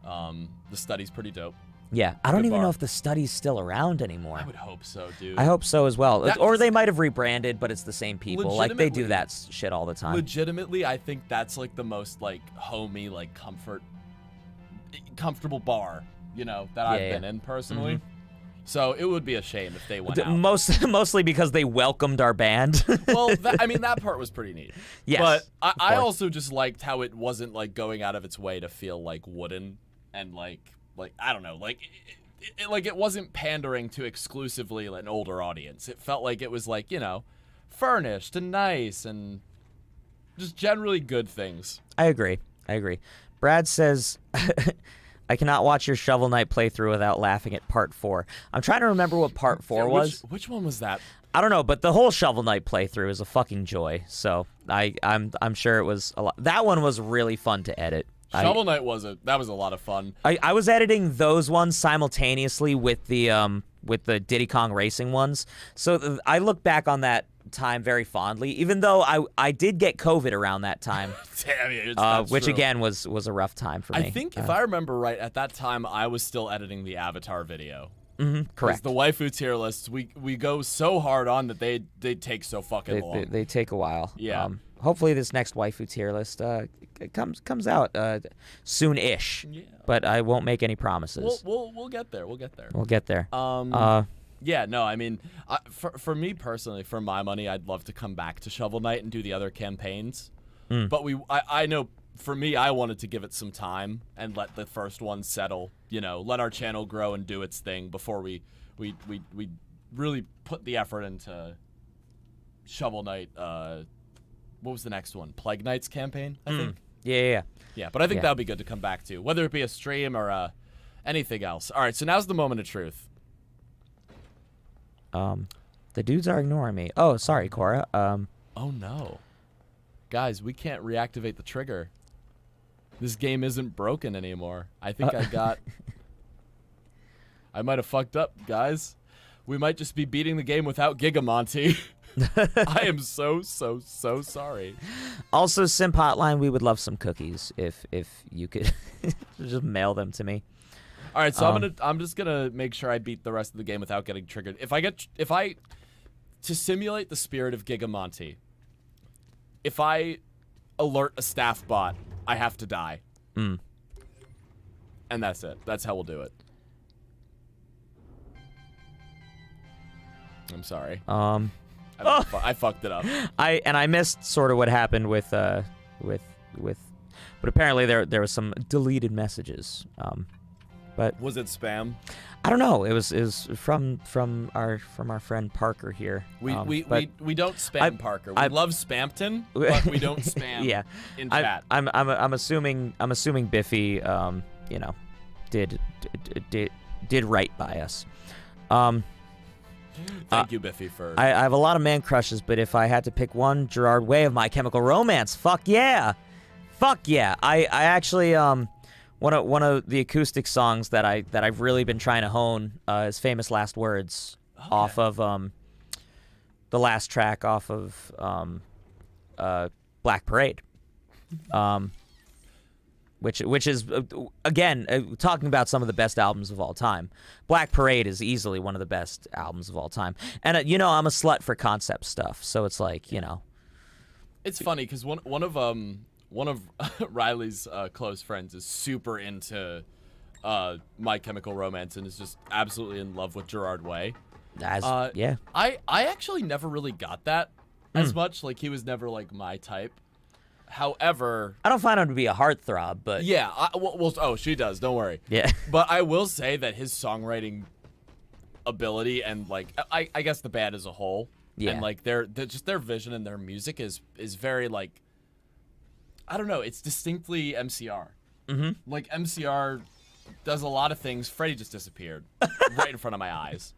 the Study's pretty dope. Yeah, I don't even bar. know if the Study's still around anymore. I would hope so, dude. I hope so as well. Or they might have rebranded, but it's the same people. Like, they do that shit all the time. Legitimately, I think that's like the most like homey, like comfortable bar, that I've been in personally. So it would be a shame if they went out. Mostly because they welcomed our band. Well, that part was pretty neat. Yes, but I also just liked how it wasn't like going out of its way to feel like wooden and like I don't know, like it wasn't pandering to exclusively an older audience. It felt like it was like, furnished and nice and just generally good things. I agree. Brad says, I cannot watch your Shovel Knight playthrough without laughing at part 4. I'm trying to remember what part 4 was. Which one was that? I don't know, but the whole Shovel Knight playthrough is a fucking joy. So I'm sure it was a lot. That one was really fun to edit. Shovel Knight was a lot of fun. I was editing those ones simultaneously with the with the Diddy Kong Racing ones. So I look back on that time very fondly, even though I did get COVID around that time. Damn it, which true. again was a rough time for me. I think if I remember right, at that time I was still editing the Avatar video. Correct. The waifu tier lists, we go so hard on that they take so fucking long. They take a while. Yeah. Hopefully this next waifu tier list comes out soon-ish. Yeah. But I won't make any promises. We'll get there. We'll get there. We'll get there. Yeah, no, I mean, for me personally, for my money, I'd love to come back to Shovel Knight and do the other campaigns. But I know, for me, I wanted to give it some time and let the first one settle. You know, let our channel grow and do its thing before we really put the effort into Shovel Knight. What was the next one? Plague Knight's campaign, I think. Yeah. Yeah, but I think Yeah. that would be good to come back to, whether it be a stream or anything else. All right, so now's the moment of truth. The dudes are ignoring me. Oh, sorry, Cora. Oh no. Guys, we can't reactivate the trigger. This game isn't broken anymore. I think I might have fucked up, guys. We might just be beating the game without Giga Monty. I am so sorry. Also, Simp Hotline, we would love some cookies if you could just mail them to me. All right, so I'm just gonna make sure I beat the rest of the game without getting triggered. To simulate the spirit of Giga Monty, if I alert a staff bot, I have to die. And that's it. That's how we'll do it. I'm sorry. I fucked it up. I missed sort of what happened with but apparently there was some deleted messages. But Was it spam? I don't know. It was from our friend Parker here. We don't spam I- Parker. We I- love Spampton, but we don't spam Yeah. in chat. I'm assuming Biffy did right by us. Thank you, Biffy, for I have a lot of man crushes, but if I had to pick one, Gerard Way of My Chemical Romance. Fuck yeah. I actually one of the acoustic songs that I've really been trying to hone is Famous Last Words off of the last track off of Black Parade. Which is again talking about some of the best albums of all time. Black Parade is easily one of the best albums of all time. And I'm a slut for concept stuff, so it's like, It's funny because one of Riley's close friends is super into My Chemical Romance and is just absolutely in love with Gerard Way. Yeah. I actually never really got that as much. Like, he was never like my type. However, I don't find him to be a heartthrob, but yeah, oh, she does. Don't worry. yeah. But I will say that his songwriting ability and like I guess the band as a whole, Yeah. and like their vision and their music is very like, I don't know, it's distinctly MCR. Like MCR does a lot of things. Freddie just disappeared right in front of my eyes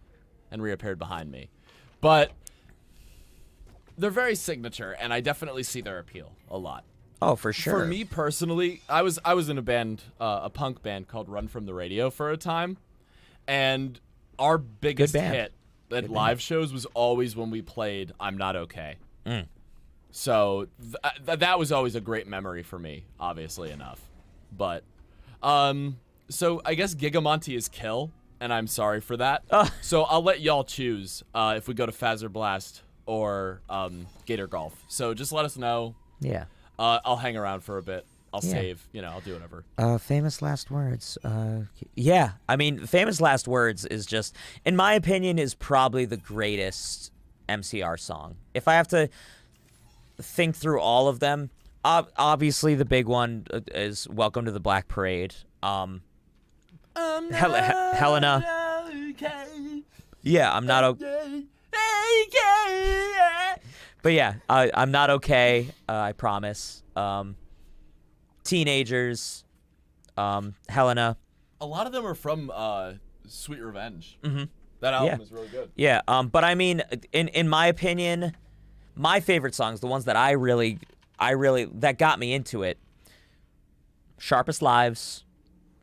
and reappeared behind me, but they're very signature, and I definitely see their appeal a lot. Oh, for sure. For me personally, I was in a band, a punk band called Run From the Radio for a time, and our biggest band. hit at live shows was always when we played "I'm Not Okay." So that was always a great memory for me, obviously enough. But so I guess Giga Monty is kill, and I'm sorry for that. So I'll let y'all choose if we go to Fazer Blast or Gator Golf. So just let us know. Yeah. I'll hang around for a bit. I'll Yeah. save. I'll do whatever. Famous Last Words. Yeah. I mean, Famous Last Words is just, in my opinion, is probably the greatest MCR song. If I have to think through all of them, obviously the big one is Welcome to the Black Parade. Helena. Yeah, I'm not okay. But yeah, I'm not okay. I promise. Teenagers. Helena. A lot of them are from Sweet Revenge. That album is really good. Yeah. But I mean, in my opinion, my favorite songs, the ones that I really that got me into it. Sharpest Lives,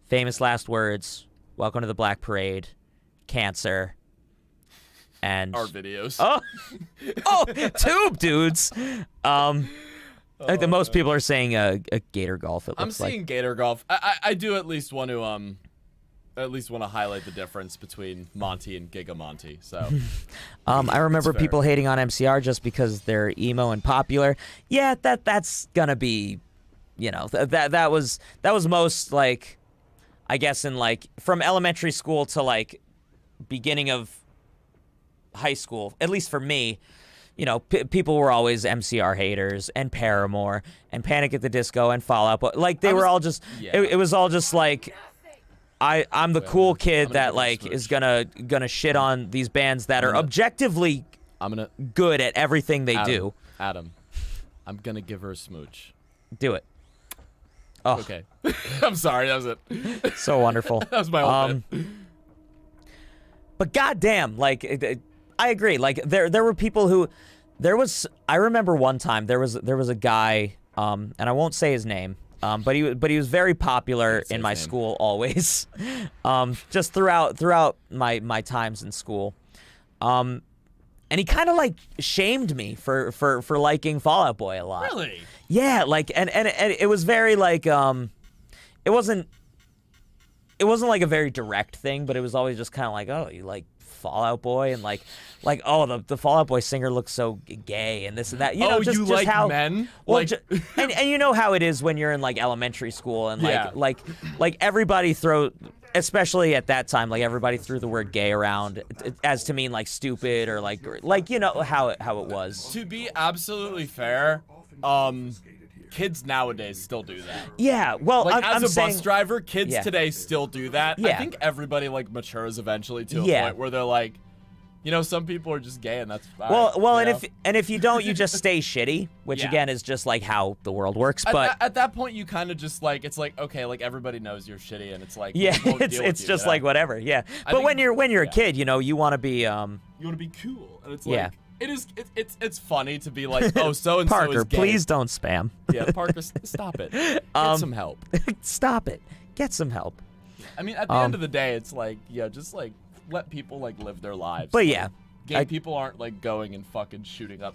Famous Last Words, Welcome to the Black Parade, Cancer, and Our videos. oh, tube dudes. I think the most people are saying a gator golf. It I'm looks like. seeing gator golf. I do at least want to highlight the difference between Monty and Giga Monty. So I remember fair. people hating on MCR just because they're emo and popular. Yeah, that's gonna be, that was most like, I guess in like from elementary school to like beginning of high school, at least for me. People were always MCR haters and Paramore and Panic at the Disco and Fall Out Boy. Like they were all just. Yeah. It was all just like. I'm the cool kid that give like it a is gonna shit on these bands that are objectively I'm gonna good at everything they do. Adam, I'm gonna give her a smooch. Do it. Oh, Okay. I'm sorry. That was it. so wonderful. That was my whole bit. But goddamn, like I agree. Like there were people who I remember one time there was a guy and I won't say his name. But he was very popular in my school always, just throughout my times in school, and he kind of like shamed me for liking Fall Out Boy a lot. Really? Yeah, like and it was very like it wasn't like a very direct thing, but it was always just kind of like, oh, you like Fall Out Boy, and like oh, the Fall Out Boy singer looks so gay and this and that. Just like how, men? Well, Like- and you know how it is when you're in like elementary school and Yeah. like everybody especially at that time, like everybody threw the word gay around as to mean like stupid or like how it was. To be absolutely fair, kids nowadays still do that. Yeah, well, Like I'm as a saying, bus driver, kids Yeah. today still do that. I Yeah. think everybody like matures eventually to a Yeah. point where they're like, some people are just gay and that's fine. well, you know? and if you don't, you just stay shitty, which Yeah. again is just like how the world works. But at that point, you kind of just like it's like okay, like everybody knows you're shitty, and it's like yeah, we won't deal with it's you, just you know? like whatever. Yeah, but think- when you're a yeah. kid, you want to be you want to be cool, and it's like Yeah. it is it's funny to be like oh so and so Parker, is gay. please don't spam. Yeah, Parker, stop it. Get some help. Stop it. Get some help. I mean, at the end of the day, it's like just like let people like live their lives. But Like, yeah, gay people aren't like going and fucking shooting up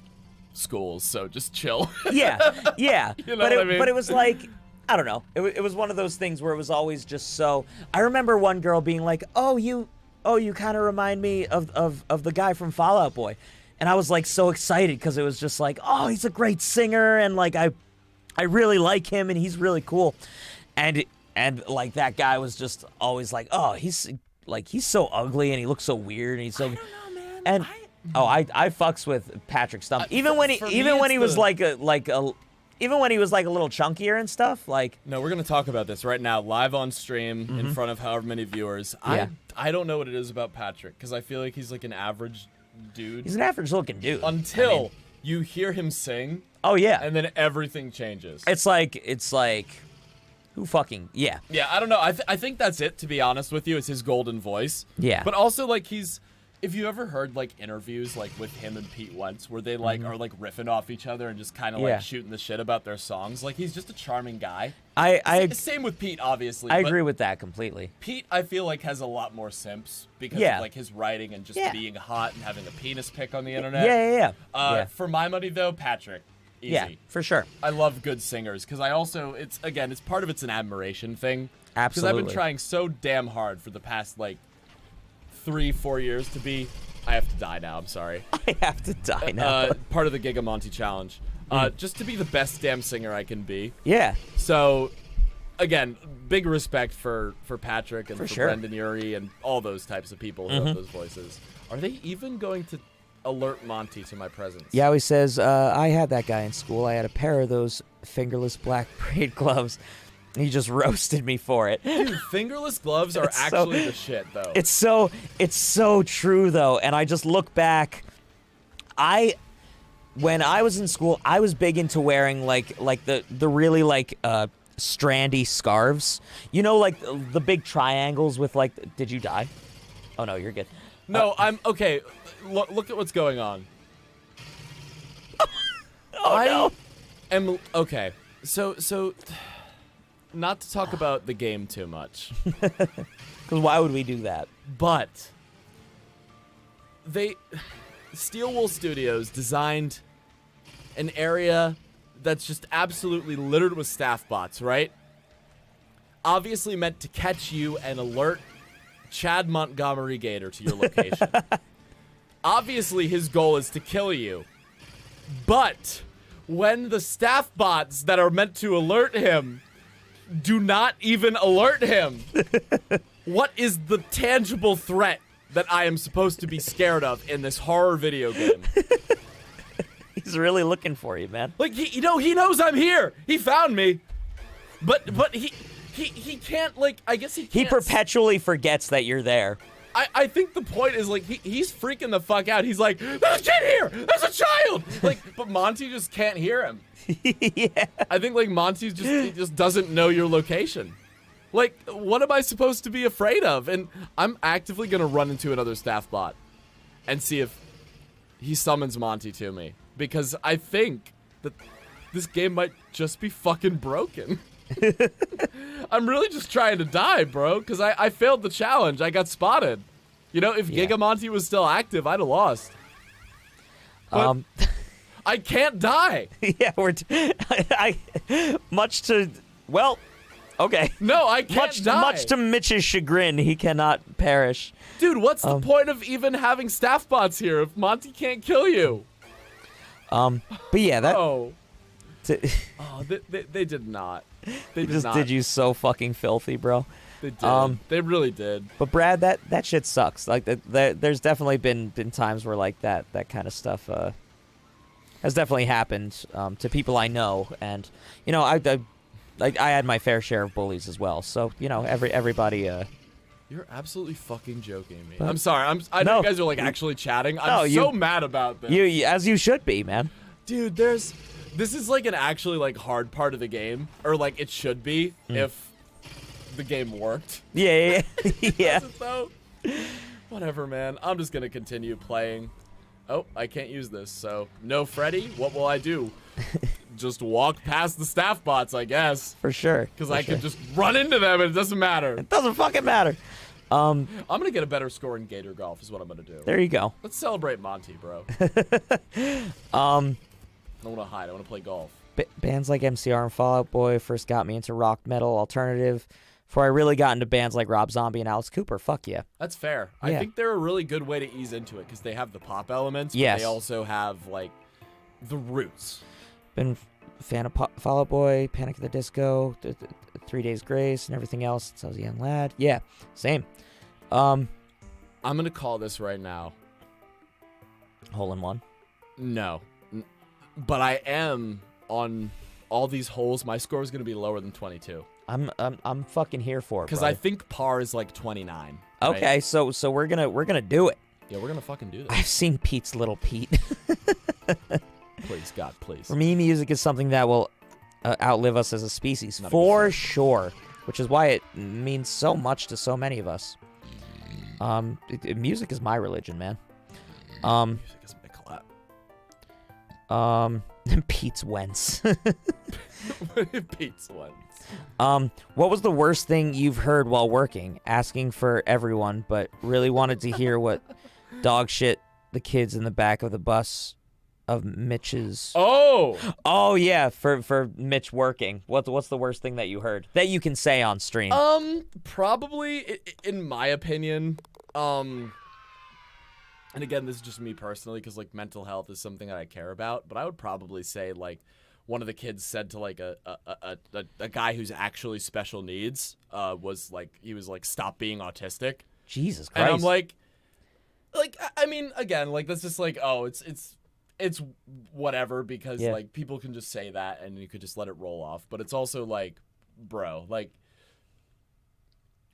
schools, so just chill. yeah. You know but what I mean? but it was like, I don't know. It was one of those things where it was always just so. I remember one girl being like, "Oh, you kind of remind me of the guy from Fall Out Boy," and I was like so excited because it was just like, "Oh, he's a great singer," and like I really like him and he's really cool, and like that guy was just always like, "Oh, he's so ugly and he looks so weird and he's so." I don't know, man. And I fucks with Patrick Stump even when for he me, when it's he was the- even when he was like a little chunkier and stuff, like No, we're gonna talk about this right now, live on stream in front of however many viewers. Yeah. I don't know what it is about Patrick because I feel like he's like an average dude he's an average looking dude. until you hear him sing, Oh yeah. and then everything changes. It's like who fucking yeah. Yeah, I don't know. I think that's it, to be honest with you. It's his golden voice. Yeah. But also, like, if you ever heard, like, interviews, like, with him and Pete Wentz, where they, like, are, like, riffing off each other and just kind of, Mm-hmm. Yeah. like, shooting the shit about their songs, like, he's just a charming guy. I Same with Pete, obviously. I but agree with that completely. Pete, I feel like, has a lot more simps because Yeah. of, like, his writing and just Yeah. being hot and having a penis pic on the internet. Yeah. For my money, though, Patrick. Easy. Yeah, for sure. I love good singers because I also it's part of it's an admiration thing. Because I've Absolutely. been trying so damn hard for the past like 3-4 years to be. I have to die now. I'm sorry. I have to die now. Part of the Giga Monty challenge. Just to be the best damn singer I can be. Yeah. So, again, big respect for Patrick and for sure. Brendan Urie and all those types of people who have those voices. Are they even going to alert Monty to my presence? Yowie says, I had that guy in school. I had a pair of those fingerless black braid gloves. He just roasted me for it. Dude, fingerless gloves are It's so- actually the shit, though. It's so true though, and I just look back. When I was in school, I was big into wearing like the really like strandy scarves. You know, like the big triangles with like. Did you die? Oh no, you're good. No, I'm okay. Look at what's going on. Oh no. Am okay. So, not to talk about the game too much, Because why would we do that? but Steel Wool Studios designed an area that's just absolutely littered with staff bots, right? Obviously meant to catch you and alert Chad Montgomery Gator to your location. Obviously his goal is to kill you. But when the staff bots that are meant to alert him do not even alert him, what is the tangible threat that I am supposed to be scared of in this horror video game? He's really looking for you, man. Like, he knows I'm here. He found me. But he can't, like, I guess he can't. He perpetually forgets that you're there. I think the point is, like, he's freaking the fuck out. He's like, there's a kid here! There's a child! Like, but Monty just can't hear him. Yeah. I think, like, Monty just doesn't know your location. Like, what am I supposed to be afraid of? And I'm actively gonna run into another staff bot and see if he summons Monty to me. Because I think that this game might just be fucking broken. I'm really just trying to die, bro, because I failed the challenge. I got spotted. You know, if Giga Monty was still active, I'd have lost. But I can't die. Yeah, much to, well, okay. No, I can't die. Much to Mitch's chagrin, he cannot perish. Dude, what's the point of even having staff bots here if Monty can't kill you? But yeah, that. Oh. They did not. They just did you so fucking filthy, bro. They did. They really did. But Brad, that shit sucks. Like there's definitely been times where like that kind of stuff has definitely happened to people I know, and you know I had my fair share of bullies as well. So you know everybody. You're absolutely fucking joking me. But, I'm sorry. I know you guys are like actually chatting. I'm so mad about this. You as you should be, man. Dude, this is like an actually like hard part of the game, or like it should be if the game worked. Yeah. So, whatever, man. I'm just gonna continue playing. Oh, I can't use this, so no Freddy. What will I do? Just walk past the staff bots, I guess. For sure. Because I can just run into them and it doesn't matter. It doesn't fucking matter. I'm gonna get a better score in Gator Golf is what I'm gonna do. There you go. Let's celebrate Monty, bro. I don't want to hide. I want to play golf. Bands like MCR and Fall Out Boy first got me into rock metal alternative. Before I really got into bands like Rob Zombie and Alice Cooper. Fuck yeah. That's fair. Yeah. I think they're a really good way to ease into it because they have the pop elements, but yes. they also have like the roots. Been a fan of Fall Out Boy, Panic at the Disco, 3 Days Grace, and everything else since I was a young lad. Yeah, same. I'm gonna call this right now. Hole in one. No, but I am on all these holes. My score is gonna be lower than 22. I'm fucking here for it. Because I think par is like 29. Okay, right? so we're gonna do it. Yeah, we're gonna fucking do this. I've seen Pete's Little Pete. Please, God, please. For me, music is something that will outlive us as a species, for sure. Which is why it means so much to so many of us. Music is my religion, man. Music is my clap. Pete's Wentz. Pete's Wentz. What was the worst thing you've heard while working? Asking for everyone, but really wanted to hear what dog shit the kids in the back of the bus of Mitch's. Oh yeah, for Mitch working. What's the worst thing that you heard that you can say on stream? Probably in my opinion. And again, this is just me personally, because like mental health is something that I care about. But I would probably say like one of the kids said to like a guy who's actually special needs was like he was like stop being autistic. Jesus Christ. And I'm like I mean again like that's just like it's whatever because like people can just say that and you could just let it roll off. But it's also like bro like.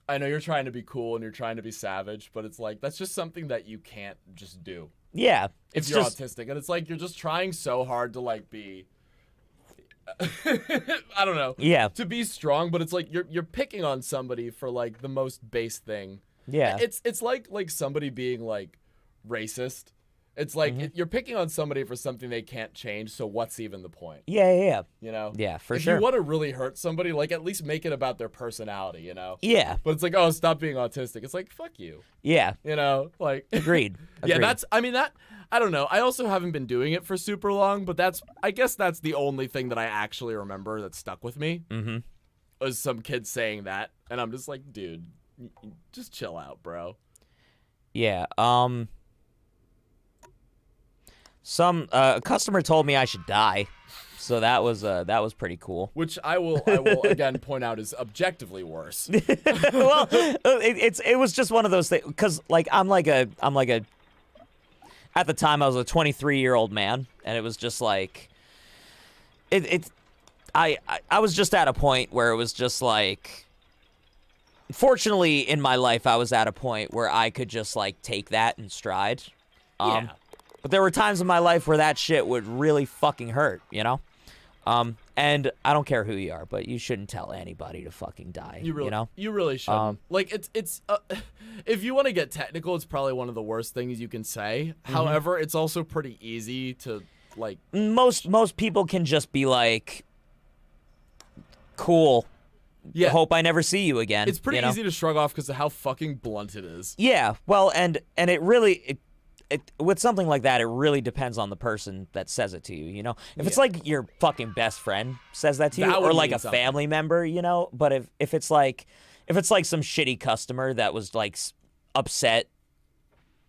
I know you're trying to be cool and you're trying to be savage, but it's like that's just something that you can't just do. Yeah, if you're autistic, and it's like you're just trying so hard to like be, I don't know, to be strong, but it's like you're picking on somebody for like the most base thing. Yeah, it's like somebody being like racist, It's like you're picking on somebody for something they can't change, so what's even the point? Yeah. You know? Yeah, for if sure. If you want to really hurt somebody, like, at least make it about their personality, you know? Yeah. But it's like, oh, stop being autistic. It's like, fuck you. Yeah. You know? Like... Agreed. Yeah, I don't know. I also haven't been doing it for super long, but I guess that's the only thing that I actually remember that stuck with me. Mm-hmm. Was some kid saying that, and I'm just like, dude, just chill out, bro. Yeah. A customer told me I should die, so that was pretty cool. Which I will again point out is objectively worse. Well, it was just one of those things because like I'm like a at the time I was a 23-year-old man, and it was just like I was just at a point where it was just like, fortunately in my life I was at a point where I could just like take that in stride. Yeah. But there were times in my life where that shit would really fucking hurt, you know? And I don't care who you are, but you shouldn't tell anybody to fucking die, you know? You really shouldn't. Like, it's if you want to get technical, it's probably one of the worst things you can say. However, it's also pretty easy to, like... Most people can just be like, cool. Yeah. Hope I never see you again. It's pretty easy to shrug off because of how fucking blunt it is. Yeah, well, and it really... with something like that, it really depends on the person that says it to you, you know? If it's like your fucking best friend says that to you, or like a family member, you know? But if it's like some shitty customer that was like upset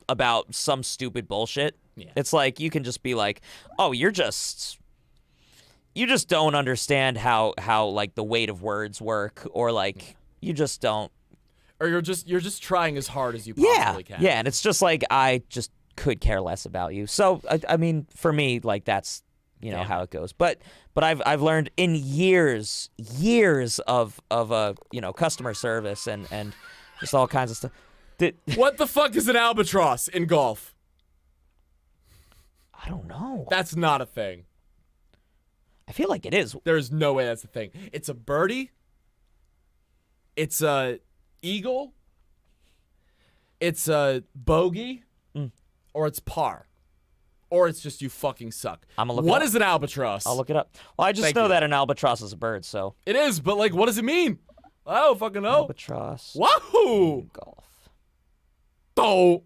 about some stupid bullshit, it's like you can just be like, "Oh, you just don't understand how like the weight of words work, or like you just don't, or you're just trying as hard as you possibly can." Yeah, and it's just like I just could care less about you. So I mean, for me, like that's how it goes. But I've learned in years of customer service and just all kinds of stuff. What the fuck is an albatross in golf? I don't know. That's not a thing. I feel like it is. There's no way that's a thing. It's a birdie. It's a eagle. It's a bogey. Or it's par. Or it's just you fucking suck. I'm gonna look What it up. is an albatross? I'll look it up. Well, I just know that an albatross is a bird, so. It is, but like, what does it mean? I don't fucking know. Albatross. Wahoo! Golf. Oh.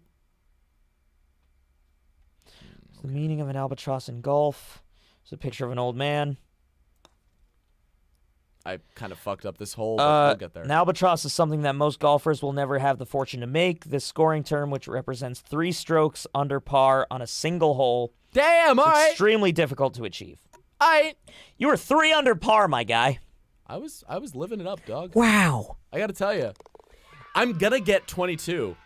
The meaning of an albatross in golf. There's a picture of an old man. I kind of fucked up this whole, but we'll get there. An albatross is something that most golfers will never have the fortune to make. This scoring term, which represents 3 strokes under par on a single hole, Damn, all right. extremely difficult to achieve. All right. You were 3 under par, my guy. I was living it up, dog. Wow. I got to tell you, I'm gonna get 22.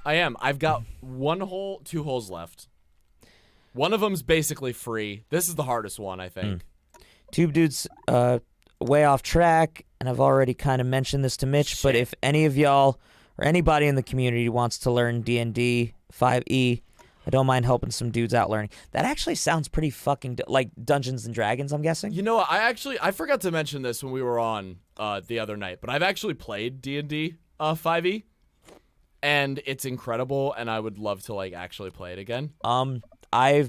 I am. I've got 2 holes left. One of them's basically free. This is the hardest one, I think. Tube Dude's way off track, and I've already kind of mentioned this to Mitch, but if any of y'all or anybody in the community wants to learn D&D 5e, I don't mind helping some dudes out learning. That actually sounds pretty fucking like Dungeons and Dragons, I'm guessing. You know what? I forgot to mention this when we were on the other night, but I've actually played D&D 5e, and it's incredible, and I would love to like actually play it again. I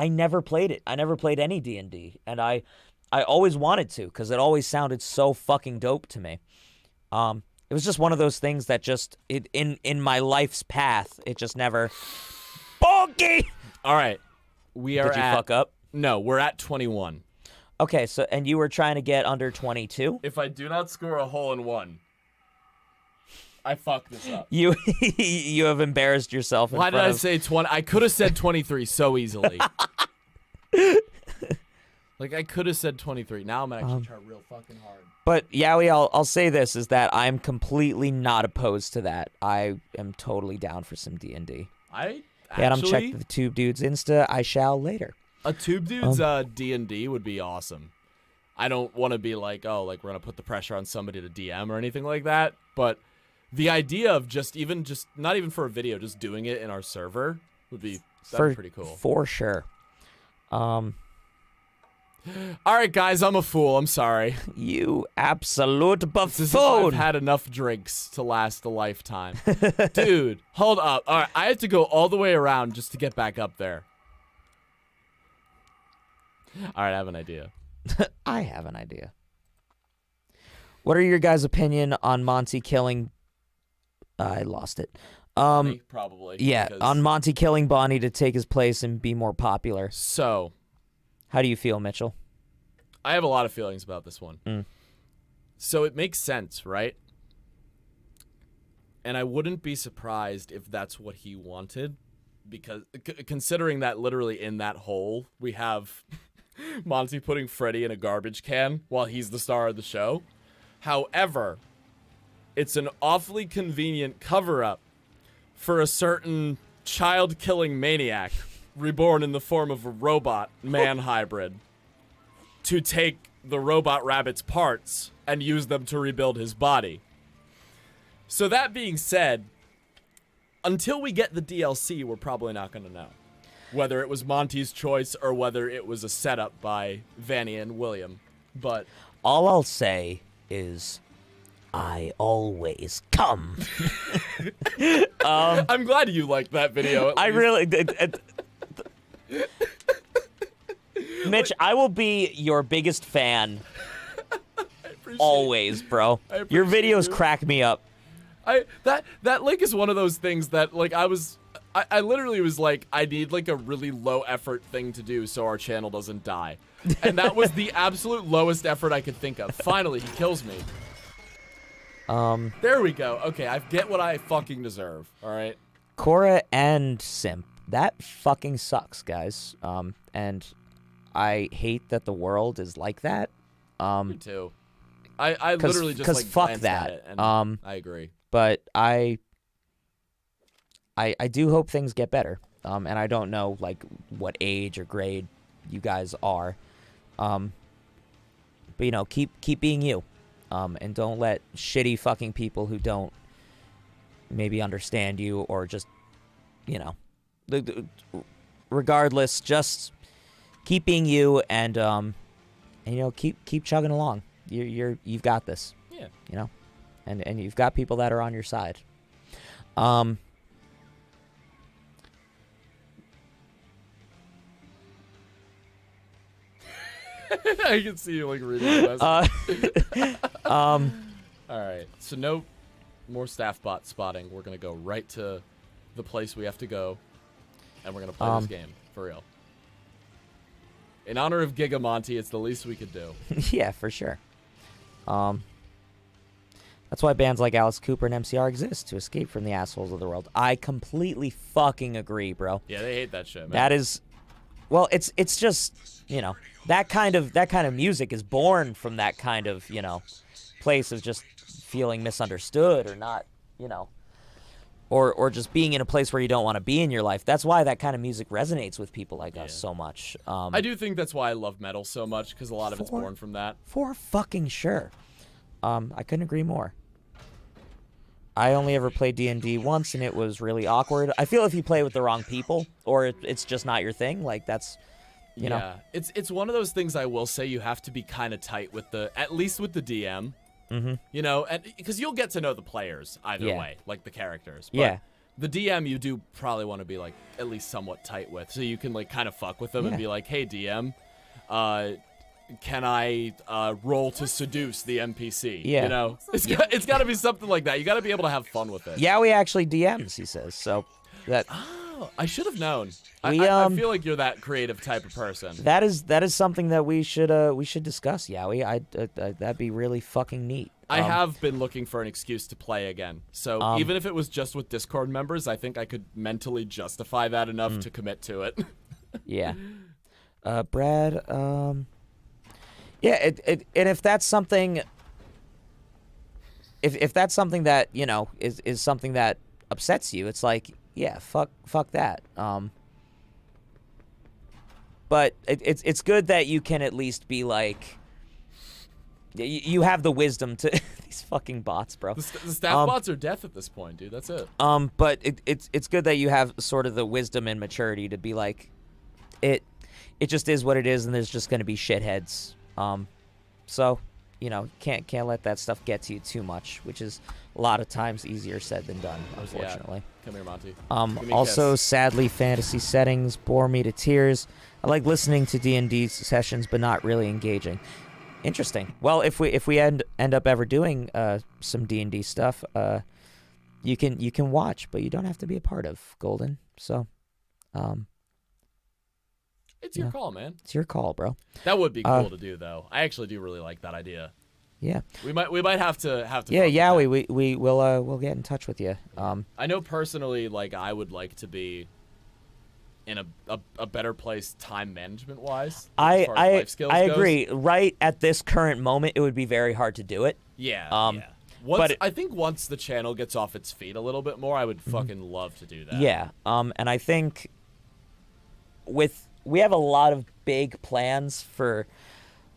never played it. I never played any D&D, and I always wanted to because it always sounded so fucking dope to me. It was just one of those things that just in my life's path, it just never. Bogey. All right, we are. Did you fuck up? No, we're at 21. Okay, so and you were trying to get under 22. If I do not score a hole in one, I fucked this up. You have embarrassed yourself. Why did I say 20? I could have said 23 so easily. Like, I could have said 23. Now I'm going to actually try real fucking hard. But, Yowie, I'll say this, is that I'm completely not opposed to that. I am totally down for some D&D. Adam, check the Tube Dude's Insta. I shall later. A Tube Dude's D&D would be awesome. I don't want to be like, oh, like, we're going to put the pressure on somebody to DM or anything like that. But the idea of just not even for a video, just doing it in our server would be pretty cool. For sure. All right, guys, I'm a fool. I'm sorry. You absolute This is if I've buffoon. had enough drinks to last a lifetime. Dude, hold up. All right, I have to go all the way around just to get back up there. All right, I have an idea. I have an idea. What are your guys' opinion on Monty killing... I lost it. Bonnie, probably. Yeah, because- on Monty killing Bonnie to take his place and be more popular. So, How do you feel, Mitchell? I have a lot of feelings about this one. Mm. So it makes sense, right? And I wouldn't be surprised if that's what he wanted, because considering that literally in that hole we have Monty putting Freddy in a garbage can while he's the star of the show. However, it's an awfully convenient cover-up for a certain child-killing maniac reborn in the form of a robot man hybrid to take the robot rabbit's parts and use them to rebuild his body. So that being said, until we get the DLC, we're probably not going to know whether it was Monty's choice or whether it was a setup by Vanny and William. But All I'll say is, I always come. I'm glad you liked that video. at I least. really... Mitch, I will be your biggest fan always, bro. I Your appreciate videos you. crack me up. That link is one of those things that like I literally was like, I need like a really low effort thing to do so our channel doesn't die. And that was the absolute lowest effort I could think of. Finally, he kills me. There we go. Okay, I get what I fucking deserve. All right. Cora and Simp. That fucking sucks, guys. And I hate that the world is like that. Me too. I literally just like fuck glanced that. at it and I agree. But I do hope things get better. And I don't know like what age or grade you guys are. But you know, keep being you. And don't let shitty fucking people who don't maybe understand you or just, you know, regardless, just keep being you and you know, keep chugging along. You've got this. Yeah. You know, and you've got people that are on your side. I can see you like reading the message. All All right. So no more staff bot spotting. We're gonna go right to the place we have to go, and we're gonna play this game for real. In honor of Giga Monty, it's the least we could do. yeah, for sure. That's why bands like Alice Cooper and MCR exist, to escape from the assholes of the world. I completely fucking agree, bro. Yeah, they hate that shit, man. That is, well, it's just, you know, that kind of music is born from that kind of, you know, place of just feeling misunderstood or not, you know, or just being in a place where you don't want to be in your life. That's why that kind of music resonates with people like us so much. I do think that's why I love metal so much, because a lot of it's born from that. For fucking sure. I couldn't agree more. I only ever played D&D once, and it was really awkward. I feel if you play with the wrong people, or it's just not your thing, like that's, you know. It's one of those things I will say you have to be kind of tight with at least with the DM. Mm-hmm. You know, and because you'll get to know the players either Yeah. way, like the characters. But Yeah. the DM you do probably want to be like at least somewhat tight with, so you can like kind of fuck with them and Yeah. be like, hey DM, can I roll to seduce the NPC? Yeah. You know, it's got to be something like that. You got to be able to have fun with it. Yowie actually DMs, he says. So that Oh, I should have known. I feel like you're that creative type of person. that is something that we should discuss, Yowie. That'd be really fucking neat. I have been looking for an excuse to play again. So even if it was just with Discord members, I think I could mentally justify that enough to commit to it. Yeah. Brad, yeah, and if that's something if that's something that, you know, is something that upsets you, it's like, yeah, fuck that. But it's good that you can at least be like, you have the wisdom to these fucking bots, bro. The staff bots are death at this point, dude. That's it. But it's good that you have sort of the wisdom and maturity to be like, it just is what it is, and there's just going to be shitheads. So, you know, can't let that stuff get to you too much, which is a lot of times easier said than done, unfortunately. Yeah. Come here, Monty. Give me a Also, kiss. sadly, fantasy settings bore me to tears. I like listening to D&D sessions, but not really engaging. Interesting. Well, if we end up ever doing some D&D stuff, you can watch, but you don't have to be a part of, Golden. So, It's your call, man. it's your call, bro. That would be cool to do, though. I actually do really like that idea. Yeah. We might have to. Yeah, fuck with Yowie, that. we'll get in touch with you. I know personally, like, I would like to be in a better place time management wise. I life skills goes. agree. Right at this current moment, it would be very hard to do it. Yeah. Yeah. I think once the channel gets off its feet a little bit more, I would fucking love to do that. Yeah. And I think we have a lot of big plans for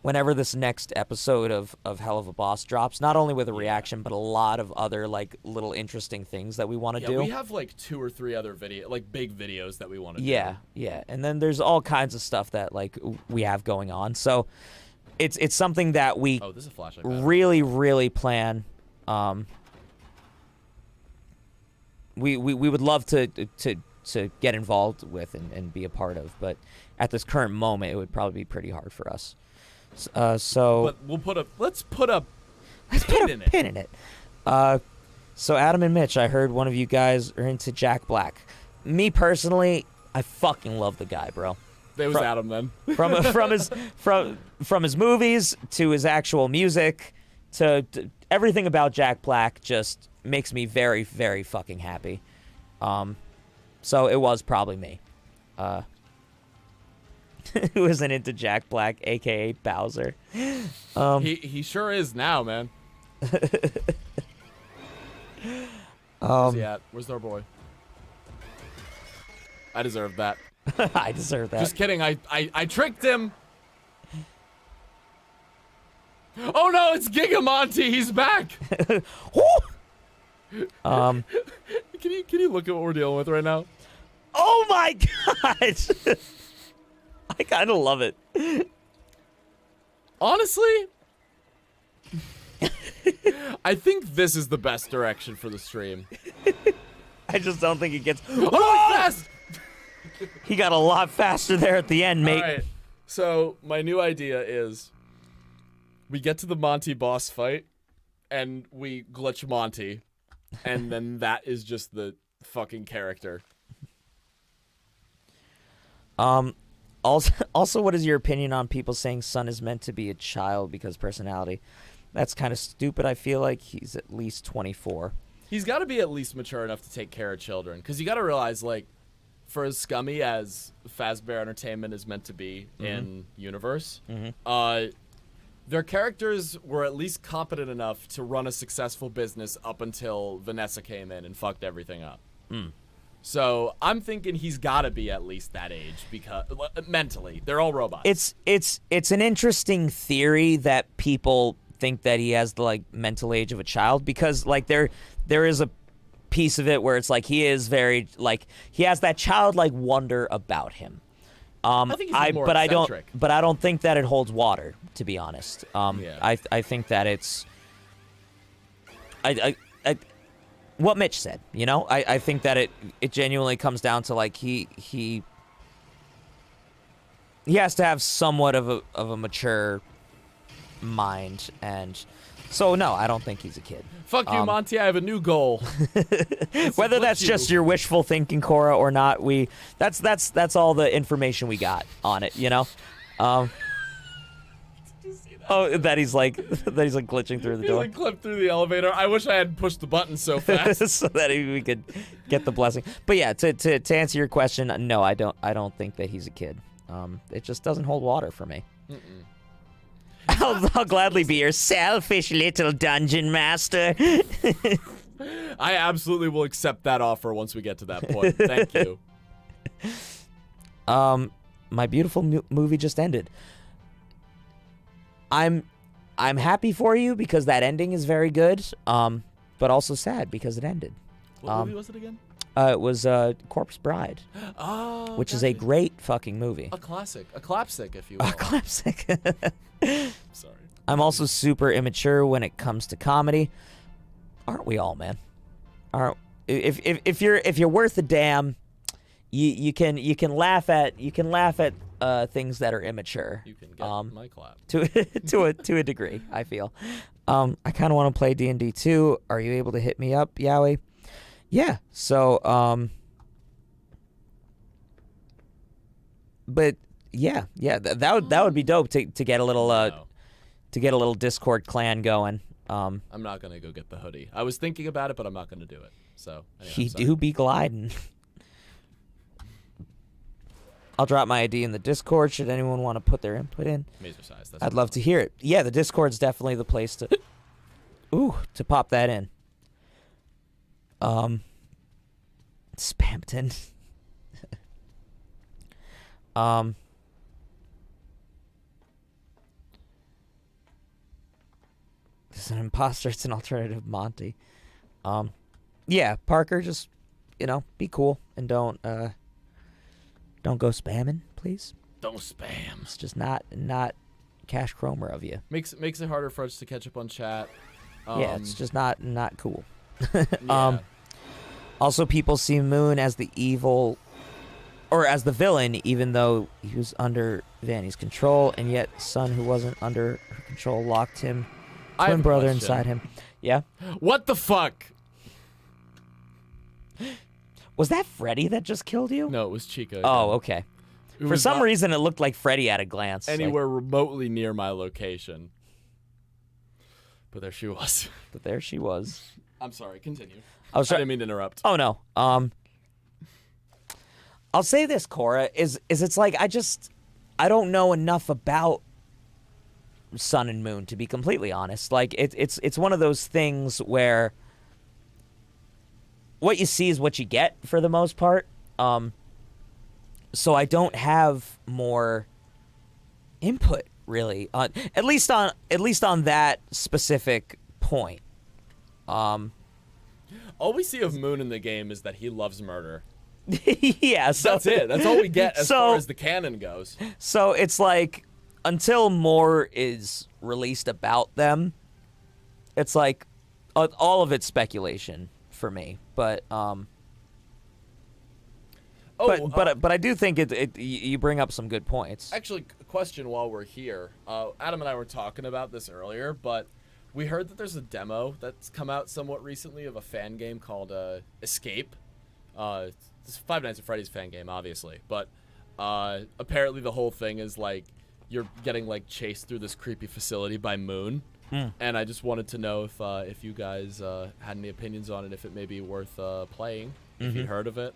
whenever this next episode of Hell of a Boss drops, not only with a reaction, but a lot of other like little interesting things that we want to do. We have like 2 or 3 other big videos that we want to do. Yeah. And then there's all kinds of stuff that like we have going on. So it's something that we Oh, this is a flashlight battery. really plan. We would love to get involved with and be a part of, but at this current moment, it would probably be pretty hard for us. So But let's put a pin in it. So Adam and Mitch, I heard one of you guys are into Jack Black. Me personally, I fucking love the guy, bro. It was Adam then. From his movies to his actual music to everything about Jack Black just makes me very, very fucking happy. So it was probably me. Who isn't into Jack Black, aka Bowser? He sure is now, man. Where's he at? Where's our boy? I deserve that. I deserve that. Just kidding. I tricked him. Oh no, it's Giga Monty. He's back. Can you look at what we're dealing with right now? Oh my god! I kind of love it. Honestly, I think this is the best direction for the stream. I just don't think it gets. Oh, fast! He got a lot faster there at the end, mate. All right. So my new idea is we get to the Monty boss fight and we glitch Monty, and then that is just the fucking character. Also, what is your opinion on people saying Son is meant to be a child because personality? That's kind of stupid. I feel like he's at least 24. He's got to be at least mature enough to take care of children, because you got to realize, like, for as scummy as Fazbear Entertainment is meant to be in universe, their characters were at least competent enough to run a successful business up until Vanessa came in and fucked everything up. So I'm thinking he's got to be at least that age, because mentally they're all robots. It's an interesting theory that people think that he has the like mental age of a child, because like there is a piece of it where it's like he is very like he has that childlike wonder about him. I think he's more eccentric. But I don't think that it holds water, to be honest. I think that it's I what Mitch said, you know? I think that it genuinely comes down to like he has to have somewhat of a mature mind, and so no, I don't think he's a kid. Fuck you, Monty, I have a new goal. Whether that's just your wishful thinking, Cora, or not, that's all the information we got on it, you know? Oh, that he's like glitching through the door. He like clipped through the elevator. I wish I had pushed the button so fast. So that we could get the blessing. But yeah, to answer your question, no, I don't think that he's a kid. It just doesn't hold water for me. I'll gladly be your selfish little dungeon master. I absolutely will accept that offer once we get to that point. Thank you. My beautiful movie just ended. I'm happy for you because that ending is very good. But also sad because it ended. What movie was it again? It was Corpse Bride, Oh, which is a great fucking movie. a classic, a clapsick, if you will. A classic. Sorry. I'm also super immature when it comes to comedy. Aren't we all, man? If you're worth a damn, you can laugh at things that are immature. You can get my clap. to a degree, I feel. I kind of want to play D&D too. Are you able to hit me up, Yowie? Yeah. So but yeah, that would be dope to get a little to get a little Discord clan going. I'm not gonna go get the hoodie. I was thinking about it, but I'm not gonna do it. So anyway, He do be gliding. I'll drop my ID in the Discord. Should anyone want to put their input in? Mazer size. That's I'd love to hear it. Yeah, the Discord's definitely the place to to pop that in. Spampton. This is an imposter. It's an alternative Monty. Yeah, Parker, just be cool and don't go spamming, please. Don't spam. It's just not Cash Cromer of you. Makes it harder for us to catch up on chat. Yeah, it's just not cool. Yeah. Also, people see Moon as the evil, or as the villain, even though he was under Vanny's control, and yet Sun, who wasn't under her control, locked him, I have twin a brother question. inside him. Yeah. What the fuck? Was that Freddy that just killed you? No, it was Chica. Oh, okay. It For was some not reason, it looked like Freddy at a glance. anywhere remotely near my location. But there she was. But there she was. I'm sorry. Continue. I was I didn't mean to interrupt. Oh no. I'll say this, Cora, is it's like I don't know enough about Sun and Moon, to be completely honest. Like it's one of those things where what you see is what you get for the most part. So I don't have more input really on at least on that specific point. All we see of Moon in the game is that he loves murder. Yeah, so That's it. That's all we get as So- far as the canon goes. So it's like until more is released about them, it's like all of it's speculation for me. But but I do think you bring up some good points. Actually, question while we're here. Adam and I were talking about this earlier, but we heard that there's a demo that's come out somewhat recently of a fan game called Escape. It's Five Nights at Freddy's fan game, obviously, but apparently the whole thing is like you're getting like chased through this creepy facility by Moon. And I just wanted to know if you guys had any opinions on it, if it may be worth playing, if you heard of it,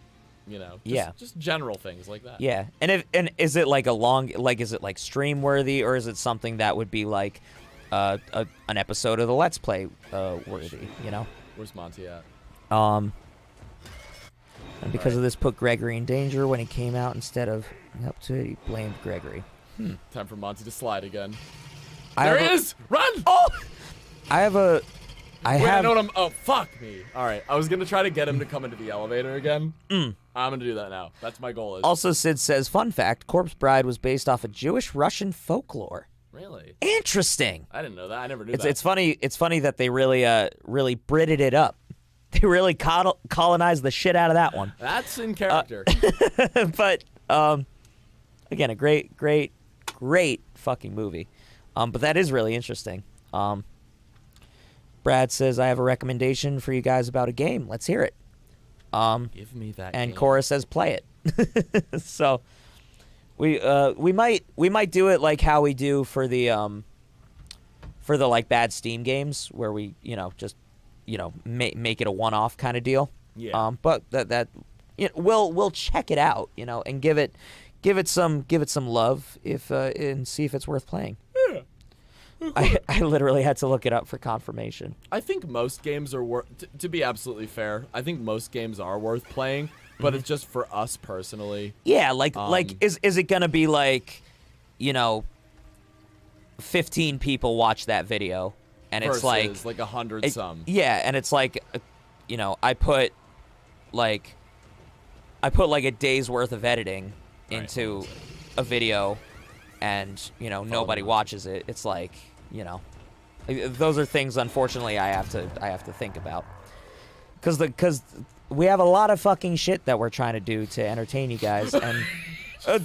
just general things like that. Yeah, and is it like is it like stream worthy, or is it something that would be like an episode of the Let's Play worthy? Where's Monty at? And because of this, put Gregory in danger when he came out. Instead of up to it, he blamed Gregory. Time for Monty to slide again. I There have he a- is! Run! Oh, I have. Wait, I know what I'm. Oh, fuck me. All right, I was gonna try to get him to come into the elevator again. I'm gonna do that now. That's my goal. Also, Sid says, fun fact: Corpse Bride was based off of Jewish-Russian folklore. Really? Interesting. I didn't know that. I never knew that. It's funny. It's funny that they really Brited it up. They really colonized the shit out of that one. That's in character. But again, a great fucking movie. But that is really interesting. Brad says, I have a recommendation for you guys about a game. Let's hear it. Give me that. And game. Cora says, play it. So we might do it like how we do for the like bad Steam games, where we just make it a one-off kind of deal. Yeah. But that we'll check it out, and give it some love and see if it's worth playing. Yeah. I literally had to look it up for confirmation. I think most games are worth. To be absolutely fair, I think most games are worth playing, but it's just for us personally. Yeah, like is it gonna be like, 15 people watch that video, and it's Versus like 100 some. Yeah, and it's like, I put like I put like a day's worth of editing into a video, and nobody watches it. It's like those are things, unfortunately, I have to think about, because we have a lot of fucking shit that we're trying to do to entertain you guys. And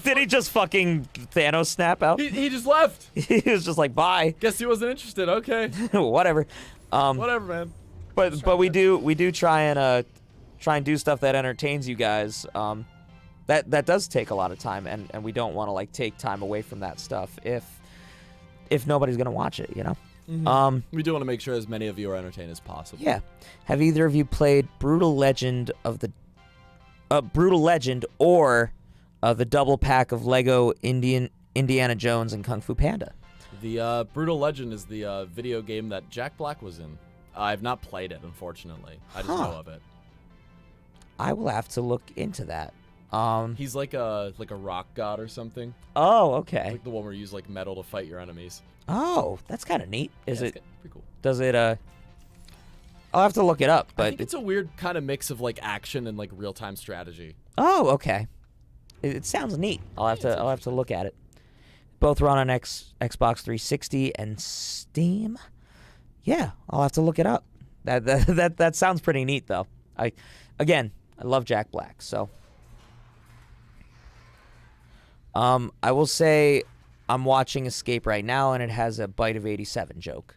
did he just fucking Thanos snap out? He just left. He was just like, bye. Guess he wasn't interested. Okay. Whatever. Whatever, man. But we do try and do stuff that entertains you guys. That does take a lot of time, and we don't want to like take time away from that stuff if nobody's gonna watch it, Mm-hmm. We do want to make sure as many of you are entertained as possible. Yeah. Have either of you played Brutal Legend or the double pack of Lego Indiana Jones and Kung Fu Panda? The Brutal Legend is the video game that Jack Black was in. I've not played it, unfortunately. I just know of it. I will have to look into that. He's like a rock god or something. Oh, okay. Like the one where you use like metal to fight your enemies. Oh, that's kind of neat. Is it? Pretty cool. Does it? I'll have to look it up. But I think it's a weird kind of mix of like action and like real time strategy. Oh, okay. It sounds neat. I'll have to look at it. Both run on Xbox 360 and Steam. Yeah, I'll have to look it up. That sounds pretty neat though. I love Jack Black, so I will say I'm watching Escape right now, and it has a Bite of 87 joke.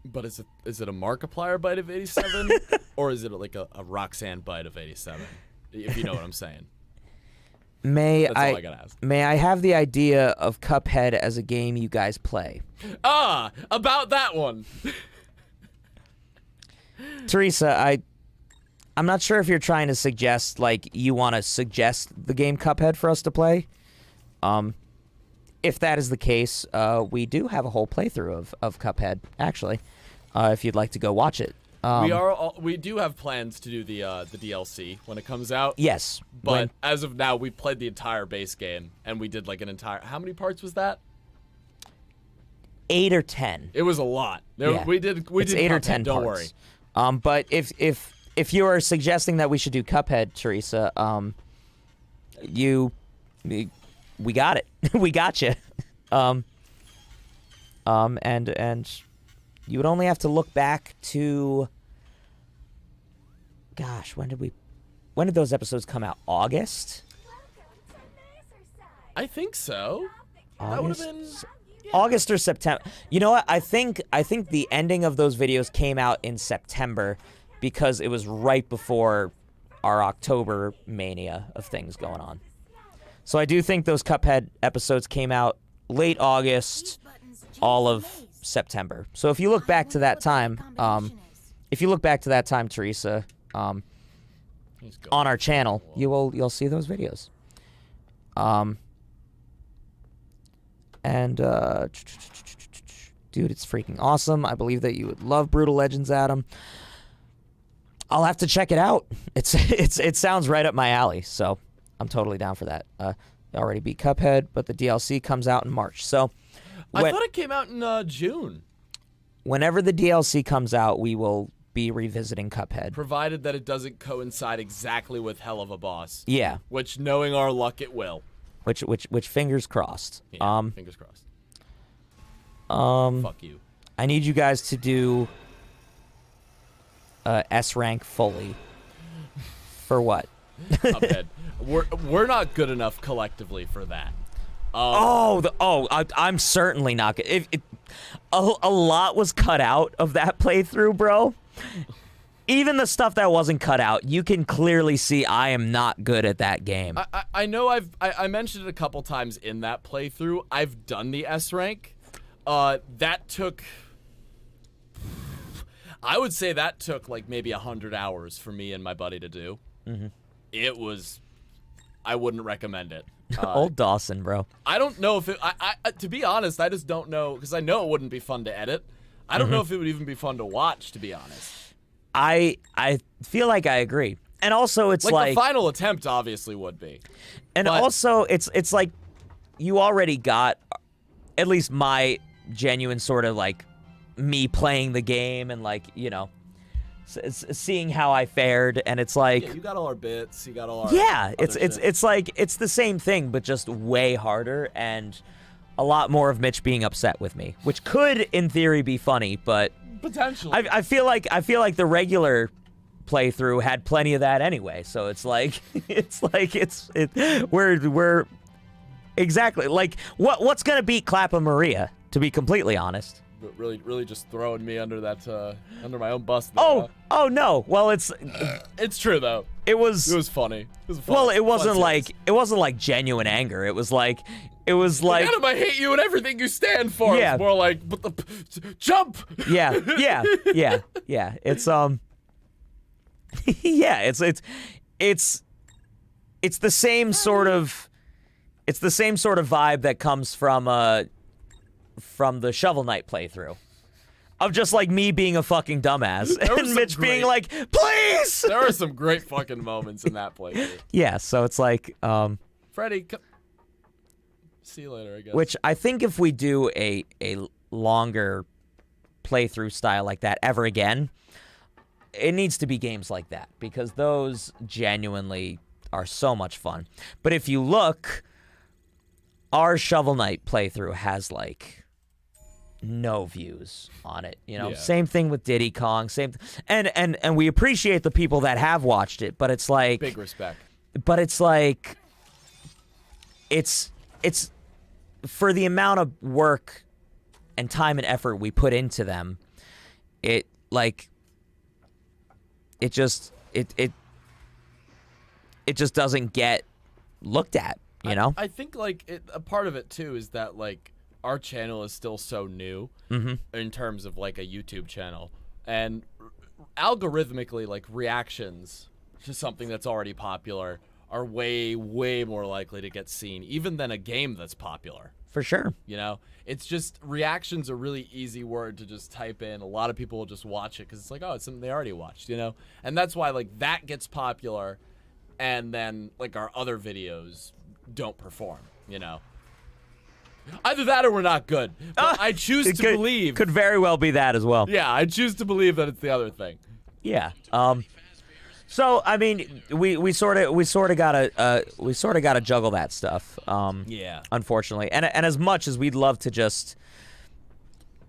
But is it a Markiplier bite of 87, or is it like a Roxanne bite of 87? If you know what I'm saying. That's all I gotta ask. May I have the idea of Cuphead as a game you guys play? About that one. Teresa, I'm not sure if you're trying to suggest, like, you want to suggest the game Cuphead for us to play. If that is the case, we do have a whole playthrough of Cuphead, actually, if you'd like to go watch it. We do have plans to do the DLC when it comes out. Yes. But as of now, we played the entire base game, and we did like an entire... How many parts was that? 8 or 10. It was a lot. Yeah. We did 8 or 10 don't parts. worry. But if you are suggesting that we should do Cuphead, Teresa, we got it. We got you. And you would only have to look back to, gosh, when did those episodes come out? August? I think so. That would have been August or September. You know what? I think the ending of those videos came out in September because it was right before our October mania of things going on. So I do think those Cuphead episodes came out late August, all of September. So if you look back to that time, Teresa, on our channel, you'll see those videos. Dude, it's freaking awesome. I believe that you would love Brutal Legends, Adam. I'll have to check it out. It sounds right up my alley, so I'm totally down for that. I already beat Cuphead, but the DLC comes out in March. So I thought it came out in June. Whenever the DLC comes out, we will be revisiting Cuphead. Provided that it doesn't coincide exactly with Hell of a Boss. Yeah. Which, knowing our luck, it will. Which fingers crossed. Yeah, fingers crossed. Fuck you. I need you guys to do S rank fully. For what? Cuphead. We're not good enough collectively for that. I'm certainly not good. A lot was cut out of that playthrough, bro. Even the stuff that wasn't cut out, you can clearly see I am not good at that game. I know I mentioned it a couple times in that playthrough. I've done the S rank. That took... I would say that took like maybe 100 hours for me and my buddy to do. Mm-hmm. It was... I wouldn't recommend it. Old Dawson, bro. I don't know if it... to be honest, I just don't know, because I know it wouldn't be fun to edit. I don't know if it would even be fun to watch, to be honest. I feel like I agree. And also, it's like... the final attempt obviously would be. And also, it's like you already got at least my genuine sort of like me playing the game and like, seeing how I fared, and it's like, Yeah, you got all our bits. You got all our yeah, other shit. it's like it's the same thing, but just way harder and a lot more of Mitch being upset with me, which could, in theory, be funny, but potentially. I feel like the regular playthrough had plenty of that anyway. So it's like we're exactly like what's gonna beat Clappa Maria, to be completely honest. But really just throwing me under that under my own bus there, huh? Oh no. Well, it's true though. it was funny. It was fun. well, it wasn't fun like times. it wasn't like genuine anger. It was like Adam, I hate you and everything you stand for. Yeah. It's more like, jump. yeah. It's yeah, it's the same sort of vibe that comes from the Shovel Knight playthrough. Of just like me being a fucking dumbass and Mitch being like, please! There were some great fucking moments in that playthrough. Yeah, so it's like, Freddy, see you later, I guess. which I think if we do a longer playthrough style like that ever again, it needs to be games like that, because those genuinely are so much fun. But if you look, our Shovel Knight playthrough has like no views on it, you know. Yeah. Same thing with Diddy Kong, and we appreciate the people that have watched it, but it's like Big respect. but it's like it's for the amount of work and time and effort we put into them, it just doesn't get looked at, you know. I think like a part of it too is that like our channel is still so new in terms of like a YouTube channel, and algorithmically like reactions to something that's already popular are way more likely to get seen even than a game that's popular. For sure. You know, it's just reaction's a really easy word to just type in. A lot of people will just watch it because it's like, oh, it's something they already watched, you know? And that's why like that gets popular, and then like our other videos don't perform, you know? Either that or we're not good. But I choose to believe. Could very well be that as well. Yeah, I choose to believe that it's the other thing. Yeah. So I mean, we sort of gotta juggle that stuff. Yeah. Unfortunately, and as much as we'd love to just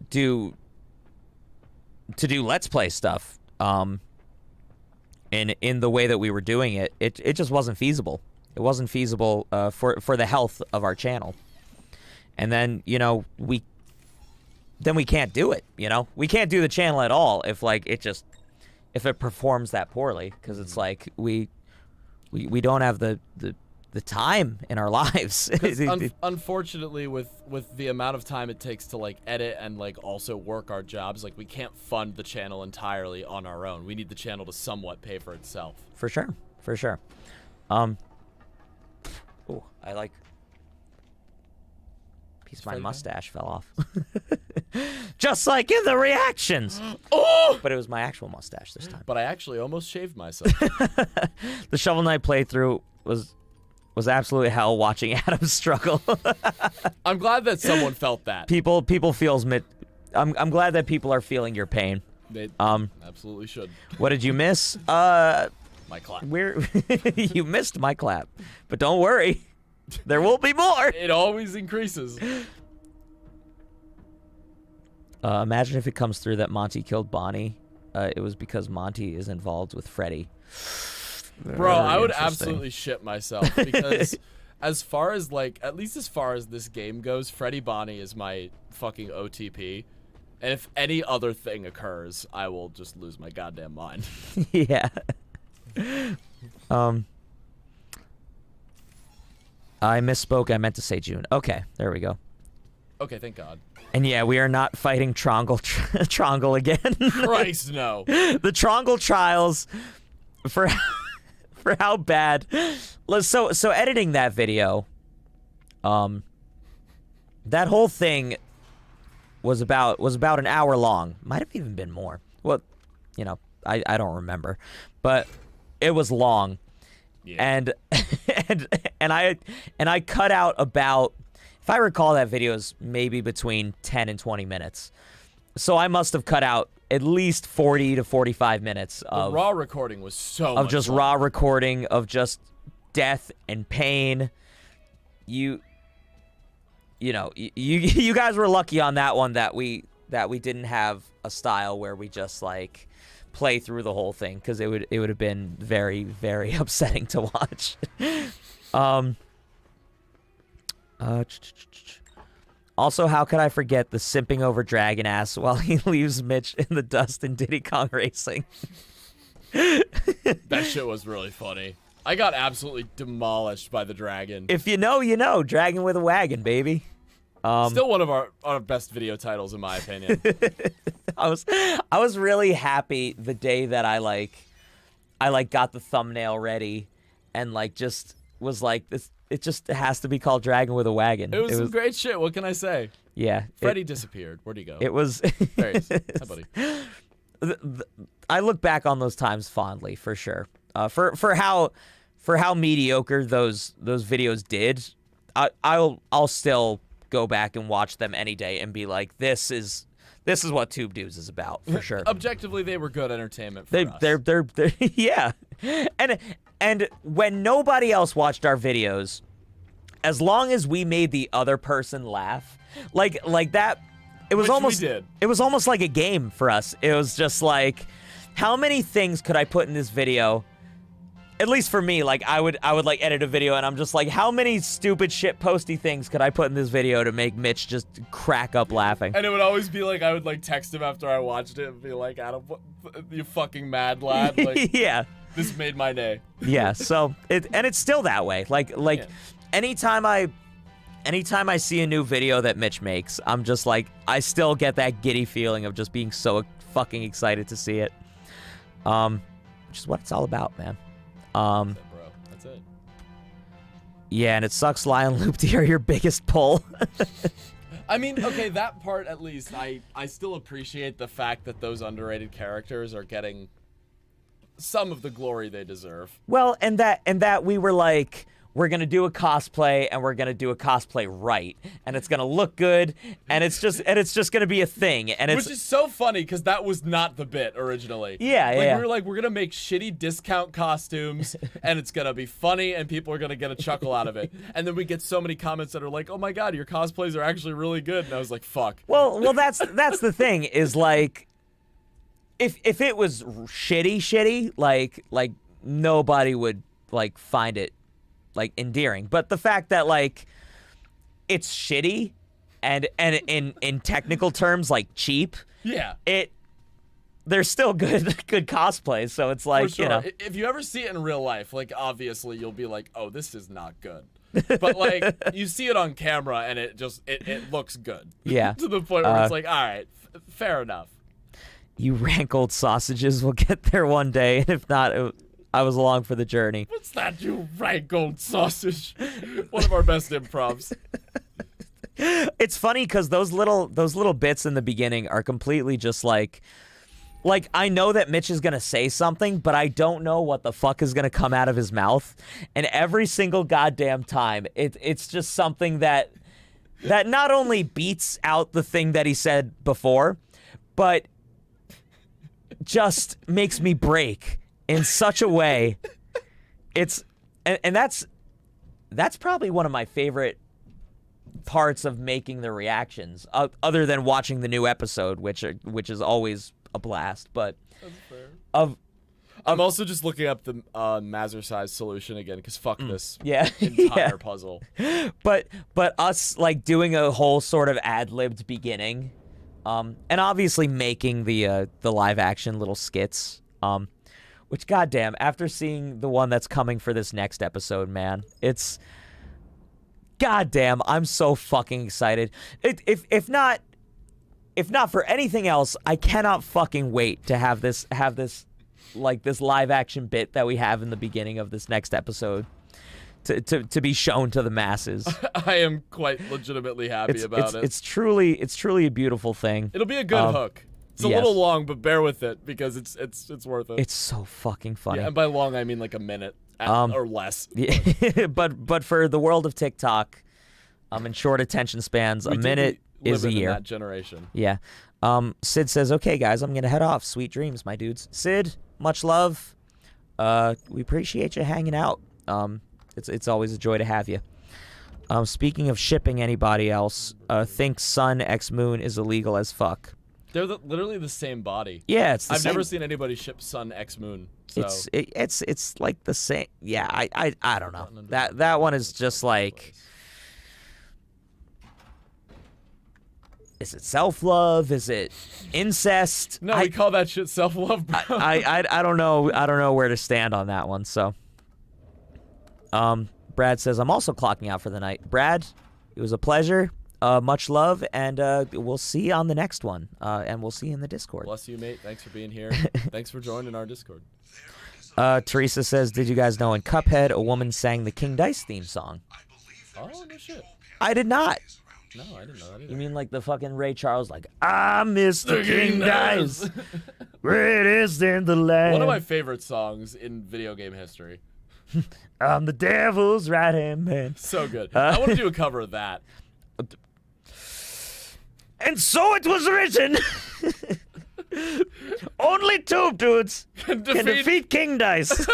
do Let's Play stuff, in the way that we were doing it, it just wasn't feasible. It wasn't feasible for the health of our channel. And then, you know, we can't do it, you know? We can't do the channel at all if it performs that poorly, because it's like we don't have the time in our lives. Unfortunately, with the amount of time it takes to like edit and like also work our jobs, like we can't fund the channel entirely on our own. We need the channel to somewhat pay for itself. For sure. Oh, I like piece of my mustache fell off. Just like in the reactions. Oh! But it was my actual mustache this time. But I actually almost shaved myself. The Shovel Knight playthrough was absolutely hell watching Adam struggle. I'm glad that someone felt that. People feels I'm glad that people are feeling your pain. They absolutely should. What did you miss? My clap. You missed my clap. But don't worry. There will be more. It always increases. Imagine if it comes through that Monty killed Bonnie. It was because Monty is involved with Freddy. Bro, I would interesting. absolutely shit myself because as far as like, at least as far as this game goes, Freddy Bonnie is my fucking OTP. And if any other thing occurs, I will just lose my goddamn mind. Yeah. I misspoke. I meant to say June. Okay, there we go. Okay, thank God. And yeah, we are not fighting Trongle again. Christ, no. The Trongle trials for how bad. So editing that video, that whole thing was about an hour long. Might have even been more. Well, you know, I don't remember, but it was long. Yeah. And I cut out about, if I recall, that video is maybe between 10 and 20 minutes. So I must have cut out at least 40 to 45 minutes The of raw recording was so much just fun. raw recording of just death and pain. You know, you guys were lucky on that one that we didn't have a style where we just like play through the whole thing, because it would have been very, very upsetting to watch. Also, how could I forget the simping over Dragon Ass while he leaves Mitch in the dust in Diddy Kong Racing? That shit was really funny. I got absolutely demolished by the dragon. If you know, you know. Dragon with a wagon, baby. Still one of our best video titles, in my opinion. I was really happy the day that I got the thumbnail ready and like just was like, this. It just has to be called Dragon with a Wagon. It was some great shit. What can I say? Yeah. Freddy disappeared. Where'd he go? It was. There he is. Hi, buddy. I look back on those times fondly, for sure. For how mediocre those videos did, I'll still go back and watch them any day and be like, this is what Tube Dudes is about, for sure. Objectively, they were good entertainment for us. They're yeah. And when nobody else watched our videos, as long as we made the other person laugh, like that, it was Which we almost did. It was almost like a game for us. It was just like, how many things could I put in this video? At least for me, like I would like edit a video and I'm just like, how many stupid shit posty things could I put in this video to make Mitch just crack up laughing? And it would always be like, I would like text him after I watched it and be like, Adam, you fucking mad lad. Like, yeah. This made my day. Yeah, so it's still that way. Like Yeah. anytime I see a new video that Mitch makes, I'm just like, I still get that giddy feeling of just being so fucking excited to see it. Which is what it's all about, man. That's it, bro. That's it. Yeah, and it sucks Lion Loop to hear your biggest pull. I mean, okay, that part at least, I still appreciate the fact that those underrated characters are getting some of the glory they deserve. Well, and that we were like, we're gonna do a cosplay and we're gonna do a cosplay right, and it's gonna look good, and it's just gonna be a thing, and it's Which is so funny because that was not the bit originally. Yeah, like, yeah. We were like, we're gonna make shitty discount costumes, and it's gonna be funny, and people are gonna get a chuckle out of it. And then we get so many comments that are like, "Oh my god, your cosplays are actually really good," and I was like, "Fuck." well, that's the thing is like, if it was shitty, like nobody would like find it like endearing, but the fact that like it's shitty and in technical terms like cheap, Yeah. they're still good cosplays, so it's like, For sure. you know, If you ever see it in real life, like obviously you'll be like, "Oh, this is not good." But like you see it on camera and it looks good. Yeah. To the point where it's like, "All right, fair enough." you rankled sausages will get there one day, and if not, I was along for the journey. What's that, you rankled sausage? One of our best improvs. It's funny because those little bits in the beginning are completely just like I know that Mitch is gonna say something, but I don't know what the fuck is gonna come out of his mouth, and every single goddamn time it's just something that not only beats out the thing that he said before, but just makes me break in such a way. And that's probably one of my favorite parts of making the reactions, other than watching the new episode, which is always a blast. But That's fair. of I'm also just looking up the Mazur size solution again because fuck this yeah, entire yeah. puzzle. But us like doing a whole sort of ad-libbed beginning, and obviously making the live action little skits, which goddamn, after seeing the one that's coming for this next episode, man, it's goddamn, I'm so fucking excited. If not for anything else, I cannot fucking wait to have this like this live action bit that we have in the beginning of this next episode to be shown to the masses. I am quite legitimately happy about it. It's truly a beautiful thing. It'll be a good hook. It's a yes. little long, but bear with it because it's worth it. It's so fucking funny. Yeah, and by long I mean like a minute or less. Yeah, but for the world of TikTok, in short attention spans, a minute is a Living in year. that generation. Yeah. Sid says, okay, guys, I'm going to head off. Sweet dreams, my dudes. Sid, much love. We appreciate you hanging out. It's always a joy to have you. Speaking of shipping anybody else, think Sun X Moon is illegal as fuck. They're literally the same body. Yeah, it's the I've same. never seen anybody ship Sun X Moon. So. It's like the same. Yeah, I don't know. That one is just like. Is it self-love? Is it incest? No, we call that shit self-love, bro. I don't know. I don't know where to stand on that one. So, Brad says I'm also clocking out for the night. Brad, it was a pleasure. Much love, and we'll see you on the next one. And we'll see you in the Discord. Bless you, mate. Thanks for being here. Thanks for joining our Discord. Teresa says, did you guys know in Cuphead a woman sang the King Dice theme song? Oh no shit. I did not. No, I didn't know that either. You mean like the fucking Ray Charles, like, I miss the King Dice, greatest in the land. One of my favorite songs in video game history. I'm the devil's right-hand man. So good. I want to do a cover of that. And so it was written. Only two dudes can defeat King Dice.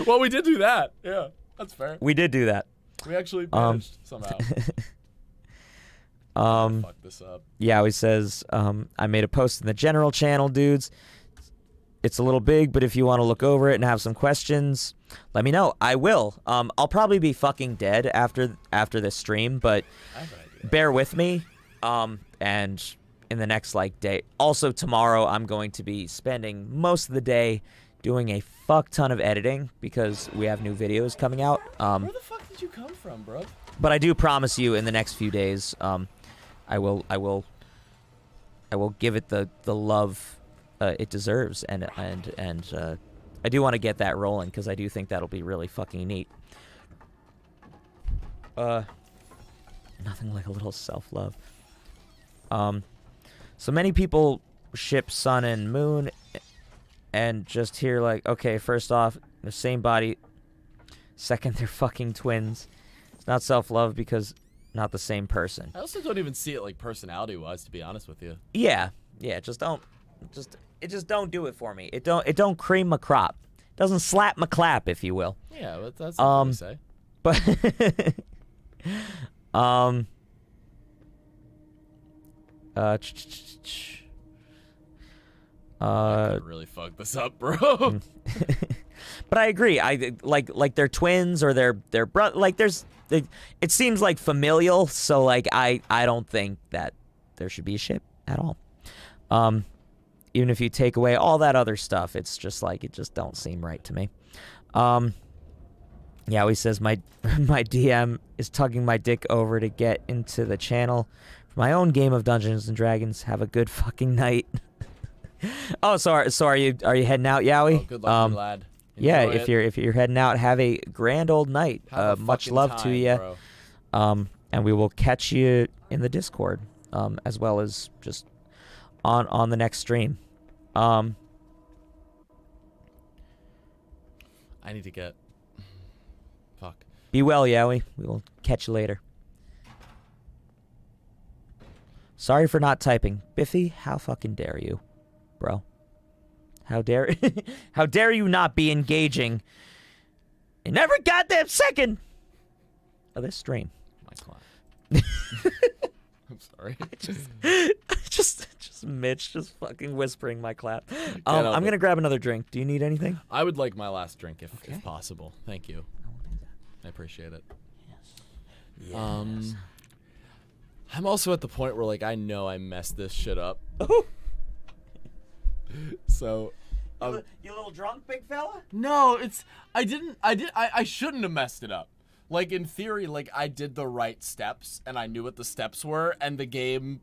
Well, we did do that. Yeah, that's fair. We did do that. We actually managed somehow. Fuck this up. Yeah, he says, I made a post in the general channel, dudes. It's a little big, but if you want to look over it and have some questions, let me know. I will. I'll probably be fucking dead after this stream, but I have an idea. bear with me. And in the next day. Also tomorrow, I'm going to be spending most of the day doing a fuck ton of editing because we have new videos coming out. Where the fuck did you come from, bro? But I do promise you, in the next few days, I will give it the love it deserves, and I do want to get that rolling because I do think that'll be really fucking neat. Nothing like a little self-love. So many people ship Sun and Moon, and just hear like, okay, first off, the same body. Second, they're fucking twins. It's not self-love because not the same person. I also don't even see it like personality-wise, to be honest with you. Yeah, just don't do it for me. It don't cream my crop. It doesn't slap my clap, if you will. Yeah, but that's what you say. But I could really fuck this up, bro. But I agree. I like they're twins or they're like it seems like familial, so like I don't think that there should be a ship at all. Even if you take away all that other stuff, it's just like it just don't seem right to me. Yeah, he says my DM is tugging my dick over to get into the channel for my own game of Dungeons and Dragons. Have a good fucking night. Oh, so are you heading out, Yowie? Oh, good luck, lad. Enjoy Yeah, it. if you're heading out, have a grand old night. Have a Much fucking love time, to you. bro. And we will catch you in the Discord, as well as just on the next stream. I need to get. Fuck. Be well, Yowie. We will catch you later. Sorry for not typing. Biffy, how fucking dare you, bro? How dare you not be engaging in every goddamn second of this stream. My clap. I'm sorry. just Mitch just fucking whispering my clap. help I'm it. gonna grab another drink. Do you need anything? I would like my last drink if Okay. possible. Thank you. I appreciate it. Yes. I'm also at the point where like I know I messed this shit up. Oh. So You a little drunk, big fella? no, I shouldn't have messed it up. Like in theory, like I did the right steps and I knew what the steps were, and the game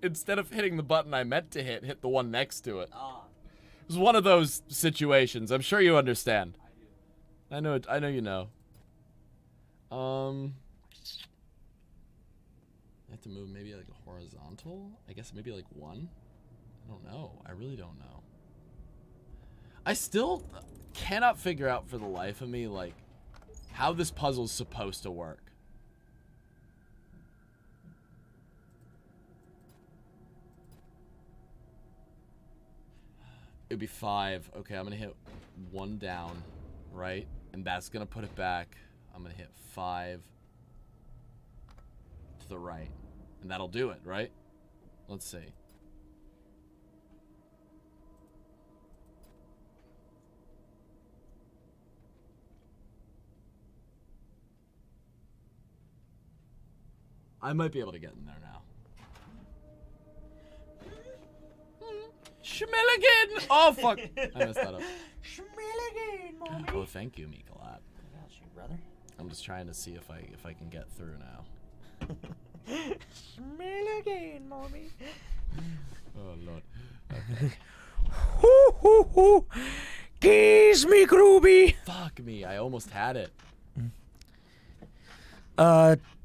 instead of hitting the button I meant to hit the one next to it. It was one of those situations. I'm sure you understand. I know you know. I have to move maybe like a horizontal. I guess maybe like one. I don't know. I really don't know. I still cannot figure out for the life of me like how this puzzle's supposed to work. It'd be 5. Okay, I'm gonna hit 1 down, right? And that's gonna put it back. I'm gonna hit 5 to the right. And that'll do it, right? Let's see. I might be able to get in there now. Schmilligan! Oh, fuck. I messed that up. Schmilligan, mommy. Oh, thank you, Mikolab. I got you, brother. I'm just trying to see if I can get through now. Schmilligan, mommy. Oh, Lord. Okay. Hoo, hoo, hoo. Kiss me, Groovy. Fuck me. I almost had it.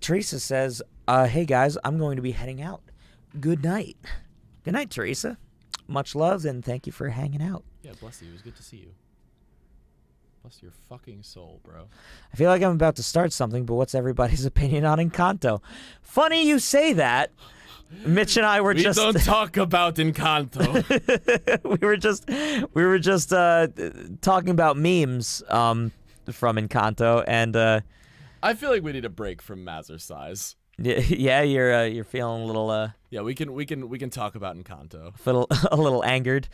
Teresa says, hey guys, I'm going to be heading out. Good night. Good night, Teresa. Much love, and thank you for hanging out. Yeah, bless you. It was good to see you. Bless your fucking soul, bro. I feel like I'm about to start something, but what's everybody's opinion on Encanto? Funny you say that. Mitch and I were We just don't talk about Encanto. we were just talking about memes from Encanto, and I feel like we need a break from Mazercise. yeah, you're feeling a little Yeah, we can talk about Encanto. a little angered.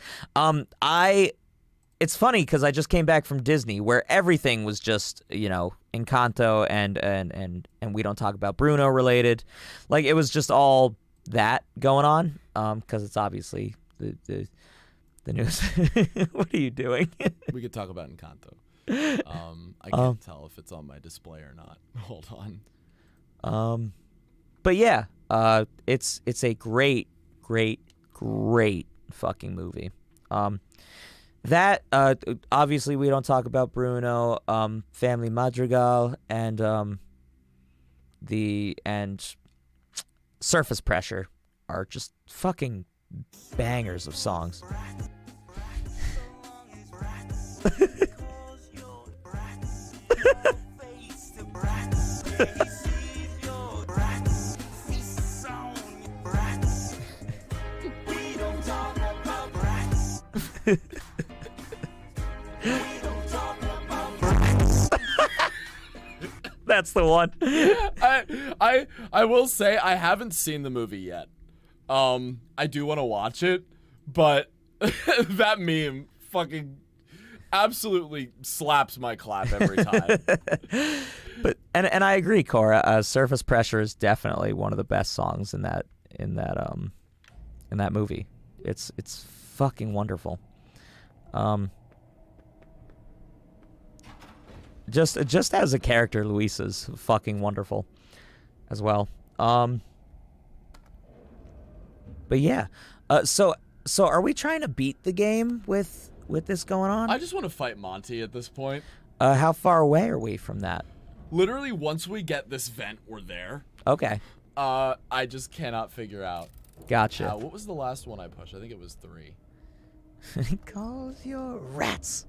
It's funny because I just came back from Disney where everything was just, Encanto and we don't talk about Bruno related. Like it was just all that going on because it's obviously the news. What are you doing? We could talk about Encanto. I can't tell if it's on my display or not. Hold on. But yeah, it's a great fucking movie. That obviously we don't talk about Bruno, Family Madrigal, and Surface Pressure are just fucking bangers of songs. That's the one. I will say I haven't seen the movie yet. I do want to watch it, but that meme fucking absolutely slaps my clap every time. But and I agree, Cora. Surface Pressure is definitely one of the best songs in that movie. It's fucking wonderful. Just as a character, Luisa's fucking wonderful as well. But yeah. So are we trying to beat the game with this going on? I just want to fight Monty at this point. How far away are we from that? Literally, once we get this vent, we're there. Okay. I just cannot figure out. Gotcha. What was the last one I pushed? I think it was 3. He calls your rats.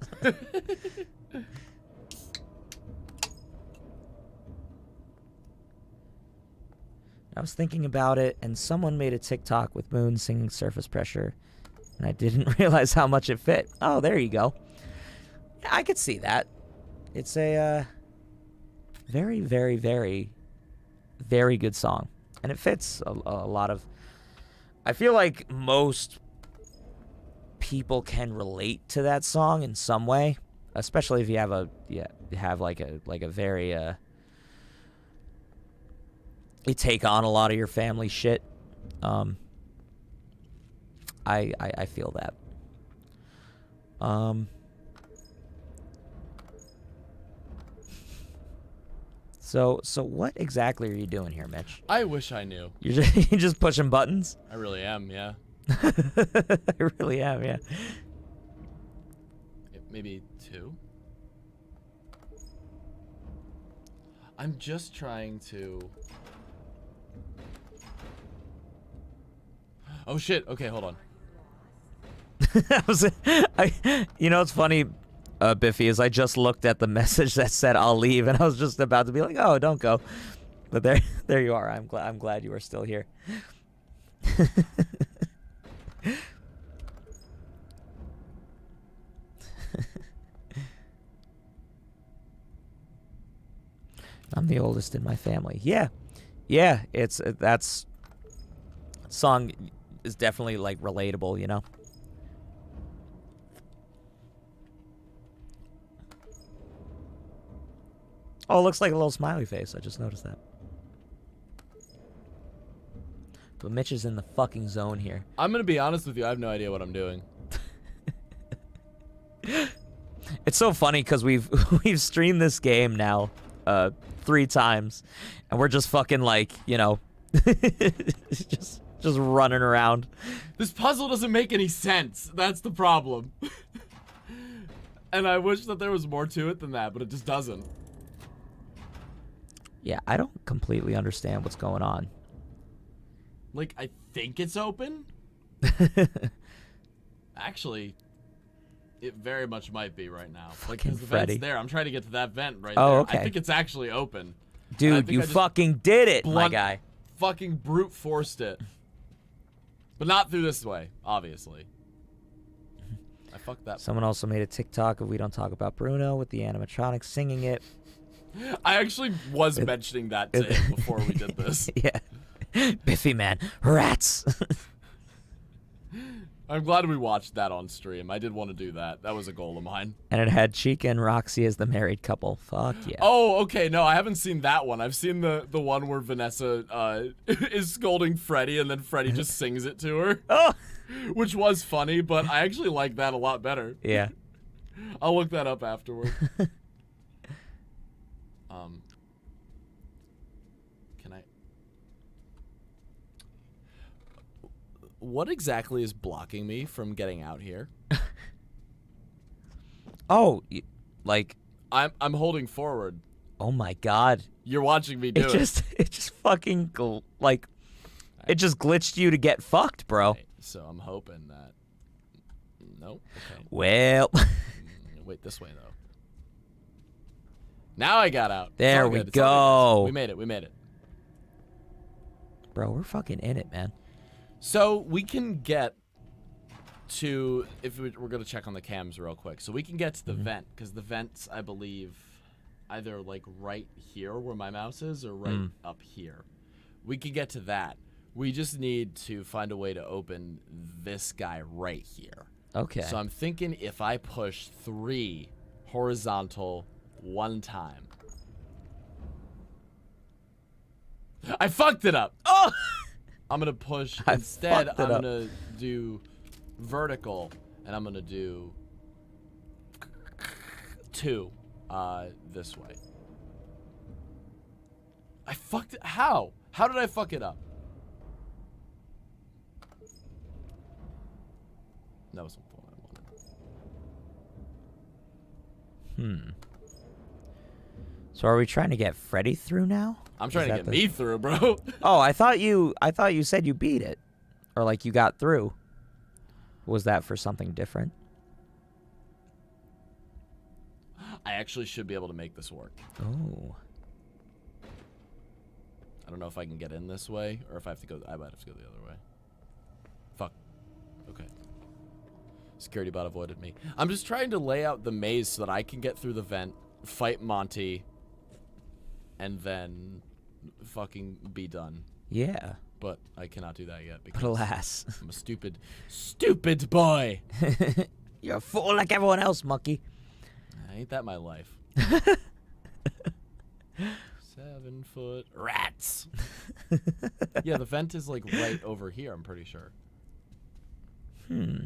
I was thinking about it, and someone made a TikTok with Moon singing Surface Pressure, and I didn't realize how much it fit. Oh, there you go. Yeah, I could see that. It's a very, very, very, very good song, and it fits a lot of... I feel like most people can relate to that song in some way, especially if you have a very you take on a lot of your family shit. I feel that. So what exactly are you doing here, Mitch? I wish I knew. You're just pushing buttons? I really am, yeah. I really am, yeah. Maybe 2? I'm just trying to... Oh shit, okay, hold on. It's funny, Biffy, is I just looked at the message that said I'll leave, and I was just about to be like, oh, don't go. But there you are. I'm glad you are still here. I'm the oldest in my family. Yeah. Yeah, it's that's song is definitely like relatable, you know. Oh, it looks like a little smiley face. I just noticed that. But Mitch is in the fucking zone here. I'm gonna be honest with you. I have no idea what I'm doing. It's so funny because we've streamed this game now 3 times, and we're just fucking like, you know, just running around. This puzzle doesn't make any sense. That's the problem. And I wish that there was more to it than that, but it just doesn't. Yeah, I don't completely understand what's going on. Like, I think it's open. Actually, it very much might be right now. Like, because the Freddy. vent's there. I'm trying to get to that vent right Oh, there. okay. I think it's actually open. Dude, you fucking did it, my guy. Fucking brute forced it. But not through this way, obviously. I fucked that. Someone also made a TikTok of We Don't Talk About Bruno with the animatronics singing it. I actually was mentioning that to him before we did this. Yeah. Biffy, man. Rats. I'm glad we watched that on stream. I did want to do that. That was a goal of mine. And it had Chica and Roxy as the married couple. Fuck yeah. Oh, okay. No, I haven't seen that one. I've seen the one where Vanessa is scolding Freddy and then Freddy just sings it to her. Oh. Which was funny, but I actually like that a lot better. Yeah. I'll look that up afterward. Can I... What exactly is blocking me from getting out here? Oh, like... I'm holding forward. Oh my god. You're watching me do it. It just fucking, like... It just glitched you to get fucked, bro. Right, so I'm hoping that... Nope. Okay. Well... Wait, this way, though. Now I got out. There we go. We made it. We made it. Bro, we're fucking in it, man. So we can get to... We're going to check on the cams real quick. So we can get to the vent, because the vent's, I believe, either, like, right here where my mouse is or right up here. We can get to that. We just need to find a way to open this guy right here. Okay. So I'm thinking if I push 3 horizontal 1 time. I fucked it up. Oh! I'm going to push. Instead, I'm going to do vertical, and I'm going to do 2 this way. I fucked it. How? How did I fuck it up? That was what I wanted. So are we trying to get Freddy through now? I'm trying to get me through, bro. Oh, I thought you said you beat it. Or like you got through. Was that for something different? I actually should be able to make this work. Oh. I don't know if I can get in this way or if I have to go. I might have to go the other way. Fuck. Okay. Security bot avoided me. I'm just trying to lay out the maze so that I can get through the vent, fight Monty, and then fucking be done. Yeah. But I cannot do that yet because But alas. I'm a stupid boy. You're a fool like everyone else, monkey. Ain't that my life? 7 foot rats. Yeah, the vent is like right over here, I'm pretty sure.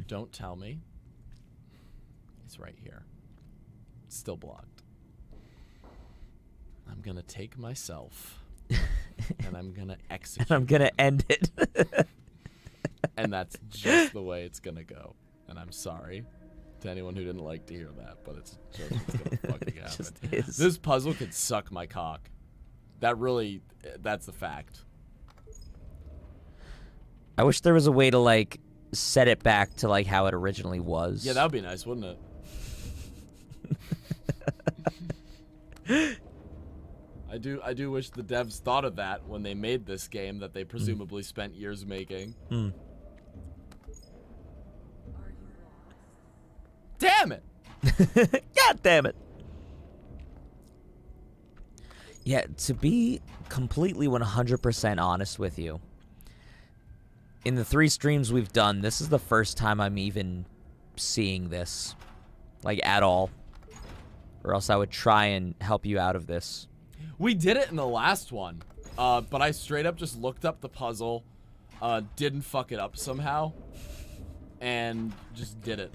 Don't tell me. It's right here. It's still blocked. I'm gonna take myself and I'm gonna execute. And I'm gonna end it. And that's just the way it's gonna go. And I'm sorry to anyone who didn't like to hear that, but it's just what's gonna fucking happen. Just is. This puzzle could suck my cock. That's the fact. I wish there was a way to like set it back to like how it originally was. Yeah, that would be nice, wouldn't it? I do wish the devs thought of that when they made this game that they presumably spent years making. Damn it! God damn it. Yeah, to be completely 100% honest with you, in the 3 streams we've done, this is the first time I'm even seeing this, like, at all. Or else I would try and help you out of this. We did it in the last one, but I straight up just looked up the puzzle, didn't fuck it up somehow, and just did it.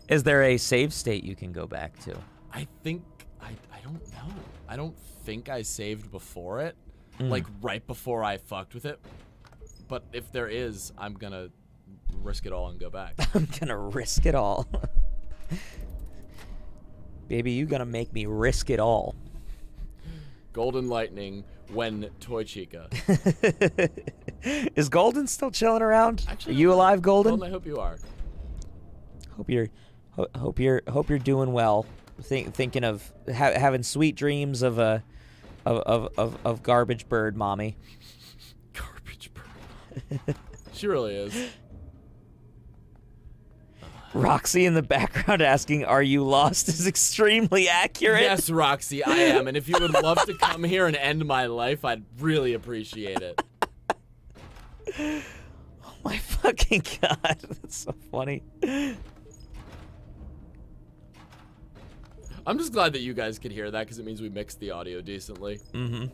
Is there a save state you can go back to? I think, I don't know. I don't think I saved before it, like right before I fucked with it. But if there is, I'm gonna risk it all and go back. I'm gonna risk it all. Baby, you gonna make me risk it all. Golden Lightning when Toy Chica. Is Golden still chilling around? Actually, are you alive, Golden? Golden, I hope you are. Hope you're doing well. Thinking of having sweet dreams of of garbage bird, mommy. Garbage bird. She really is. Roxy in the background asking, "Are you lost?" is extremely accurate. Yes, Roxy, I am. And if you would love to come here and end my life, I'd really appreciate it. Oh my fucking god, that's so funny. I'm just glad that you guys could hear that because it means we mixed the audio decently. Mm-hmm.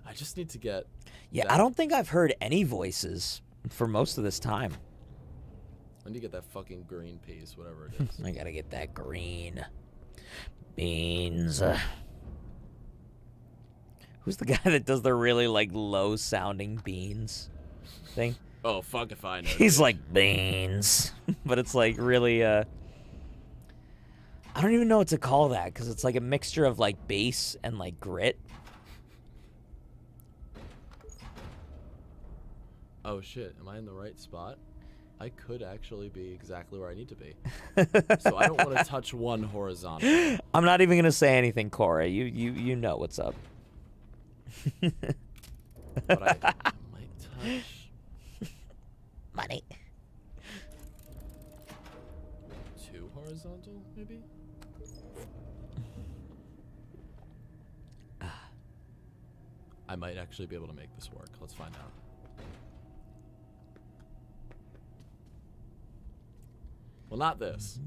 I just need to get... Yeah, that. I don't think I've heard any voices for most of this time. I need to get that fucking green piece, whatever it is. I gotta get that green beans. Who's the guy that does the really, like, low-sounding beans thing? Oh, fuck if I know. He's dude. like, beans. But it's, like, really, I don't even know what to call that, because it's, like, a mixture of, like, bass and, like, grit. Oh, shit. Am I in the right spot? I could actually be exactly where I need to be. So I don't want to touch one horizontal. I'm not even gonna say anything, Cora. You know what's up. But I might touch Money. 2 horizontal, maybe? I might actually be able to make this work. Let's find out. Well, not this.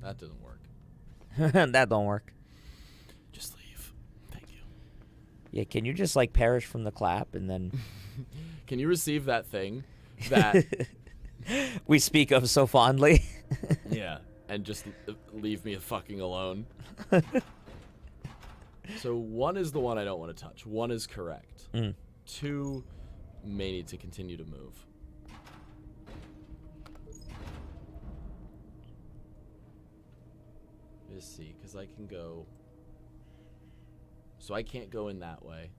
That didn't work. That don't work. Just leave. Thank you. Yeah, can you just, like, perish from the clap and then... Can you receive that thing that... we speak of so fondly? Yeah, and just leave me fucking alone? So 1 is the one I don't want to touch. 1 is correct. 2 may need to continue to move. Let's see, because I can go... So I can't go in that way.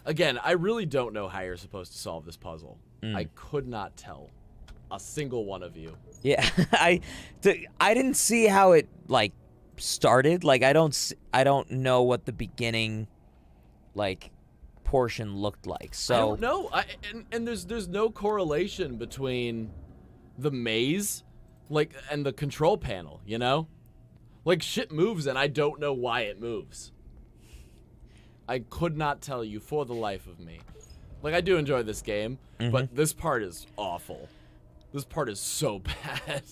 Again, I really don't know how you're supposed to solve this puzzle. I could not tell a single one of you. Yeah, I didn't see how it, like, started. Like, I don't know what the beginning, like, portion looked like. So I don't know. And there's no correlation between the maze, like, and the control panel, you know? Like, shit moves and I don't know why it moves. I could not tell you for the life of me. Like, I do enjoy this game, but this part is awful. This part is so bad.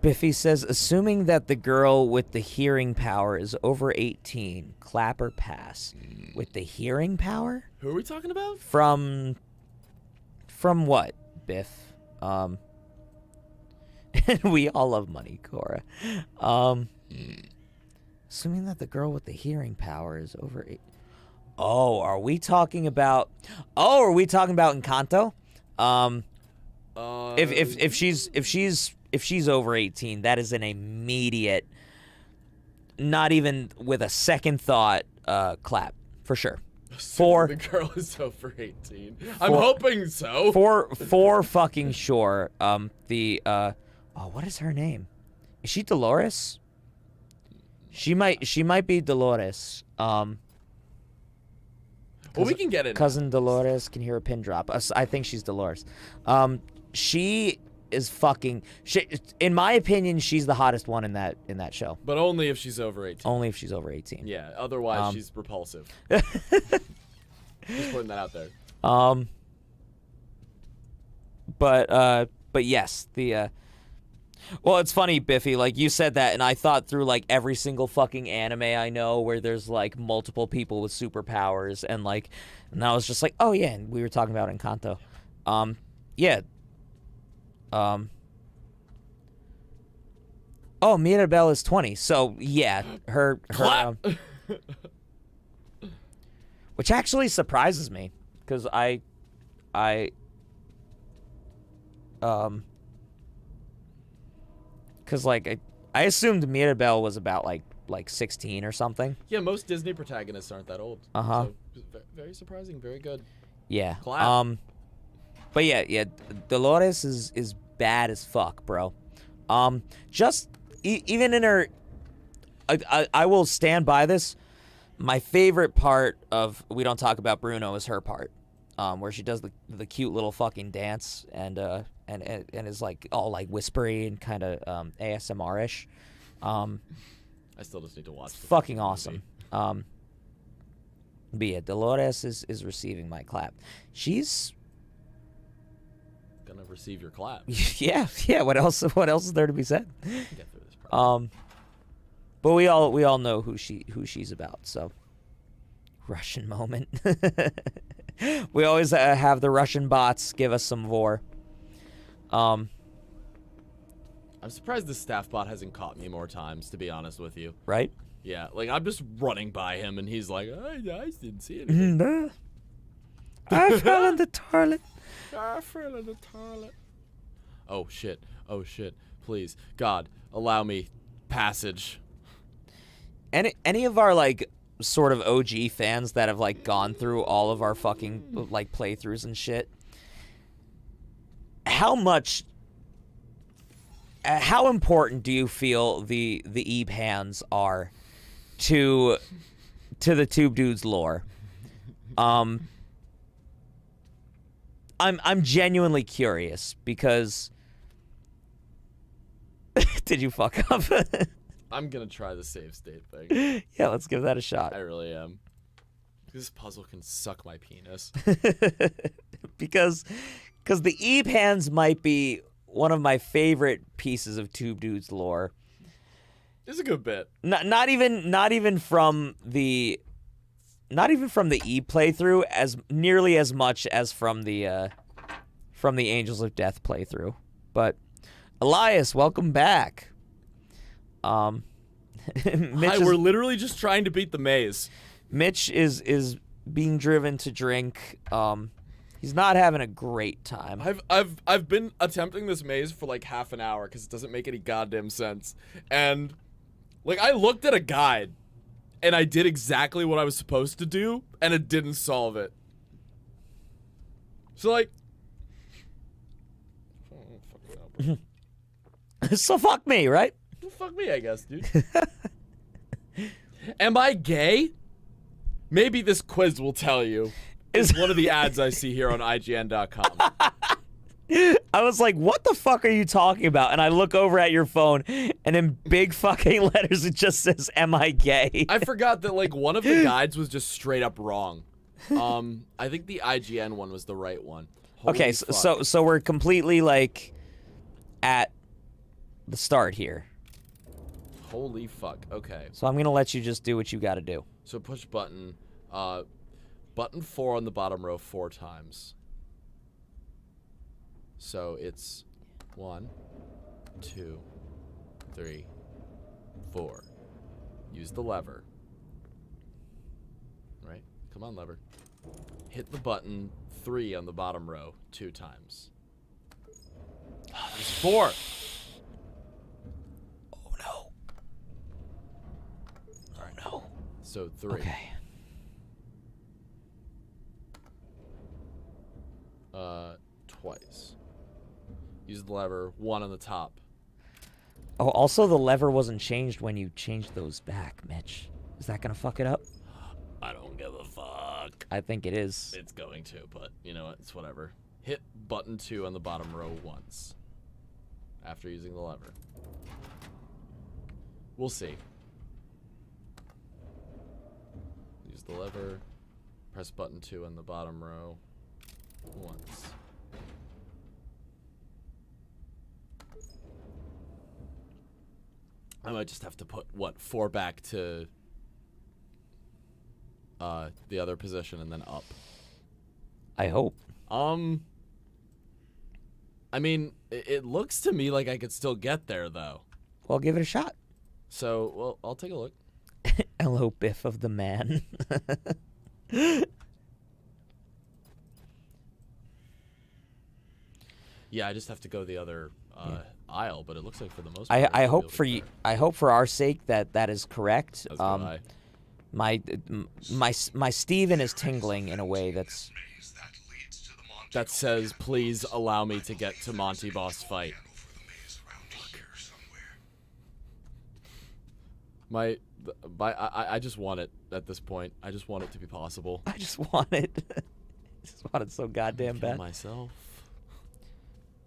Biffy says, assuming that the girl with the hearing power is over 18, clap or pass. With the hearing power? Who are we talking about? From what, Biff? And we all love money, Cora. Assuming that the girl with the hearing power is over 8. Oh, are we talking about Encanto? If she's over 18, that is an immediate, not even with a second thought, clap for sure. For the girl is over 18. I'm hoping so. For fucking sure. What is her name? Is she Dolores? She might be Dolores. Well, we can get it. Cousin Dolores can hear a pin drop. I think she's Dolores. She is fucking. In my opinion, she's the hottest one in that show. But only if she's over 18. Only if she's over 18. Yeah, otherwise she's repulsive. Just putting that out there. But yes, the well, it's funny, Biffy, like you said that, and I thought through like every single fucking anime I know where there's like multiple people with superpowers, and I was just like, oh yeah, and we were talking about Encanto. Yeah. Oh, Mirabelle is 20, so yeah, her which actually surprises me, because I because like I assumed Mirabelle was about like 16 or something. Yeah, most Disney protagonists aren't that old. Uh-huh. So, very surprising, very good. Yeah. Clap. But yeah, Dolores is bad as fuck, bro. Just even in her, I will stand by this. My favorite part of We Don't Talk About Bruno is her part, where she does the cute little fucking dance and is like all like whispery and kind of ASMR-ish. I still just need to watch. It's fucking awesome. But yeah, Dolores is receiving my clap. She's gonna receive your clap. yeah. What else is there to be said? Get through this problem. But we all know who she's about. So Russian moment. We always have the Russian bots give us some vor. I'm surprised the staff bot hasn't caught me more times, to be honest with you. Right? Yeah, like I'm just running by him and he's like, I didn't see anything. I fell in the toilet. I fell in the toilet. Oh shit. Please, God, allow me passage. Any of our like sort of OG fans that have like gone through all of our fucking like playthroughs and shit, how important do you feel the Eve hands are to the Tube Dudes lore? I'm genuinely curious because did you fuck up? I'm gonna try the save state thing. Yeah, let's give that a shot. I really am. This puzzle can suck my penis. because the Eve hands might be one of my favorite pieces of Tube Dudes lore. It's a good bit. Not even from the Eve playthrough as nearly as much as from the Angels of Death playthrough. But Elias, welcome back. Hi, we're literally just trying to beat the maze. Mitch is being driven to drink. He's not having a great time. I've been attempting this maze for like half an hour because it doesn't make any goddamn sense. And like I looked at a guide and I did exactly what I was supposed to do and it didn't solve it. So like So fuck me, right? well, fuck me, I guess, dude. Am I gay? Maybe this quiz will tell you. It's one of the ads I see here on IGN.com. I was like, what the fuck are you talking about? And I look over at your phone, and in big fucking letters, it just says, am I gay? I forgot that, like, one of the guides was just straight up wrong. I think the IGN one was the right one. Holy okay, fuck. so we're completely, like, at the start here. Holy fuck, okay. So I'm gonna let you just do what you gotta do. So push button, button 4 on the bottom row 4 times. So it's 1, 2, 3, 4. Use the lever. Right? Come on, lever. Hit the button 3 on the bottom row 2 times. There's 4. Oh no. Oh no. So 3. Okay. Twice. Use the lever 1 on the top. Oh, also the lever wasn't changed when you changed those back, Mitch. Is that gonna fuck it up? I don't give a fuck. I think it is. It's going to, but you know what? It's whatever. Hit button 2 on the bottom row once. after using the lever. We'll see. Use the lever. Press button 2 in the bottom row once. I might just have to put, what, 4 back to the other position and then up. I hope. I mean, it looks to me like I could still get there, though. Well, give it a shot. So, well, I'll take a look. Hello, Biff of the Man. Yeah, I just have to go the other aisle, but it looks like for the most part, I should hope be able for to you. get I hope for our sake that is correct. there. That's good. My Steven is tingling in a way that's. That says, please allow me to get to Monty boss fight. I just want it at this point. I just want it to be possible. I just want it. I just want it so goddamn Kill bad. myself.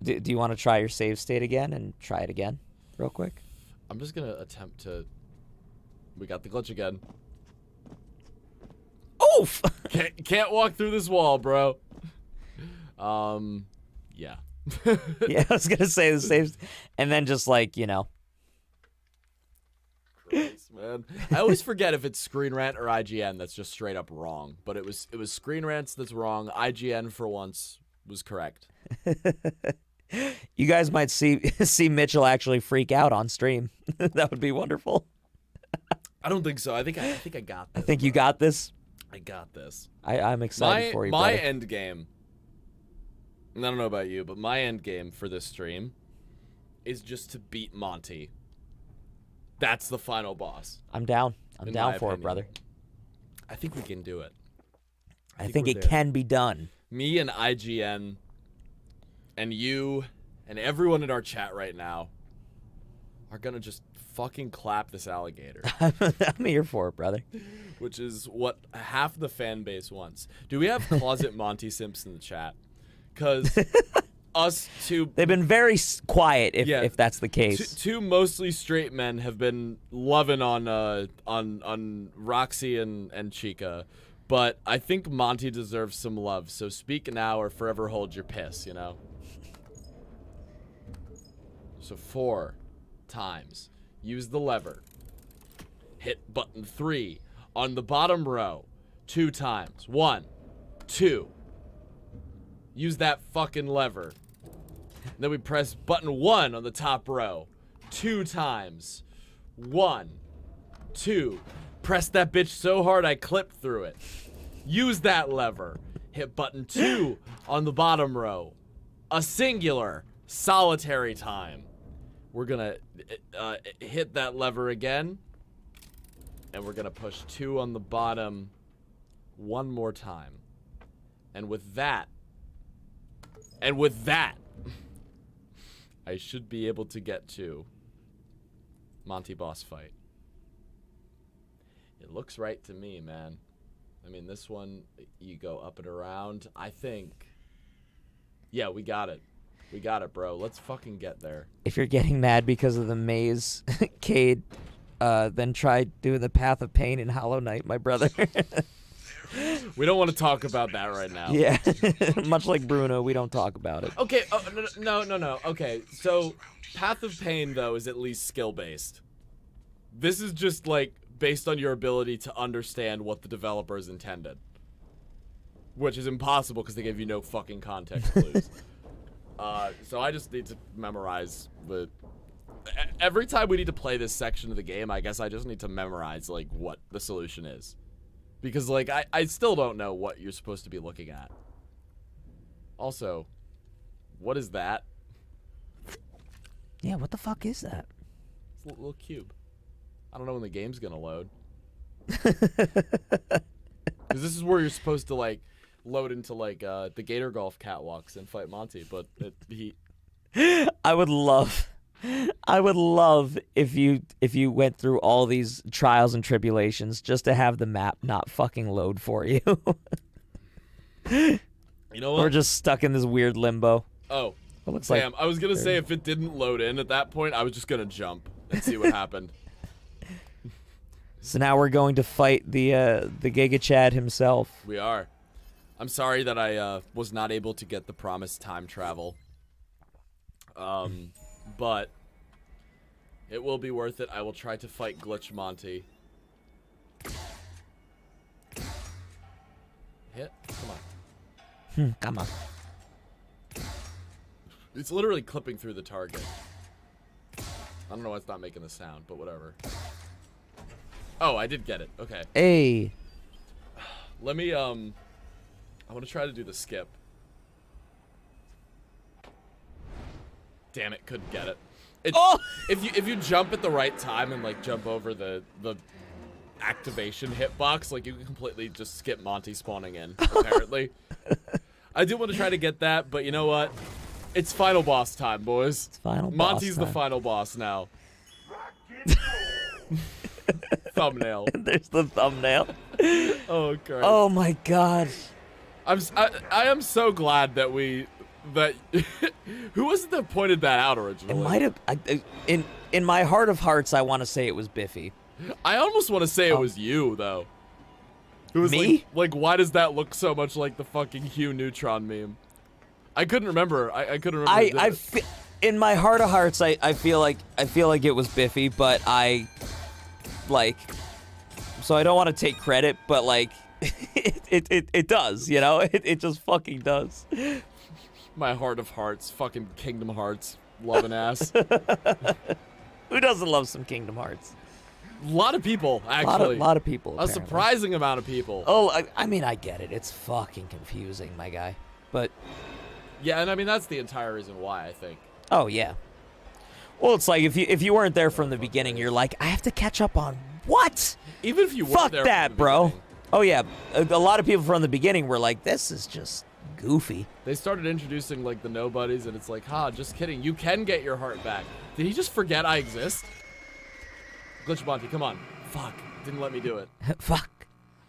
Do you want to try your save state again and try it again, real quick? I'm just gonna attempt to. We got the glitch again. Oof! Can't walk through this wall, bro. Yeah. Yeah, I was gonna say the saves, and then just like Christ, man. I always forget if it's Screen Rant or IGN that's just straight up wrong. But it was Screen Rants that's wrong. IGN for once was correct. You guys might see Mitchell actually freak out on stream. That would be wonderful. I don't think so. I think I got this. I think you got this. I got this. I'm excited for you, my brother. end game. And I don't know about you, but my end game for this stream is just to beat Monty. That's the final boss. I'm down. I'm in down my for it, opinion. brother. I think we can do it. I think we're it there. can be done. Me and IGN and you and everyone in our chat right now are gonna just fucking clap this alligator. I'm here for it, brother. Which is what half the fan base wants. Do we have Closet Monty Simps in the chat? Because us two... They've been very quiet, Yeah. if that's the case. Two mostly straight men have been loving on Roxy and Chica. But I think Monty deserves some love. So speak now or forever hold your piss, you know? So 4 times. Use the lever. Hit button 3 on the bottom row 2 times. 1, 2. Use that fucking lever. Then we press button 1 on the top row 2 times. 1, 2. Press that bitch so hard I clipped through it. Use that lever. Hit button 2 on the bottom row. A singular solitary time. We're gonna hit that lever again. And we're gonna push 2 on the bottom 1 more time. And with that, I should be able to get to Monty boss fight. It looks right to me, man. I mean, this one, you go up and around. I think, yeah, we got it. We got it, bro. Let's fucking get there. If you're getting mad because of the maze, Cade, then try doing the Path of Pain in Hollow Knight, my brother. We don't want to talk about that right now. Yeah, much like Bruno, we don't talk about it. Okay, no. Okay, so Path of Pain, though, is at least skill-based. This is just, like, based on your ability to understand what the developers intended. Which is impossible because they gave you no fucking context clues. So I just need to memorize the... Every time we need to play this section of the game, I guess I just need to memorize, like, what the solution is. Because, like, I still don't know what you're supposed to be looking at. Also, what is that? Yeah, what the fuck is that? It's a little cube. I don't know when the game's gonna load. Because this is where you're supposed to, like, load into, like, the Gator Golf catwalks and fight Monty, but I would love if you went through all these trials and tribulations just to have the map not fucking load for you. You know what? We're just stuck in this weird limbo. Oh, It looks Damn, like I was gonna say if it didn't load in at that point, I was just gonna jump and see what happened. so. Now we're going to fight the Giga Chad himself. We are. I'm sorry that I was not able to get the promised time travel. But it will be worth it. I will try to fight Glitch Monty. Hit. Come on. Come on. It's literally clipping through the target. I don't know why it's not making the sound, but whatever. Oh, I did get it. Okay. Hey. Let me, I want to try to do the skip. Damn it, couldn't get it. Oh! If you jump at the right time and, like, jump over the activation hitbox, like, you can completely just skip Monty spawning in, apparently. I do want to try to get that, but you know what? It's final boss time, boys. It's final boss Monty's time. the final boss now. Thumbnail. There's the thumbnail. Oh, Christ. Oh my god. I am so glad that who was it that pointed that out It originally? might have. In my heart of hearts, I want to say it was Biffy. I almost want to say it was you, though. It was Me? like, why does that look so much like the fucking Hugh Neutron meme? I couldn't remember. I couldn't remember. In my heart of hearts, I feel like it was Biffy, but so I don't want to take credit, but like, it does, you know? It just fucking does. My heart of hearts, fucking Kingdom Hearts, loving ass. Who doesn't love some Kingdom Hearts? A lot of people, actually. A lot of people. A Apparently. surprising amount of people. Oh, I mean, I get it. It's fucking confusing, my guy. But Yeah, and I mean that's the entire reason why I think. oh yeah. Well, it's like if you weren't there from the beginning, you're like, I have to catch up on what? Even if you weren't Fuck there that, from the bro. beginning, Oh yeah, a lot of people from the beginning were like, this is just goofy. they started introducing like the nobodies, and it's like, just kidding. You can get your heart back. Did he just forget I exist? Glitch Monty, come on. Fuck, didn't let me do it. Fuck.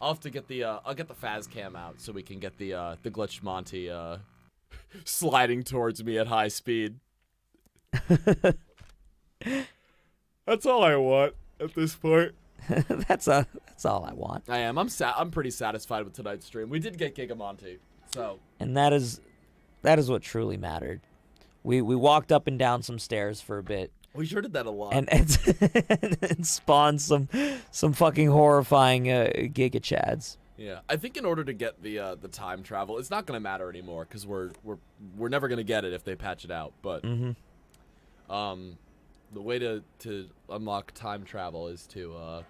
I'll have to get the I'll get the Faz cam out so we can get the Glitch Monty sliding towards me at high speed. That's all I want at this point. that's all I want. I am. I'm pretty satisfied with tonight's stream. We did get Giga Monty, so. And that is what truly mattered. We walked up and down some stairs for a bit. We sure did that a lot. And spawned some fucking horrifying Giga Chads. Yeah, I think in order to get the time travel, it's not gonna matter anymore because we're never gonna get it if they patch it out. But the way to unlock time travel is to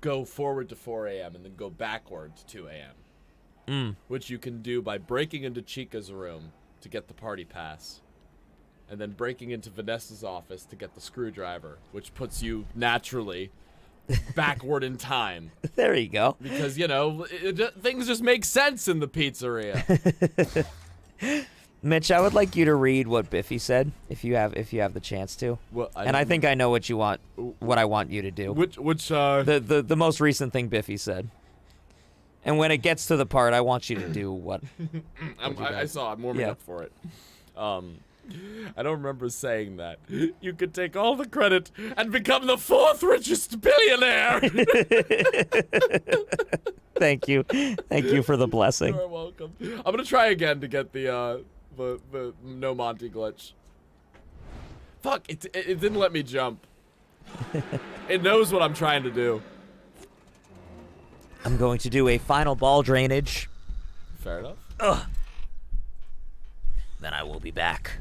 go forward to 4 a.m. and then go backward to 2 a.m. Which you can do by breaking into Chica's room to get the party pass, and then breaking into Vanessa's office to get the screwdriver, which puts you naturally backward in time. There you go. Because, you know, things just make sense in the pizzeria. Mitch, I would like you to read what Biffy said, if you have the chance to. Well, I think I know what I want you to do. Which the most recent thing Biffy said. And when it gets to the part, I want you to do what. I saw. I'm warming up for it. I don't remember saying that. You could take all the credit and become the 4th richest billionaire. Thank you for the blessing. You're welcome. I'm gonna try again to get the no Monty glitch. Fuck! It didn't let me jump. It knows what I'm trying to do. I'm going to do a final ball drainage. Fair enough. Ugh. Then I will be back.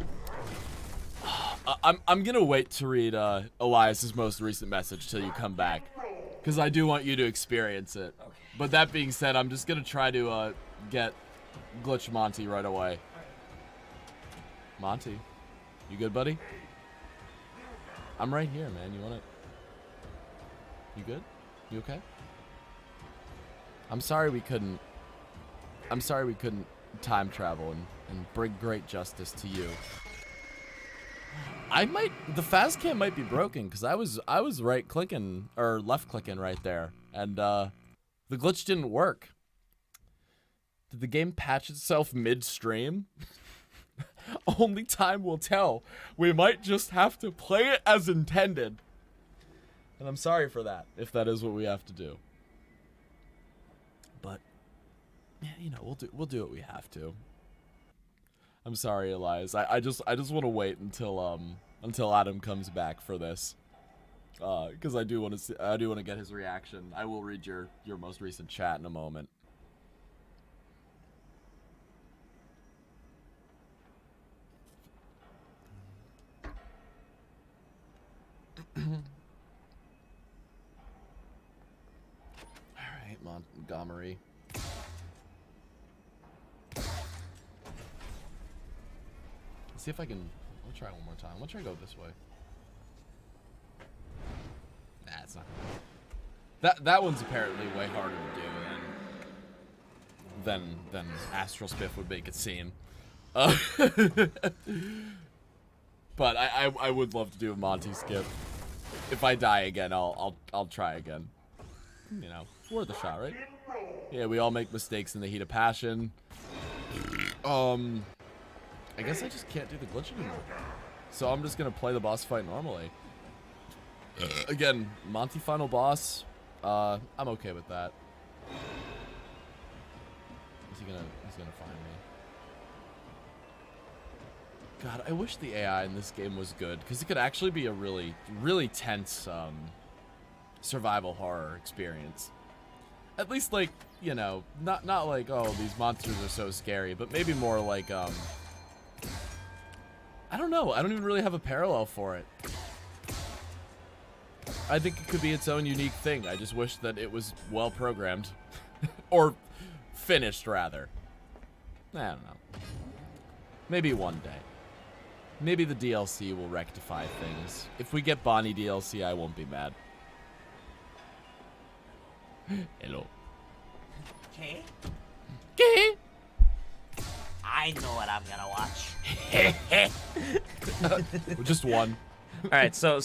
I'm gonna wait to read Elias's most recent message till you come back, because I do want you to experience it. Okay. But that being said, I'm just gonna try to get Glitch Monty right away. Monty, you good, buddy? I'm right here, man. You want it? You good? You okay? I'm sorry we couldn't time travel and bring great justice to you. The Faz cam might be broken because I was right clicking or left clicking right there, and the glitch didn't work. Did the game patch itself midstream? Only time will tell. We might just have to play it as intended. And I'm sorry for that, if that is what we have to do. But, yeah, you know, we'll do what we have to. I'm sorry, Elias. I just want to wait until Adam comes back for this. Because I do want to get his reaction. I will read your most recent chat in a moment. Alright, Montgomery. Let's see if I can... I'll try one more time. I'll try to go this way. Nah, it's not. That one's apparently way harder to do than Astral Spiff would make it seem. But I would love to do a Monty skip. If I die again, I'll try again. You know, it's worth a shot, right? Yeah, we all make mistakes in the heat of passion. I guess I just can't do the glitch anymore. So I'm just gonna play the boss fight normally. Again, Monty final boss. I'm okay with that. He's gonna find me. God, I wish the AI in this game was good, because it could actually be a really, really tense survival horror experience. At least, like, you know, not like, oh, these monsters are so scary, but maybe more like, I don't know. I don't even really have a parallel for it. I think it could be its own unique thing. I just wish that it was well programmed. Or finished, rather. I don't know. Maybe one day. Maybe the DLC will rectify things. If we get Bonnie DLC, I won't be mad. Hello. Okay. Okay. I know what I'm gonna watch. Just one. All right, so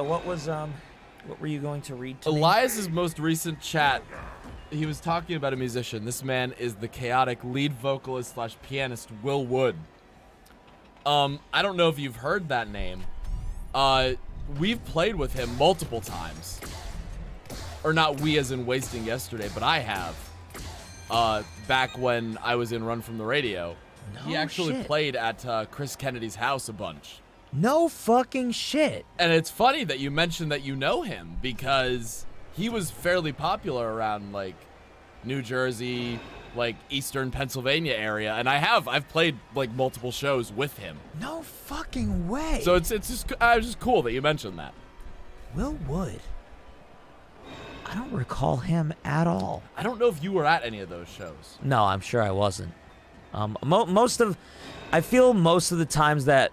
what were you going to read to me? Elias's most recent chat, he was talking about a musician. This man is the chaotic lead vocalist / pianist Will Wood. I don't know if you've heard that name. We've played with him multiple times. Or not we as in Wasting Yesterday, but I have. Back when I was in Run From the Radio. No He actually shit. played at Chris Kennedy's house a bunch. No fucking shit. And it's funny that you mentioned that you know him, because he was fairly popular around, like, New Jersey, like, Eastern Pennsylvania area, and I've played, like, multiple shows with him. No fucking way. So it's just cool that you mentioned that. Will Wood. I don't recall him at all. I don't know if you were at any of those shows. No, I'm sure I wasn't. I feel most of the times that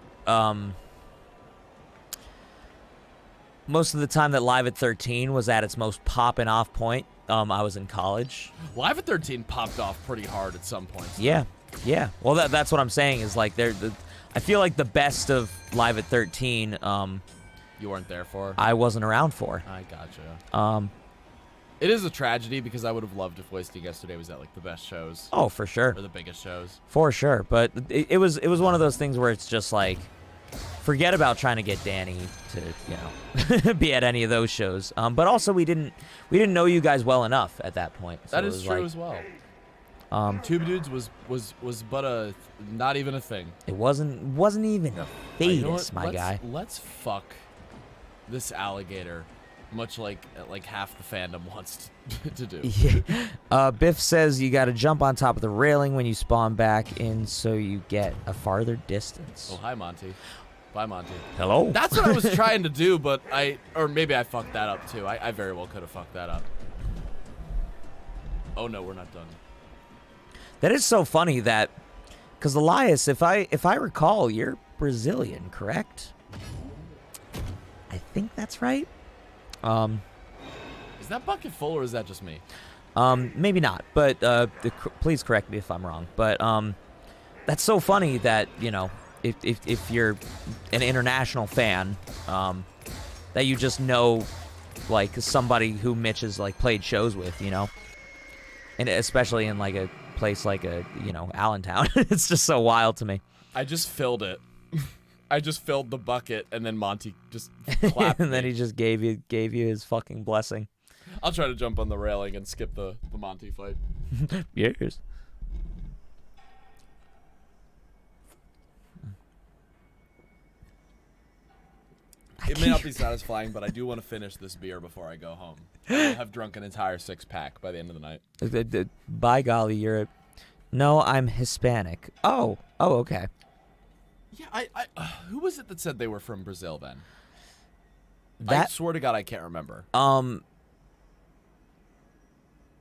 Live at 13 was at its most popping off point, I was in college. Live at 13 popped off pretty hard at some points. Yeah. Well, that's what I'm saying is, like, I feel like the best of Live at 13, You weren't there for? I wasn't around for. I gotcha. It is a tragedy, because I would have loved if Wasting Yesterday was at, like, the best shows. Oh, for sure. Or the biggest shows. For sure. But it was one of those things where it's just like, forget about trying to get Danny to, you know, be at any of those shows. But also we didn't know you guys well enough at that point. So That it is was true like, as well. Tube Dudes was but not even a thing. It wasn't even a fetus, You know what? my guy. Let's fuck this alligator, much like half the fandom wants to do. Yeah. Biff says you got to jump on top of the railing when you spawn back in, so you get a farther distance. Oh, hi, Monty. Bye, Monty. Hello. That's what I was trying to do, but or maybe I fucked that up too. I very well could have fucked that up. Oh no, we're not done. That is so funny that, because Elias, if I recall, you're Brazilian, correct? I think that's right. Is that bucket full, or is that just me? Maybe not, but please correct me if I'm wrong. But that's so funny that, you know, if you're an international fan, that you just know, like, somebody who Mitch has, like, played shows with, you know, and especially in, like, a place like you know, Allentown. It's just so wild to me. I just filled it. I just filled the bucket, and then Monty just clapped And then me. he just gave you his fucking blessing. I'll try to jump on the railing and skip the Monty fight. Yes. It may not be satisfying, but I do want to finish this beer before I go home. I'll have drunk an entire 6-pack by the end of the night. By golly, you're a... No, I'm Hispanic. Oh, okay. Yeah, I who was it that said they were from Brazil then? I That swear to God, I can't remember.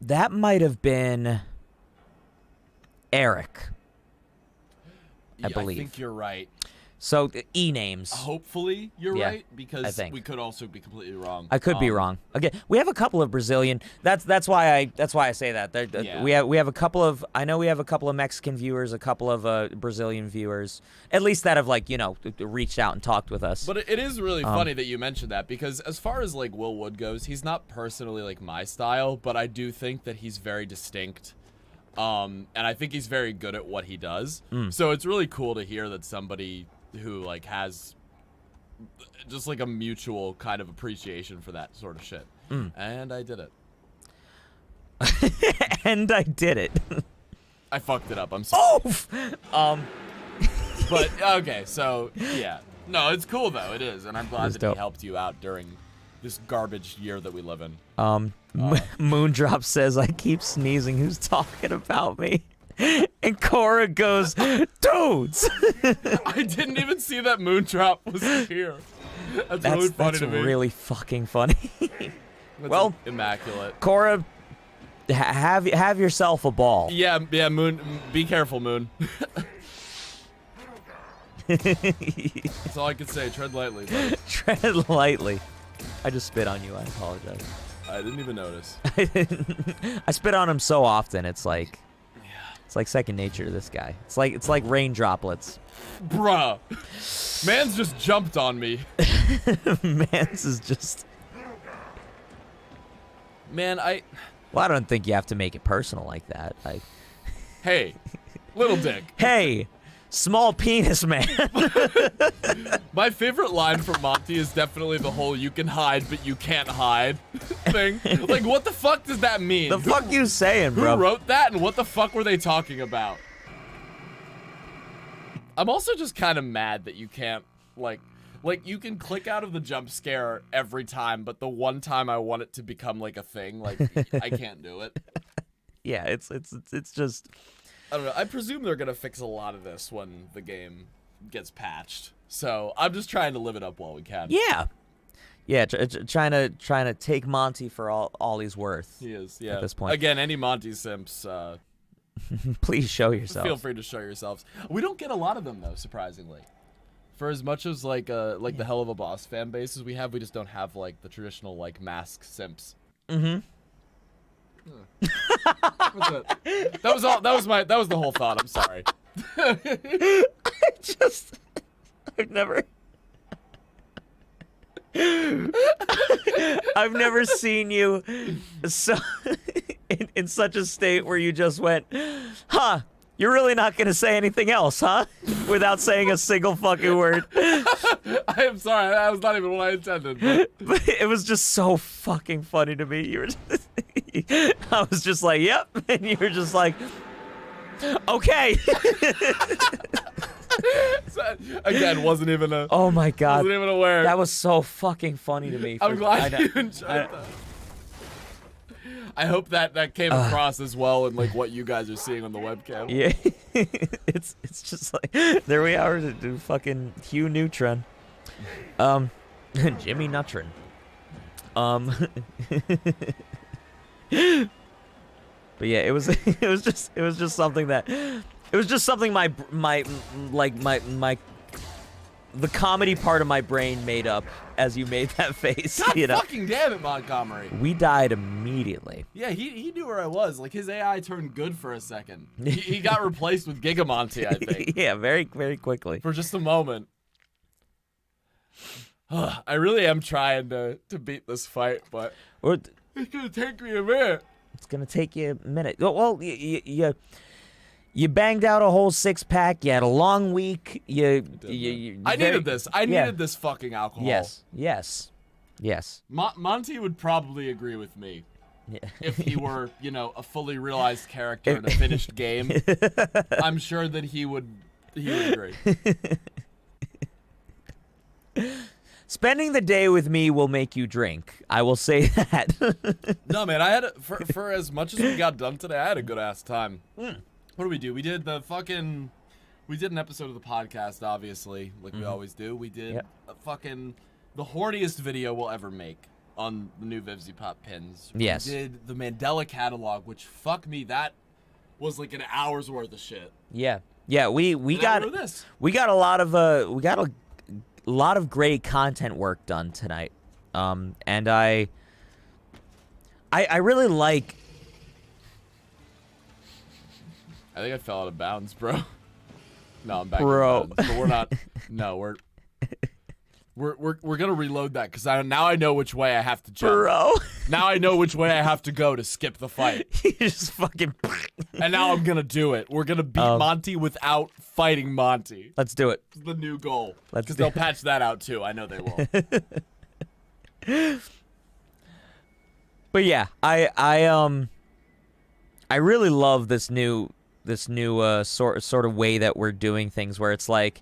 that might have been Eric. I believe. I think you're right. So names. Hopefully you're Yeah, right, because think. we could also be completely wrong. I could be wrong. Again, we have a couple of Brazilian. That's why I say that. Yeah. We have a couple of. I know we have a couple of Mexican viewers, a couple of Brazilian viewers, at least that have reached out and talked with us. But it is really funny that you mentioned that, because as far as like Will Wood goes, he's not personally like my style, but I do think that he's very distinct. And I think he's very good at what he does. So it's really cool to hear that somebody who like has just like a mutual kind of appreciation for that sort of shit. And I did it. And I did it. I fucked it up. I'm sorry. Oh. But okay, so yeah. No, it's cool though. It is, and I'm glad It's that dope. he helped you out during this garbage year that we live in. Moondrop says I keep sneezing. Who's talking about me? And Cora goes, dudes. I didn't even see that Moondrop was here. That's really funny That's to me. really fucking funny. That's well, immaculate. Cora, have yourself a ball. Yeah, Moon. Be careful, Moon. That's all I can say. Tread lightly. Buddy. Tread lightly. I just spit on you. I apologize. I didn't even notice. I spit on him so often. It's like second nature to this guy. It's like rain droplets. Bruh. Man's just jumped on me. Mans is just. Man, Well, I don't think you have to make it personal like that. Hey, little dick. Hey, small penis man. My favorite line from Monty is definitely the whole "you can hide, but you can't hide" thing. Like, what the fuck does that mean? The fuck you saying, Who bro? wrote that, and what the fuck were they talking about? I'm also just kind of mad that you can't, like you can click out of the jump scare every time, but the one time I want it to become like a thing, like I can't do it. Yeah, it's just. I don't know. I presume they're gonna fix a lot of this when the game gets patched. So I'm just trying to live it up while we can. Yeah, trying to take Monty for all he's worth. He is. Yeah. At this point. Again, any Monty simps, Please show yourself. feel free to show yourselves. We don't get a lot of them though, surprisingly. For as much as like the Hell of a Boss fan bases we have, we just don't have like the traditional like mask simps. Mm-hmm. What's that? That was all. That was the whole thought. I'm sorry. I've never seen you so in such a state where you just went, huh? You're really not gonna say anything else, huh? Without saying a single fucking word. I am sorry. That was not even what I intended. But it was just so fucking funny to me. You were just, I was just like, yep, and you were just like, okay. So, again, wasn't even a. Oh my god. Wasn't even aware. That was so fucking funny to me. I'm glad you enjoyed that. I hope that came across as well in like what you guys are seeing on the webcam. Yeah, it's just like there we are to do fucking Hugh Neutron, Jimmy Neutron, but yeah, it was just something that the comedy part of my brain made up as you made that face. God you know, fucking damn it, Montgomery. we died immediately. Yeah, he knew where I was. Like his AI turned good for a second. He got replaced with Giga Monty, I think. Yeah, very very quickly. For just a moment. I really am trying to beat this fight, but Or it's gonna take me a minute. it's gonna take you a minute. Well, You banged out a whole 6-pack. You had a long week. I needed this. I needed this fucking alcohol. Yes. Monty would probably agree with me. If he were, a fully realized character in a finished game, I'm sure that he would agree. Spending the day with me will make you drink. I will say that. No, man, I had for as much as we got done today, I had a good ass time. What did we do? We did an episode of the podcast, obviously, like we always do. We did the horniest video we'll ever make on the new Vivzy Pop pins. Yes. We did the Mandela catalog, which fuck me, that was like an hour's worth of shit. Yeah. We got this. We got a lot of great content work done tonight. And I really like. I think I fell out of bounds, bro. No, I'm back. Bro. In bounds, but we're not. No, we're gonna reload that because now I know which way I have to jump. Bro. Now I know which way I have to go to skip the fight. You just fucking. And now I'm gonna do it. We're gonna beat Monty without fighting Monty. Let's do it. It's the new goal. Let's Because do they'll patch that out too. I know they will. But yeah, I really love this new sort of way that we're doing things, where it's like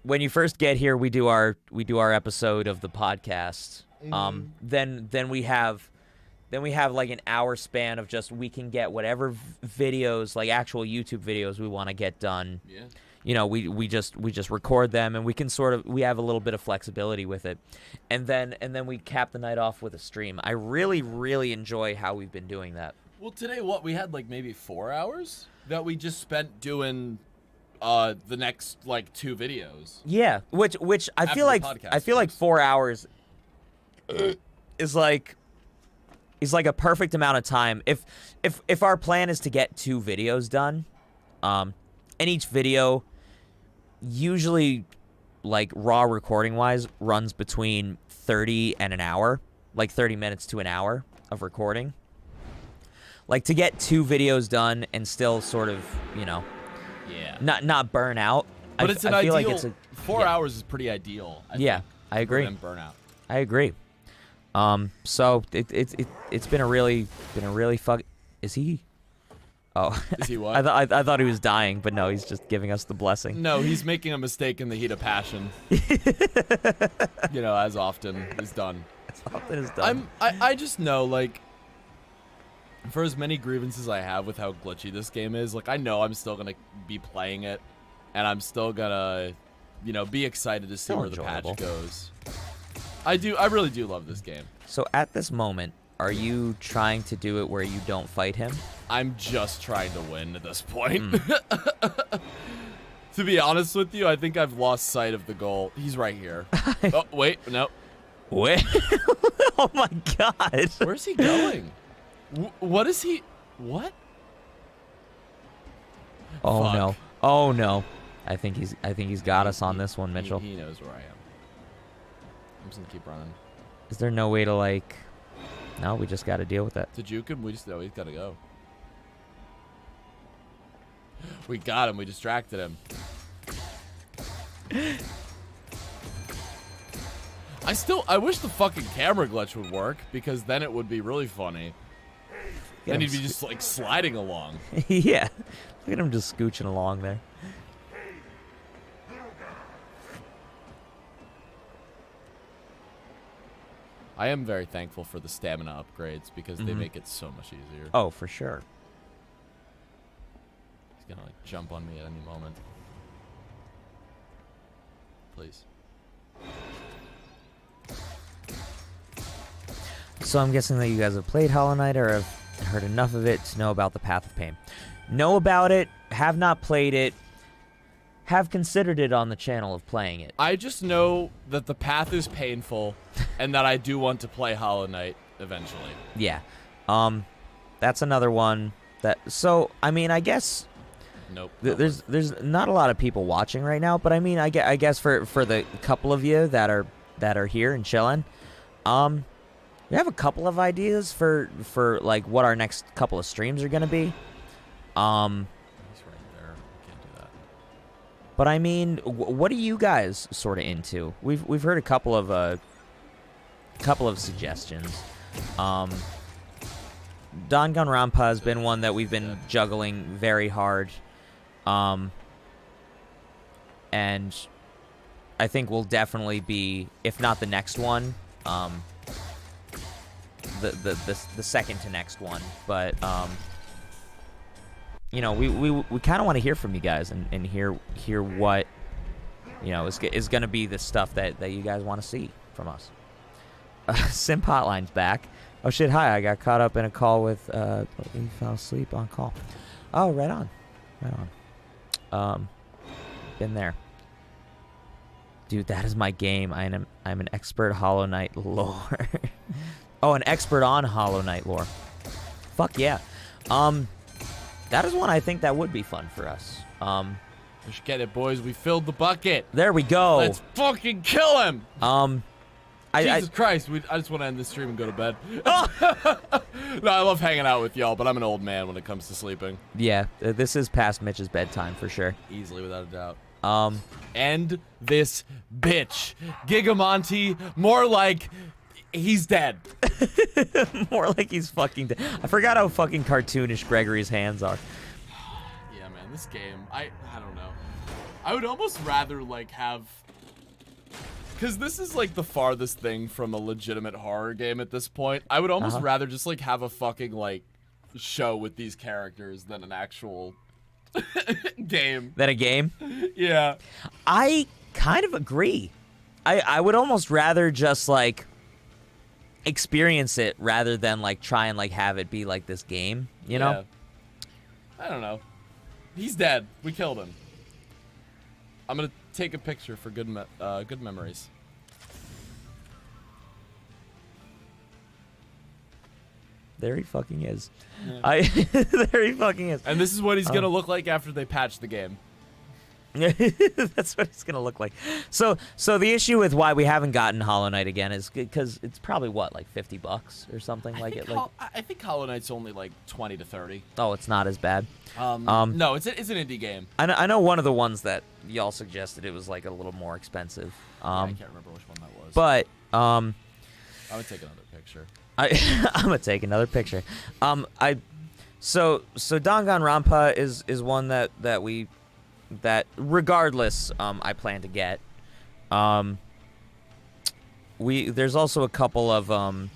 when you first get here, we do our episode of the podcast. Then we have like an hour span of just, we can get whatever videos, like actual YouTube videos we want to get done. Yeah. We just record them, and we can we have a little bit of flexibility with it. And then we cap the night off with a stream. I really, really enjoy how we've been doing that. Well, today we had like maybe 4 hours that we just spent doing the next like 2 videos. Yeah, which I feel like 4 hours is like a perfect amount of time. If our plan is to get 2 videos done, and each video usually, like raw recording wise, runs between 30 and an hour, like 30 minutes to an hour of recording. Like, to get 2 videos done and still sort of, not burn out. But it's an ideal. Like 4 hours is pretty ideal. I agree. And burnout. I agree. So it's been a really Is he? Oh. Is he what? I thought he was dying, but no, he's just giving us the blessing. No, he's making a mistake in the heat of passion. As often is done. As often is done. I just know, like, for as many grievances I have with how glitchy this game is, like, I know I'm still gonna be playing it, and I'm still gonna, be excited to see Still where enjoyable. the patch goes. I really do love this game. So at this moment, are you trying to do it where you don't fight him? I'm just trying to win at this point. To be honest with you, I think I've lost sight of the goal. He's right here. Oh, wait, no. Wait. Oh my god. Where's he going? What is he? What? Oh Fuck. no. Oh no. I think he's got us on this one, Mitchell. He knows where I am. I'm just gonna keep running. Is there no way to, like... No, we just gotta deal with it. To juke him, he's gotta go. We got him, we distracted him. I wish the fucking camera glitch would work, because then it would be really funny. Then he'd be just like sliding along. Yeah. Look at him just scooching along there. I am very thankful for the stamina upgrades, because they make it so much easier. Oh, for sure. He's gonna like jump on me at any moment. Please. So I'm guessing that you guys have played Hollow Knight or have heard enough of it to know about the Path of Pain. Know about it, have not played it, have considered it on the channel of playing it. I just know that the path is painful, and that I do want to play Hollow Knight eventually. Yeah. That's another one that... So, I mean, I guess... Nope. There's not a lot of people watching right now, but I mean, I guess for the couple of you that are here and chilling, we have a couple of ideas for like what our next couple of streams are gonna be. But I mean, what are you guys sort of into? We've heard a couple of suggestions. Danganronpa has been one that we've been juggling very hard. And I think we'll definitely be, if not the next one, the second to next one. But you know, we kind of want to hear from you guys and hear what, you know, is going to be the stuff that you guys want to see from us. Simp Hotline's back. Oh shit! Hi, I got caught up in a call with. You fell asleep on call. Oh, right on, right on. Been there, dude. That is my game. I'm an expert Hollow Knight lore. Oh, an expert on Hollow Knight lore. Fuck yeah. That is one I think that would be fun for us. We should get it, boys. We filled the bucket. There we go. Let's fucking kill him. Jesus I Christ, I just want to end this stream and go to bed. No, I love hanging out with y'all, but I'm an old man when it comes to sleeping. yeah, this is past Mitch's bedtime for sure. Easily, without a doubt. End this bitch. Giga Monty, more like he's dead. More like he's fucking dead. I forgot how fucking cartoonish Gregory's hands are. Yeah, man, this game, I don't know. I would almost rather, like, have... Because this is, like, the farthest thing from a legitimate horror game at this point. I would almost rather just, like, have a fucking, like, show with these characters than an actual game. Than a game? Yeah. I kind of agree. I would almost rather just, like, experience it rather than, like, try and, like, have it be, like, this game, you know? I don't know. He's dead. We killed him. I'm gonna take a picture for good memories. There he fucking is. Yeah. There he fucking is. And this is what he's gonna look like after they patch the game. That's what it's gonna look like. So the issue with why we haven't gotten Hollow Knight again is because it's probably what, like $50 or something like it. Like, I think Hollow Knight's only like 20 to 30. oh, it's not as bad. No, it's an indie game. I know one of the ones that y'all suggested, it was like a little more expensive. I can't remember which one that was. But I'm gonna take another picture. I'm gonna take another picture. So Danganronpa is one that regardless I plan to get. There's also a couple of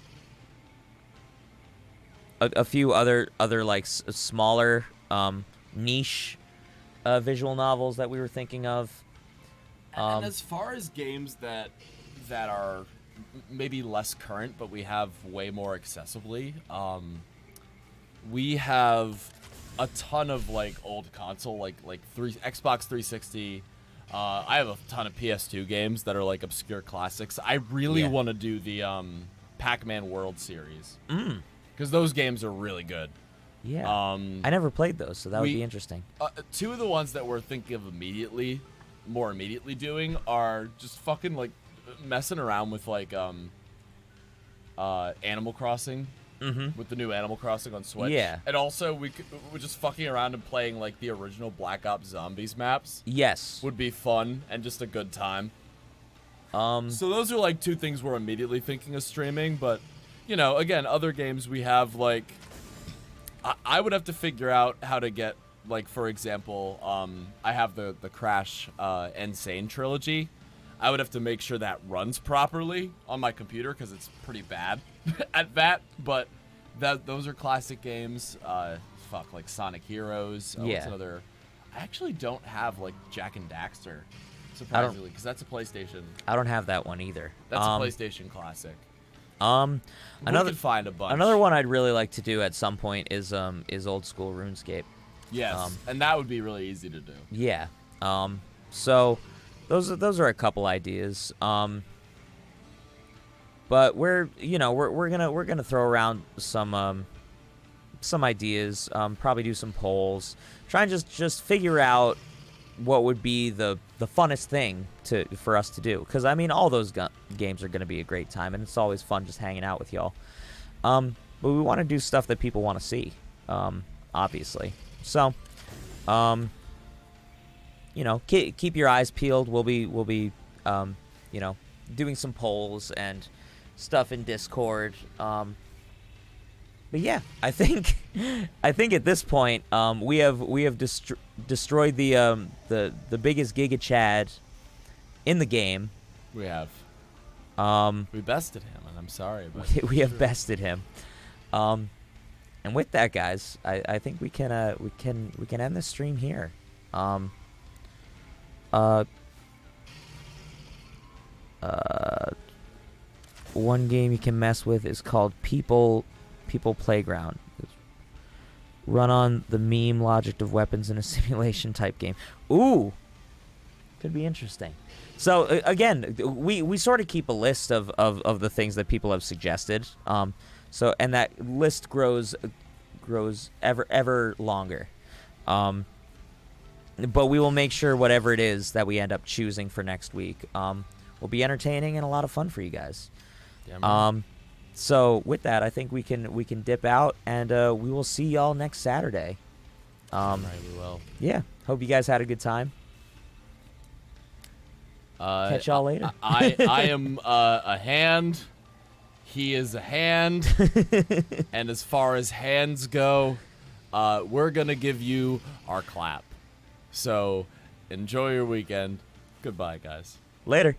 a few other like smaller niche visual novels that we were thinking of. And as far as games that are maybe less current, but we have way more accessibly, we have a ton of like old console, like Xbox 360. I have a ton of PS2 games that are like obscure classics. I really want to do the Pac-Man World Series because those games are really good. Yeah, I never played those, so that would be interesting. Two of the ones that we're thinking of more immediately doing are just fucking like messing around with like Animal Crossing. With the new Animal Crossing on Switch. Yeah. And also, we're just fucking around and playing, like, the original Black Ops Zombies maps. Yes. Would be fun and just a good time. So those are, like, two things we're immediately thinking of streaming. But, you know, again, other games we have, like... I would have to figure out how to get, like, for example, I have the Crash Insane trilogy. I would have to make sure that runs properly on my computer because it's pretty bad at that. But those are classic games. Like Sonic Heroes. What's another? I actually don't have like Jak and Daxter, surprisingly, because that's a PlayStation. I don't have that one either. That's a PlayStation classic. We could find a bunch. Another one I'd really like to do at some point is old school RuneScape. Yes, and that would be really easy to do. Yeah. So. Those are a couple ideas. But we're gonna throw around some ideas. Probably do some polls. Try and just figure out what would be the funnest thing for us to do. Because I mean, all those games are gonna be a great time, and it's always fun just hanging out with y'all. But we want to do stuff that people want to see. Obviously. So. you know, keep your eyes peeled. We'll be you know, doing some polls and stuff in Discord. But yeah, I think at this point we have destroyed the biggest Giga Chad in the game. We have. We bested him, and I'm sorry, but we have bested him. And with that, guys, I think we can end the stream here. One game you can mess with is called People Playground. It's run on the meme logic of weapons in a simulation type game. Ooh, could be interesting. So again, we sort of keep a list of the things that people have suggested. So and that list grows ever longer. But we will make sure whatever it is that we end up choosing for next week will be entertaining and a lot of fun for you guys. yeah, So with that, I think we can dip out, and we will see y'all next Saturday. right, we will. Yeah, hope you guys had a good time. Catch y'all later. I am a hand. He is a hand. And as far as hands go, we're gonna give you our clap. So enjoy your weekend. Goodbye, guys. Later.